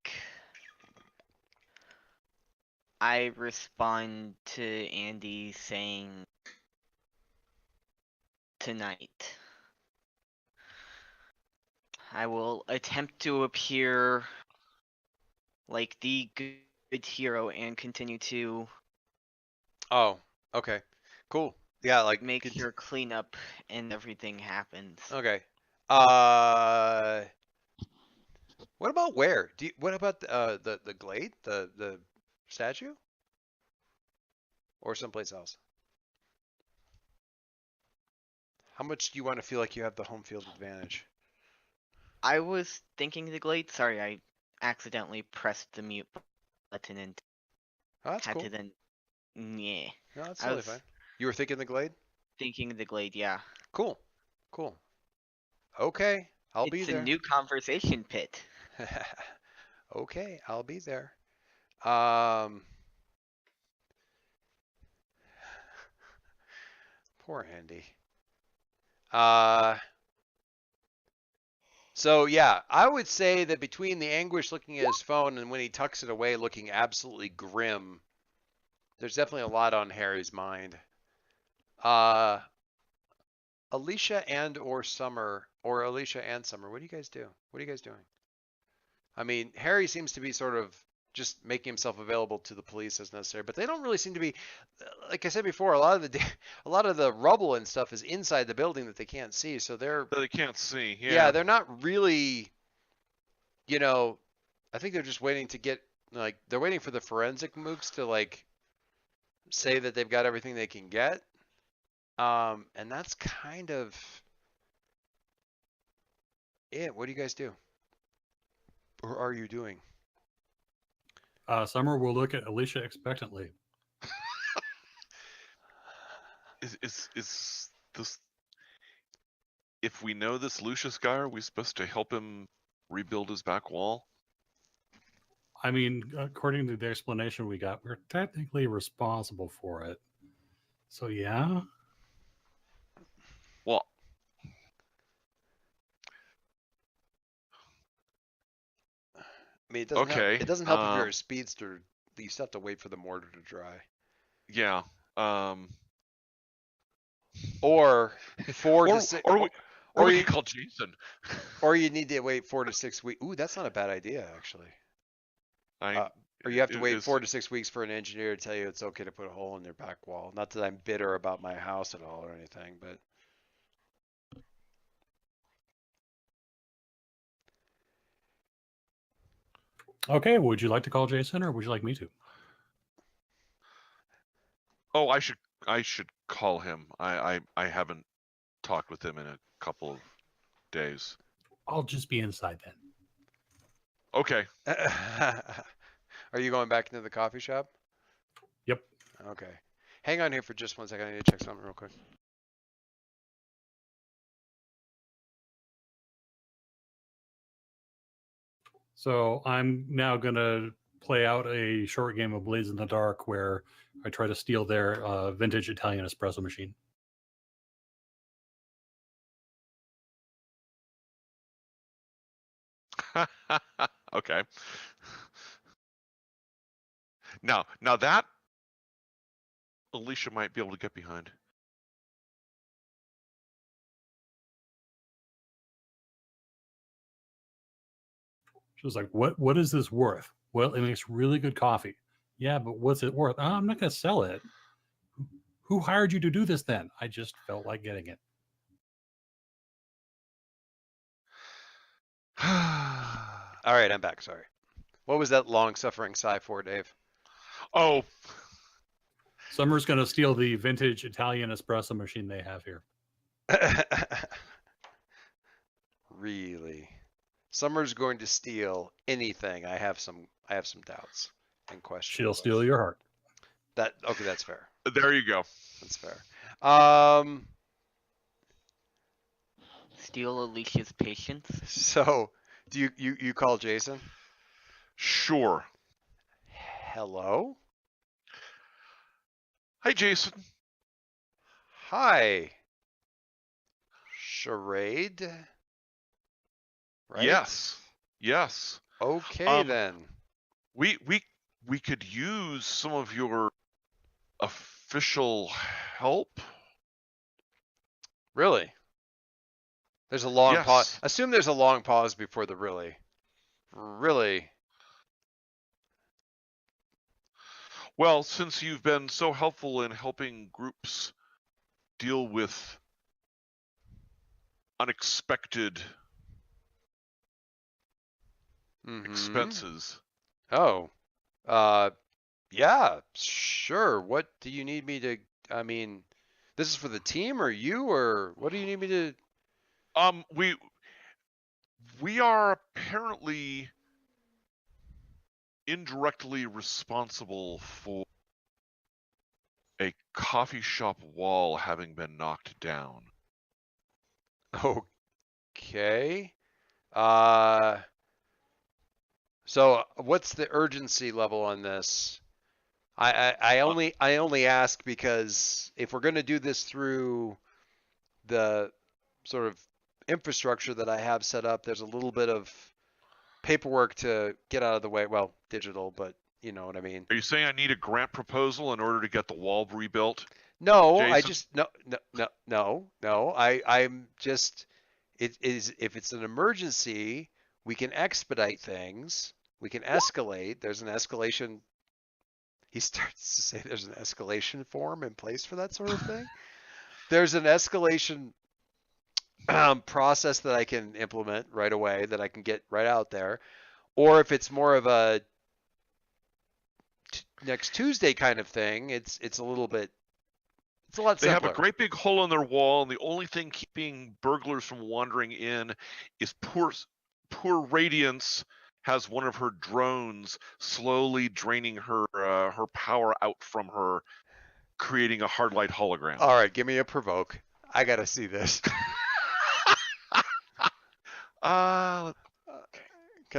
E: I respond to Andy saying tonight. I will attempt to appear like the good hero and continue to
B: Oh, okay. Cool. Yeah, like
E: make sure cleanup and everything happens.
B: Okay. What about where? What about the glade, the statue, or someplace else? How much do you want to feel like you have the home field advantage?
E: I was thinking the glade. Sorry, I accidentally pressed the mute button and
B: Oh, that's
E: had
B: cool.
E: to then. Yeah.
B: No, that's
E: I
B: totally
E: was
B: fine. You were thinking the glade?
E: thinking the glade, yeah.
B: Cool. Okay, I'll be
E: It's
B: there.
E: a new conversation pit.
B: Okay, I'll be there. Poor Andy. So yeah, I would say that between the anguish looking at his phone and when he tucks it away looking absolutely grim, There's definitely a lot on Harry's mind. Alicia and or Summer, or Alicia and Summer, what do you guys do? What are you guys doing? I mean, Harry seems to be sort of just making himself available to the police as necessary, but they don't really seem to be, like I said before, a lot of the rubble and stuff is inside the building that they can't see, so
C: They can't see.
B: yeah, they're not really, you know, I think they're just waiting to get, like, they're waiting for the forensic mooks to, like, say that they've got everything they can get. And that's kind of it. What do you guys do? Or are you doing?
D: Summer will look at Alicia expectantly.
C: Is this? If we know this Lucius guy, are we supposed to help him rebuild his back wall?
D: I mean, according to the explanation we got, we're technically responsible for it. So yeah.
C: Well,
B: I mean, it doesn't
C: okay,
B: help, it doesn't help if you're a speedster. You still have to wait for the mortar to dry.
C: yeah.
B: Or 4 to 6.
C: Or we
B: you
C: can call Jason.
B: or you need to wait 4 to 6 weeks. Ooh, that's not a bad idea, actually. Or you have to wait 4 to 6 weeks for an engineer to tell you it's okay to put a hole in your back wall. Not that I'm bitter about my house at all or anything, but
D: Okay, would you like to call Jason or would you like me to?
C: Oh, I should call him. I haven't talked with him in a couple of days.
D: I'll just be inside then.
C: Okay.
B: are you going back into the coffee shop?
D: Yep.
B: Okay. Hang on here for just 1 second. I need to check something real quick.
D: So I'm now going to play out a short game of Blades in the Dark where I try to steal their vintage Italian espresso machine.
C: Okay. Now that Alicia might be able to get behind.
D: She was like, what is this worth? Well, it makes really good coffee. Yeah, but what's it worth? Oh, I'm not going to sell it. Who hired you to do this then? I just felt like getting it.
B: All right, I'm back. Sorry. What was that long-suffering sigh for, Dave?
C: Oh,
D: Summer's going to steal the vintage Italian espresso machine they have here.
B: Really? Summer's going to steal anything. I have some doubts and questions.
D: She'll steal your heart.
B: Okay, that's fair.
C: there you go.
B: That's fair.
E: Steal Alicia's patience.
B: So do you call Jason?
C: Sure.
B: Hello?
C: Hi, Jason.
B: Hi. Charade? Right?
C: Yes.
B: Okay then.
C: We could use some of your official help.
B: Really? There's a long pause.
C: Yes.
B: Assume there's a long pause before the really. Really?
C: Well, since you've been so helpful in helping groups deal with unexpected expenses.
B: Oh. Yeah, sure. What do you need me to, I mean, this is for the team or you, or what do you need me to?
C: We are apparently indirectly responsible for a coffee shop wall having been knocked down.
B: Okay. So what's the urgency level on this? I only ask because if we're going to do this through the sort of infrastructure that I have set up, there's a little bit of paperwork to get out of the way. Well, digital, but You know what I mean?
C: Are you saying I need a grant proposal in order to get the wall rebuilt?
B: No, I
C: Jason?
B: just no. I'm just it is if it's an emergency, we can expedite things. We can escalate. There's an escalation. He starts to say there's an escalation form in place for that sort of thing. There's an escalation process that I can implement right away that I can get right out there. Or if it's more of a next Tuesday kind of thing, it's a little bit. It's a lot
C: They
B: simpler.
C: have a great big hole in their wall, and the only thing keeping burglars from wandering in is poor Radiance has one of her drones slowly draining her her power out from her, creating a hard light hologram.
B: All right, give me a provoke. I gotta see this. Can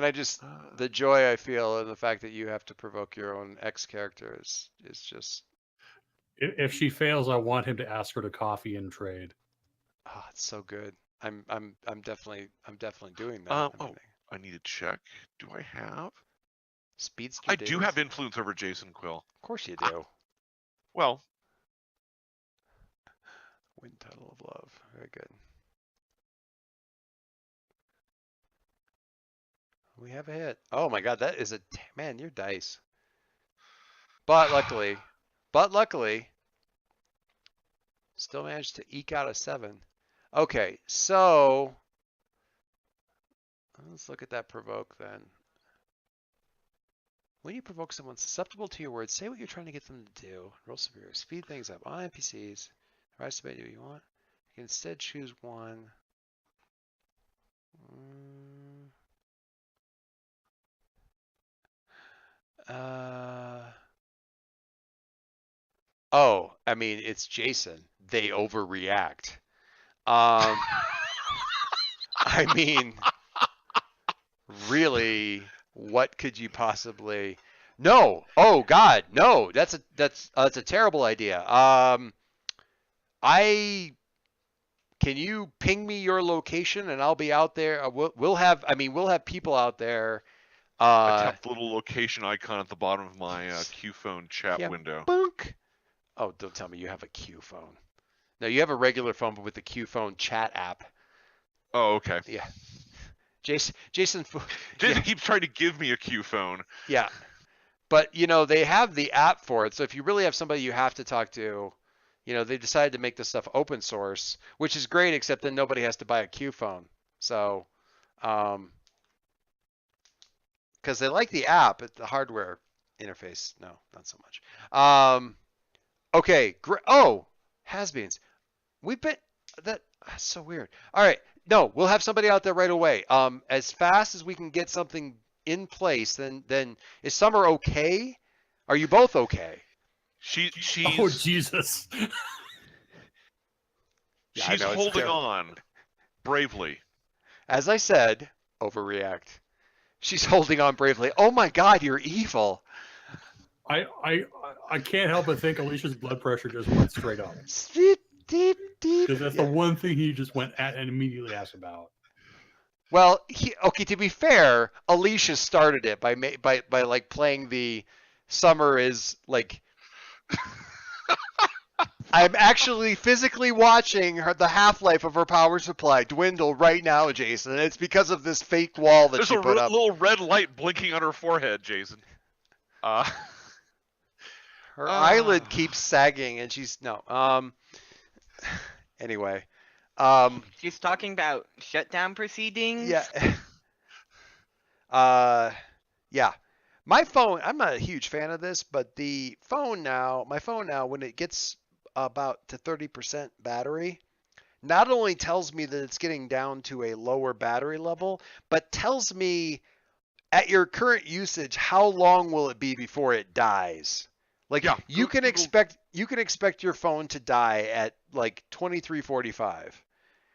B: I just the joy I feel in the fact that you have to provoke your own X character is just
D: If she fails, I want him to ask her to coffee and trade.
B: it's so good. I'm definitely doing that.
C: I need to check. Do I have?
B: Speedster.
C: I do have influence over Jason Quill.
B: Of course you do.
C: Well,
B: Wind Tunnel of Love. Very good. We have a hit. Oh my god, that is a man, your dice. But luckily, still managed to eke out a 7. Okay, so let's look at that provoke then. When you provoke someone susceptible to your words, say what you're trying to get them to do. Roll severe. Speed things up. All NPCs. Rise to do what you want. You can instead choose one. Oh, I mean, it's Jason. They overreact. I mean, really, what could you possibly? No. Oh God, no. That's a terrible idea. Can you ping me your location and I'll be out there. We'll have people out there.
C: I tapped the little location icon at the bottom of my Q phone chat window.
B: Boink. Oh, don't tell me you have a Q phone. No, you have a regular phone, but with the Q phone chat app.
C: Oh, okay.
B: Yeah. Jason
C: keeps trying to give me a Q phone.
B: Yeah. But, they have the app for it. So if you really have somebody you have to talk to, they decided to make this stuff open source, which is great, except then nobody has to buy a Q phone. So, because they like the app, but the hardware interface, no, not so much. Okay. Oh, has-beens. That's so weird. All right. No, we'll have somebody out there right away. As fast as we can get something in place, then is Summer okay? Are you both okay?
C: She's
D: Oh Jesus.
C: She's holding on bravely.
B: As I said, overreact. She's holding on bravely. Oh my God, you're evil.
D: I can't help but think Alicia's blood pressure just went straight up.
B: Deep.
D: Because that's the one thing he just went at and immediately asked about.
B: Well, to be fair, Alicia started it by like playing the Summer is like. I'm actually physically watching the half-life of her power supply dwindle right now, Jason. It's because of this fake wall that she put up.
C: There's a little red light blinking on her forehead, Jason.
B: Her eyelid keeps sagging, and she's Anyway,
E: she's talking about shutdown proceedings.
B: Yeah. Yeah. My phone, I'm not a huge fan of this, but my phone now, when it gets about to 30% battery, not only tells me that it's getting down to a lower battery level, but tells me at your current usage, how long will it be before it dies? Like you can expect your phone to die at like 23:45.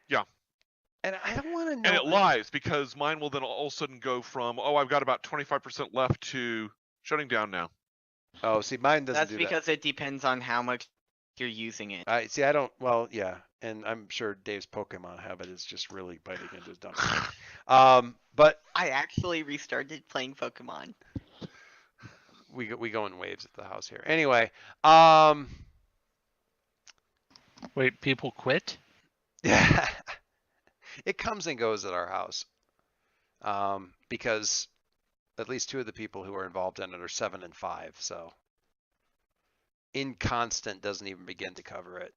C: Yeah.
B: And I don't want to know.
C: And it lies because mine will then all of a sudden go from, I've got about 25% left to shutting down now.
B: Oh, see, mine doesn't
E: That's
B: do
E: because it depends on how much you're using it.
B: I don't. Well, yeah, and I'm sure Dave's Pokemon habit is just really biting into his dumb. But
E: I actually restarted playing Pokemon.
B: we go in waves at the house here. Anyway,
A: Wait, people quit?
B: yeah, it comes and goes at our house, because at least 2 of the people who are involved in it are 7 and 5, so inconstant doesn't even begin to cover it.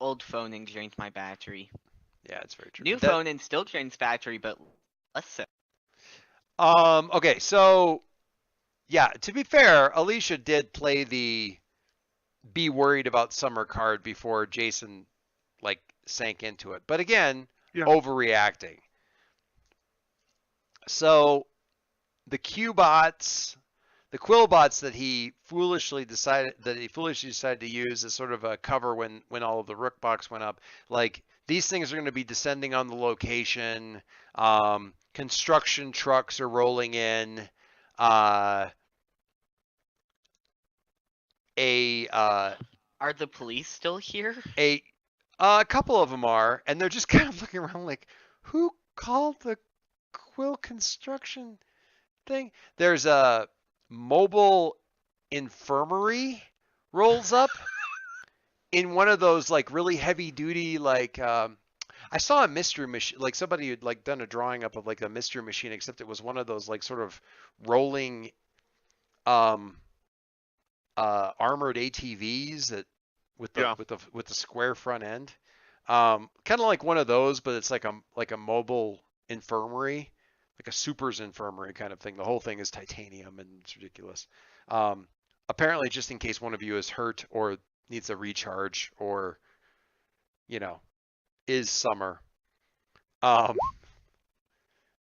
E: Old phone and drained my battery.
B: Yeah, it's very true.
E: New phone and still drains battery, but less so.
B: Okay, so yeah, to be fair, Alicia did play the be worried about summer card before Jason like sank into it. But again,
C: Yeah.
B: overreacting. So the Q-bots, the Quillbots that he foolishly decided to use as sort of a cover when all of the Rook box went up, like these things are going to be descending on the location. Construction trucks are rolling in.
E: Are the police still here?
B: A couple of them are, and they're just kind of looking around like, who called the Quill construction thing? There's a mobile infirmary rolls up in one of those like really heavy duty like I saw a mystery machine, like somebody had like done a drawing up of like a mystery machine, except it was one of those like sort of rolling armored ATVs that with the square front end. Kind of like one of those, but it's like a mobile infirmary, like a super's infirmary kind of thing. The whole thing is titanium and it's ridiculous. Apparently just in case one of you is hurt or needs a recharge or, is summer.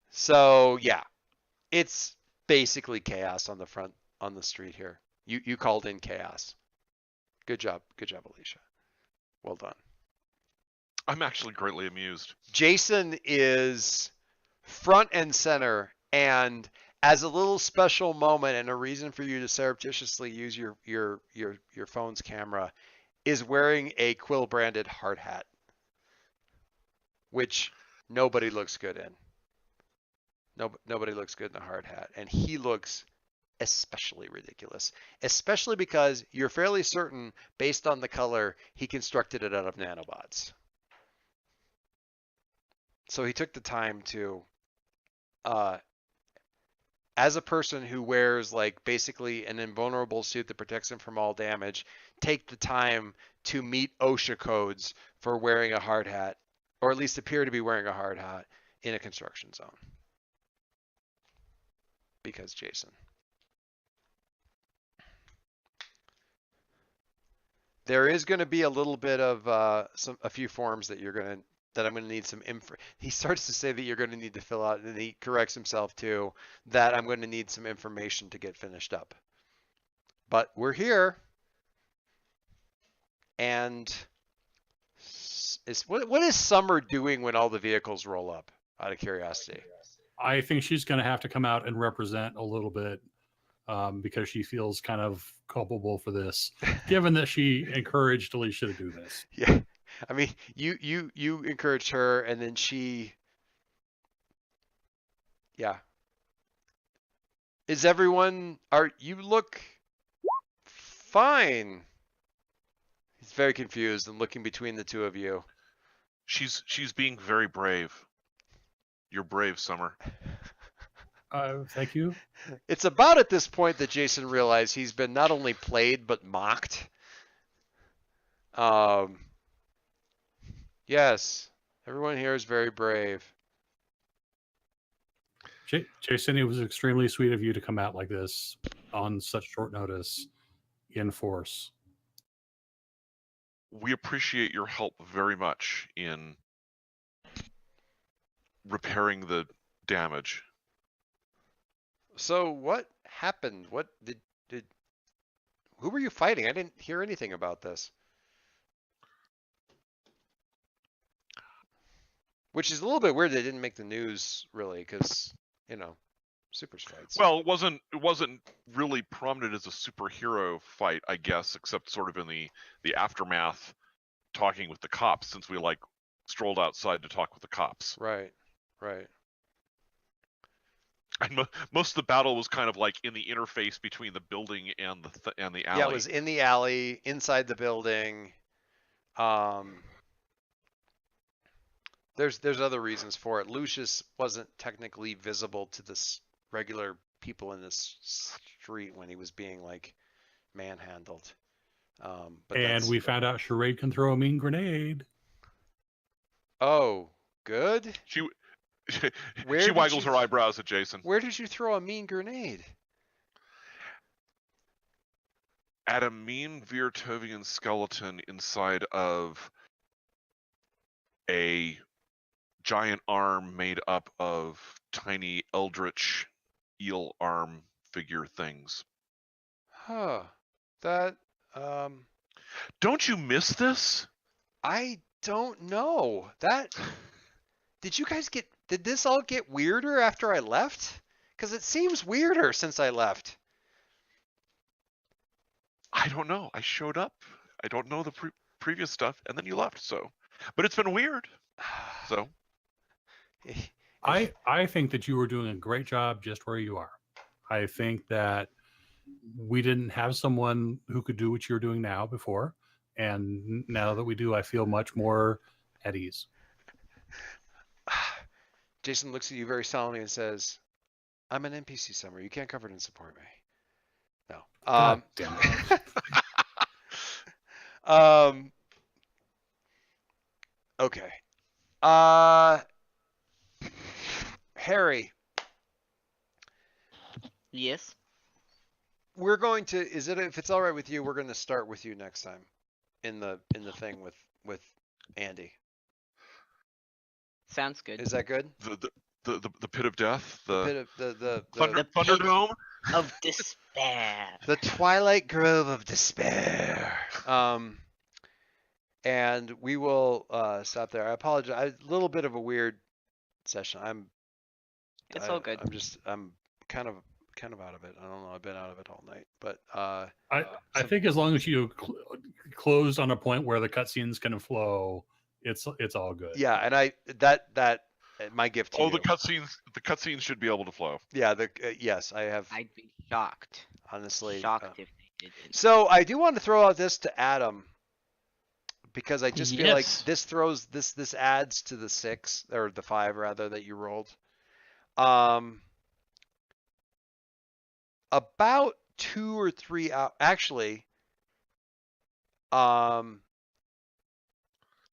B: So yeah, it's basically chaos on the street here. You called in chaos. Good job, Alicia. Well done.
C: I'm actually greatly amused.
B: Jason is front and center, and as a little special moment and a reason for you to surreptitiously use your phone's camera, is wearing a Quill branded hard hat, which nobody looks good in. Nobody looks good in a hard hat, and he looks especially ridiculous, especially because you're fairly certain, based on the color, he constructed it out of nanobots. So he took the time to, as a person who wears like basically an invulnerable suit that protects him from all damage, take the time to meet OSHA codes for wearing a hard hat, or at least appear to be wearing a hard hat in a construction zone. Because Jason. There is going to be a little bit of a few forms that I'm going to need some info. He starts to say that you're going to need to fill out, and he corrects himself too, that I'm going to need some information to get finished up. But we're here, and what is Summer doing when all the vehicles roll up? Out of curiosity.
D: I think she's going to have to come out and represent a little bit. Because she feels kind of culpable for this, given that she encouraged Alicia to do this.
B: Yeah, I mean, you encouraged her, and then she, yeah. Is everyone? You look fine? He's very confused and looking between the two of you.
C: She's being very brave. You're brave, Summer.
D: Thank you.
B: It's about at this point that Jason realized he's been not only played but mocked. Yes, everyone here is very brave.
D: Jason, it was extremely sweet of you to come out like this on such short notice in force.
C: We appreciate your help very much in repairing the damage.
B: So what happened? What did who were you fighting? I didn't hear anything about this. Which is a little bit weird they didn't make the news really, because supers fights.
C: Well, it wasn't really prominent as a superhero fight, I guess, except sort of in the aftermath, talking with the cops, since we like strolled outside to talk with the cops.
B: Right.
C: And most of the battle was kind of like in the interface between the building and the alley.
B: Yeah, it was in the alley, inside the building. There's other reasons for it. Lucius wasn't technically visible to the regular people in this street when he was being like manhandled. But
D: And we found out Charade can throw a mean grenade.
B: Oh, good.
C: She
B: Where
C: she
B: did
C: waggles
B: you-
C: her eyebrows at Jason.
B: Where did you throw a mean grenade?
C: At a mean Virtovian skeleton inside of a giant arm made up of tiny eldritch eel arm figure things.
B: Huh. That
C: Don't you miss this?
B: I don't know. That did you guys did this all get weirder after I left? Because it seems weirder since I left.
C: I don't know. I showed up. I don't know the previous stuff, and then you left. So, but it's been weird. So,
D: I think that you were doing a great job just where you are. I think that we didn't have someone who could do what you're doing now before, and now that we do, I feel much more at ease.
B: Jason looks at you very solemnly and says, "I'm an NPC summer. You can't cover it and support me." No.
D: God damn it.
B: Okay. Harry,
E: Yes.
B: we're going to. If it's all right with you, we're going to start with you next time in the thing with Andy.
E: Sounds good.
B: Is that good?
C: the pit of death,
B: The pit of the
C: Thunderdome.
E: Of despair.
B: the Twilight Grove of Despair. And we will stop there. I apologize. A little bit of a weird session.
E: It's all good.
B: I'm kind of out of it. I don't know. I've been out of it all night, but
D: I think as long as you close on a point where the cutscenes can flow, it's all good.
B: yeah. And that my gift to
C: Oh,
B: you.
C: the cutscenes should be able to flow.
B: Yeah. Yes, I have
E: I'd be shocked.
B: honestly.
E: Shocked if they didn't.
B: So I do want to throw out this to Adam because I just feel like
A: Yes.
B: this adds to the 6 or the 5 rather that you rolled. About 2 or 3 hours, actually,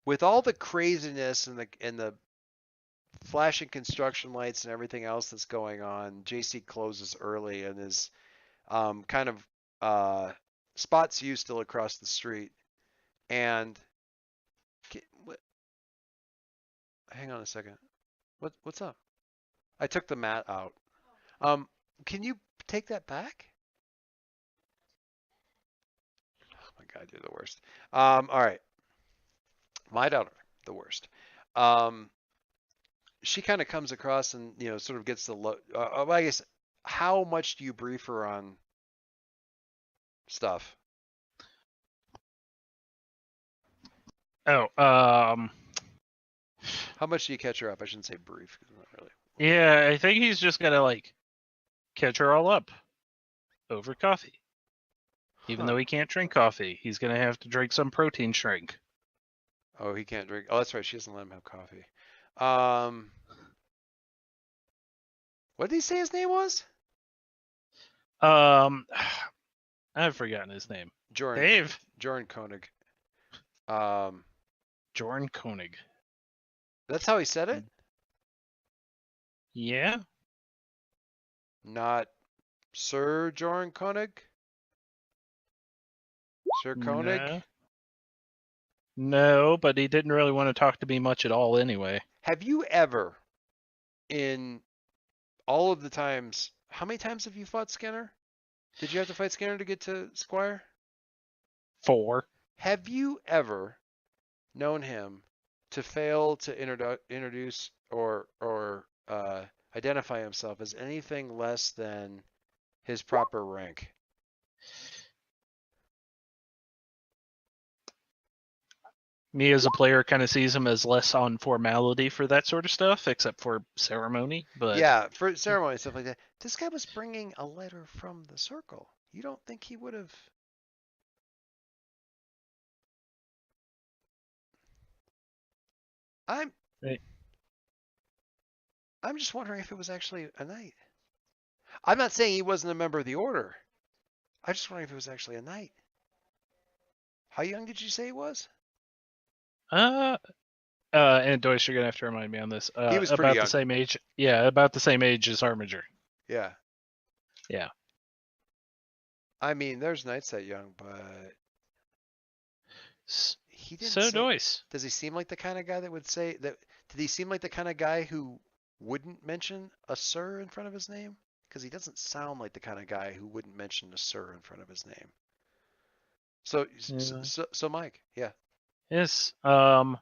B: with all the craziness and the flashing construction lights and everything else that's going on, JC closes early and is kind of spots you still across the street. And hang on a second. What's up? I took the mat out. Can you take that back? Oh my God, you're the worst. All right. My daughter, the worst. She kind of comes across and sort of gets the I guess, how much do you brief her on stuff?
A: Oh,
B: How much do you catch her up? I shouldn't say brief, 'cause not really.
A: yeah, I think he's just gonna like catch her all up over coffee. Even
B: Huh.
A: though he can't drink coffee, he's gonna have to drink some protein shrink.
B: Oh, he can't drink. Oh, that's right. She doesn't let him have coffee. What did he say his name was?
A: I've forgotten his name.
B: Jordan.
A: Dave.
B: Jordan Koenig.
A: Jorn Koenig.
B: That's how he said it?
A: Yeah.
B: Not Sir Jordan Koenig? Sir Koenig?
A: No, but he didn't really want to talk to me much at all anyway.
B: Have you ever, in all of the times, how many times have you fought Skinner? Did you have to fight Skinner to get to Squire?
A: 4.
B: Have you ever known him to fail to introduce or identify himself as anything less than his proper rank?
A: me as a player kind of sees him as less on formality for that sort of stuff, except for ceremony. But
B: Yeah, for ceremony and stuff like that. This guy was bringing a letter from the circle. You don't think he would have? I'm
A: Right.
B: I'm just wondering if it was actually a knight. I'm not saying he wasn't a member of the order. I'm just wondering if it was actually a knight. How young did you say he was?
A: And Deutsch, you're gonna have to remind me on this.
B: He was pretty
A: About
B: young.
A: the same age. Yeah, about the same age as Harbinger.
B: Yeah.
A: Yeah.
B: I mean, there's knights that young, but he didn't
A: So
B: say.
A: Deutsch.
B: Does he seem like the kind of guy that would say that? Did he seem like the kind of guy who wouldn't mention a sir in front of his name? Because he doesn't sound like the kind of guy who wouldn't mention a sir in front of his name. So,
A: Yeah.
B: so Mike, yeah.
A: Yes. Could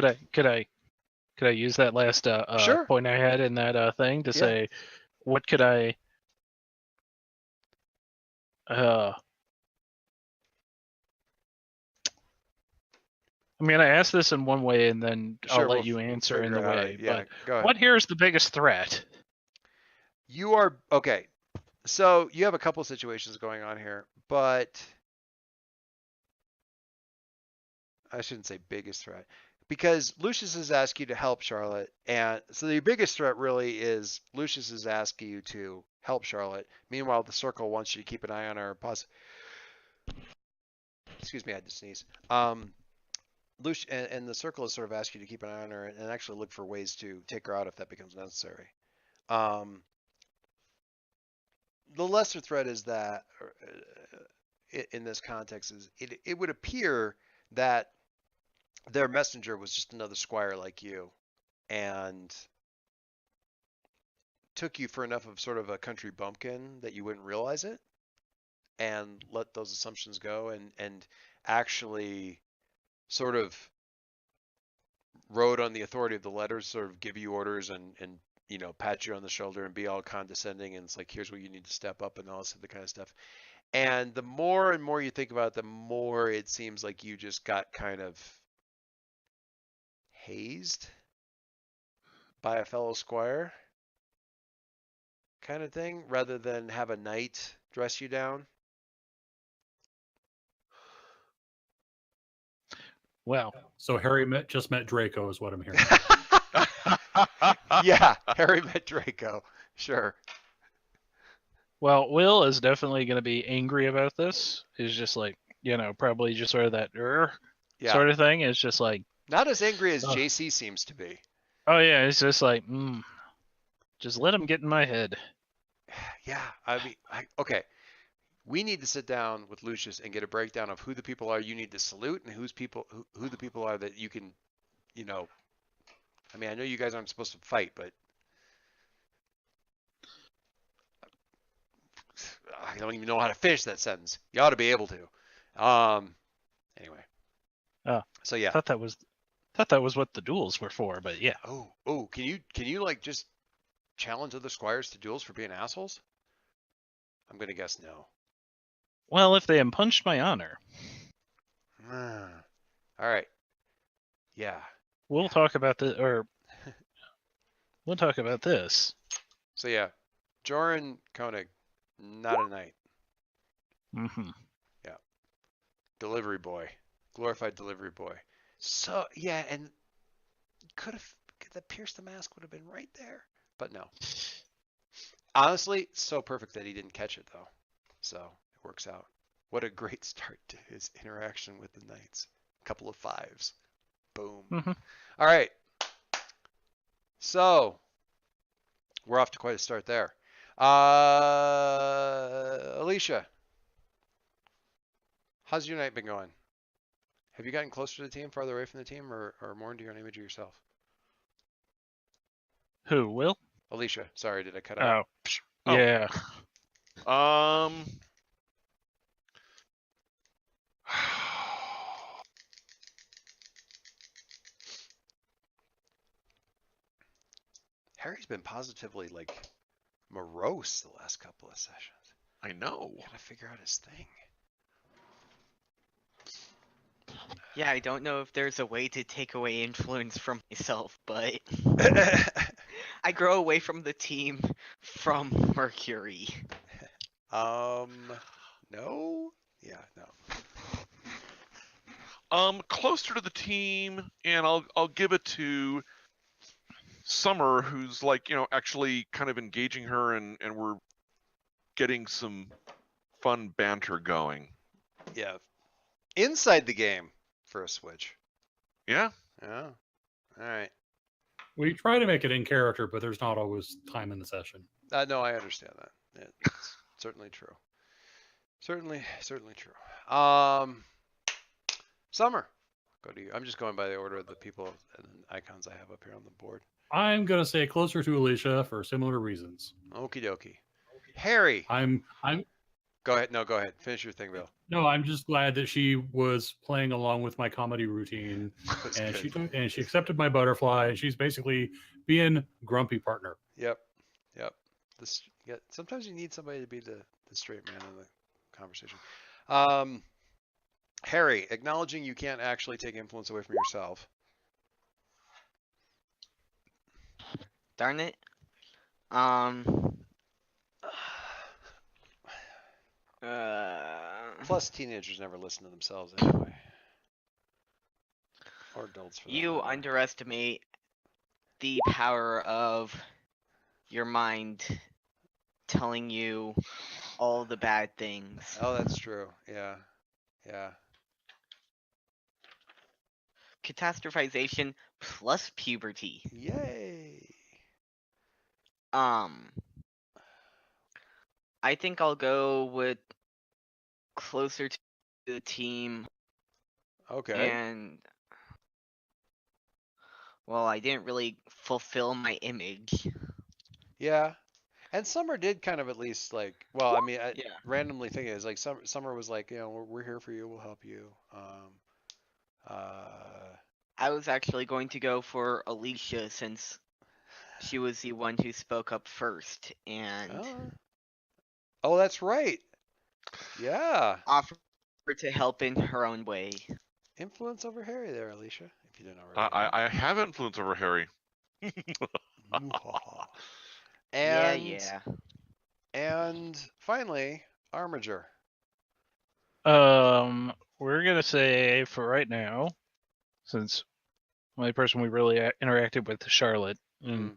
A: I use that last
B: Sure.
A: point I had in that thing to
B: Yeah.
A: say, what could I I'm gonna ask this in one way and then
B: Sure,
A: I'll let
B: we'll
A: you answer in
B: figure
A: the
B: it out.
A: way.
B: Yeah,
A: But
B: go ahead.
A: what here is the biggest threat?
B: You are okay. So you have a couple situations going on here, but I shouldn't say biggest threat because Lucius has asked you to help Charlotte, and so the biggest threat really is Lucius is asking you to help Charlotte. Meanwhile, the circle wants you to keep an eye on her. Excuse me, I had to sneeze. Lucius and the circle has sort of asked you to keep an eye on her and actually look for ways to take her out if that becomes necessary. The lesser threat is that, in this context, is it would appear that their messenger was just another squire like you, and took you for enough of sort of a country bumpkin that you wouldn't realize it, and let those assumptions go, and actually sort of rode on the authority of the letters, sort of give you orders and you know, pat you on the shoulder and be all condescending, and it's like, here's where you need to step up and all this other kind of stuff. And the more and more you think about it, the more it seems like you just got kind of hazed by a fellow squire kind of thing, rather than have a knight dress you down.
A: Well,
D: So Harry just met Draco is what I'm hearing.
B: Yeah, Harry met Draco. Sure.
A: well, Will is definitely going to be angry about this. He's just like, probably just sort of that
B: Yeah.
A: sort of thing. It's just like,
B: Not as angry as
A: Ugh.
B: JC seems to be.
A: oh yeah, it's just like, just let him get in my head.
B: Yeah, I mean, okay. We need to sit down with Lucius and get a breakdown of who the people are you need to salute and who the people are that you can, you know. I mean, I know you guys aren't supposed to fight, but I don't even know how to finish that sentence. You ought to be able to. Anyway.
A: Oh.
B: So yeah.
A: Thought that was what the duels were for, but yeah.
B: Oh, can you like just challenge other squires to duels for being assholes? I'm gonna guess no.
A: Well, if they impunged my honor,
B: All right. Yeah.
A: we'll talk about this, or we'll talk about this.
B: So yeah, Joran Koenig, not a knight.
A: Mm-hmm.
B: Yeah. Delivery boy, glorified delivery boy. So yeah, and could the Pierce the Mask would have been right there, but no. Honestly, so perfect that he didn't catch it though. So it works out. What a great start to his interaction with the knights. A couple of fives. Boom.
A: Mm-hmm.
B: All right. So we're off to quite a start there. Alicia, how's your night been going? Have you gotten closer to the team, farther away from the team, or more into your own image of yourself?
A: Who, Will?
B: Alicia, sorry, did I cut out?
A: Oh, yeah.
B: Harry's been positively like morose the last couple of sessions.
C: I know.
B: Gotta figure out his thing.
E: Yeah, I don't know if there's a way to take away influence from myself, but I grow away from the team from Mercury.
B: No? Yeah, no.
C: Closer to the team, and I'll give it to Summer, who's like, actually kind of engaging her, and we're getting some fun banter going.
B: Yeah. Inside the game for a switch.
C: Yeah.
B: Yeah. All right.
D: We try to make it in character, but there's not always time in the session.
B: No, I understand that. It's certainly true. Certainly true. Summer, go to you. I'm just going by the order of the people and icons I have up here on the board.
D: I'm gonna say closer to Alicia for similar reasons.
B: Okie dokie. Harry,
D: I'm
B: go ahead. No, go ahead. Finish your thing, Bill.
D: no, I'm just glad that she was playing along with my comedy routine,
B: That's
D: and
B: good.
D: she accepted my butterfly, and she's basically being grumpy partner.
B: Yep. Yeah, sometimes you need somebody to be the straight man in the conversation. Harry, acknowledging you can't actually take influence away from yourself.
E: Darn it.
B: Plus, teenagers never listen to themselves anyway. Or adults for that
E: You
B: matter.
E: underestimate the power of your mind telling you all the bad things.
B: Oh, that's true. Yeah.
E: Catastrophization plus puberty.
B: Yay.
E: I think I'll go with closer to the team,
B: Okay.
E: and well, I didn't really fulfill my image.
B: Yeah. And Summer did kind of at least like, well, I mean,
E: Yeah.
B: randomly thinking is like Summer was like, we're here for you. We'll help you.
E: I was actually going to go for Alicia since she was the one who spoke up first and
B: Oh, that's right. Yeah.
E: offered to help in her own way.
B: Influence over Harry there, Alicia, if you didn't already.
C: I have influence over Harry.
B: And
E: Yeah.
B: And finally, Armiger.
A: We're gonna say for right now, since the only person we really interacted with is Charlotte, and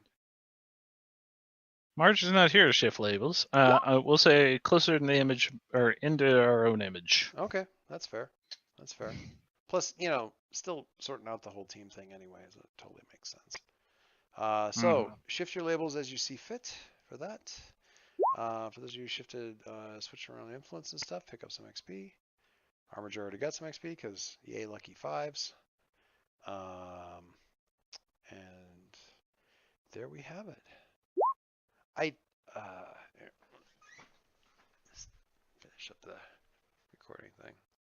A: Marge is not here to shift labels. We'll say closer in the image or into our own image.
B: Okay, that's fair. Plus, still sorting out the whole team thing anyway, so it totally makes sense. So shift your labels as you see fit for that. For those of you who shifted, switch around influence and stuff, pick up some XP. Armiger already got some XP because yay, lucky fives. And there we have it. Let's finish up the recording thing.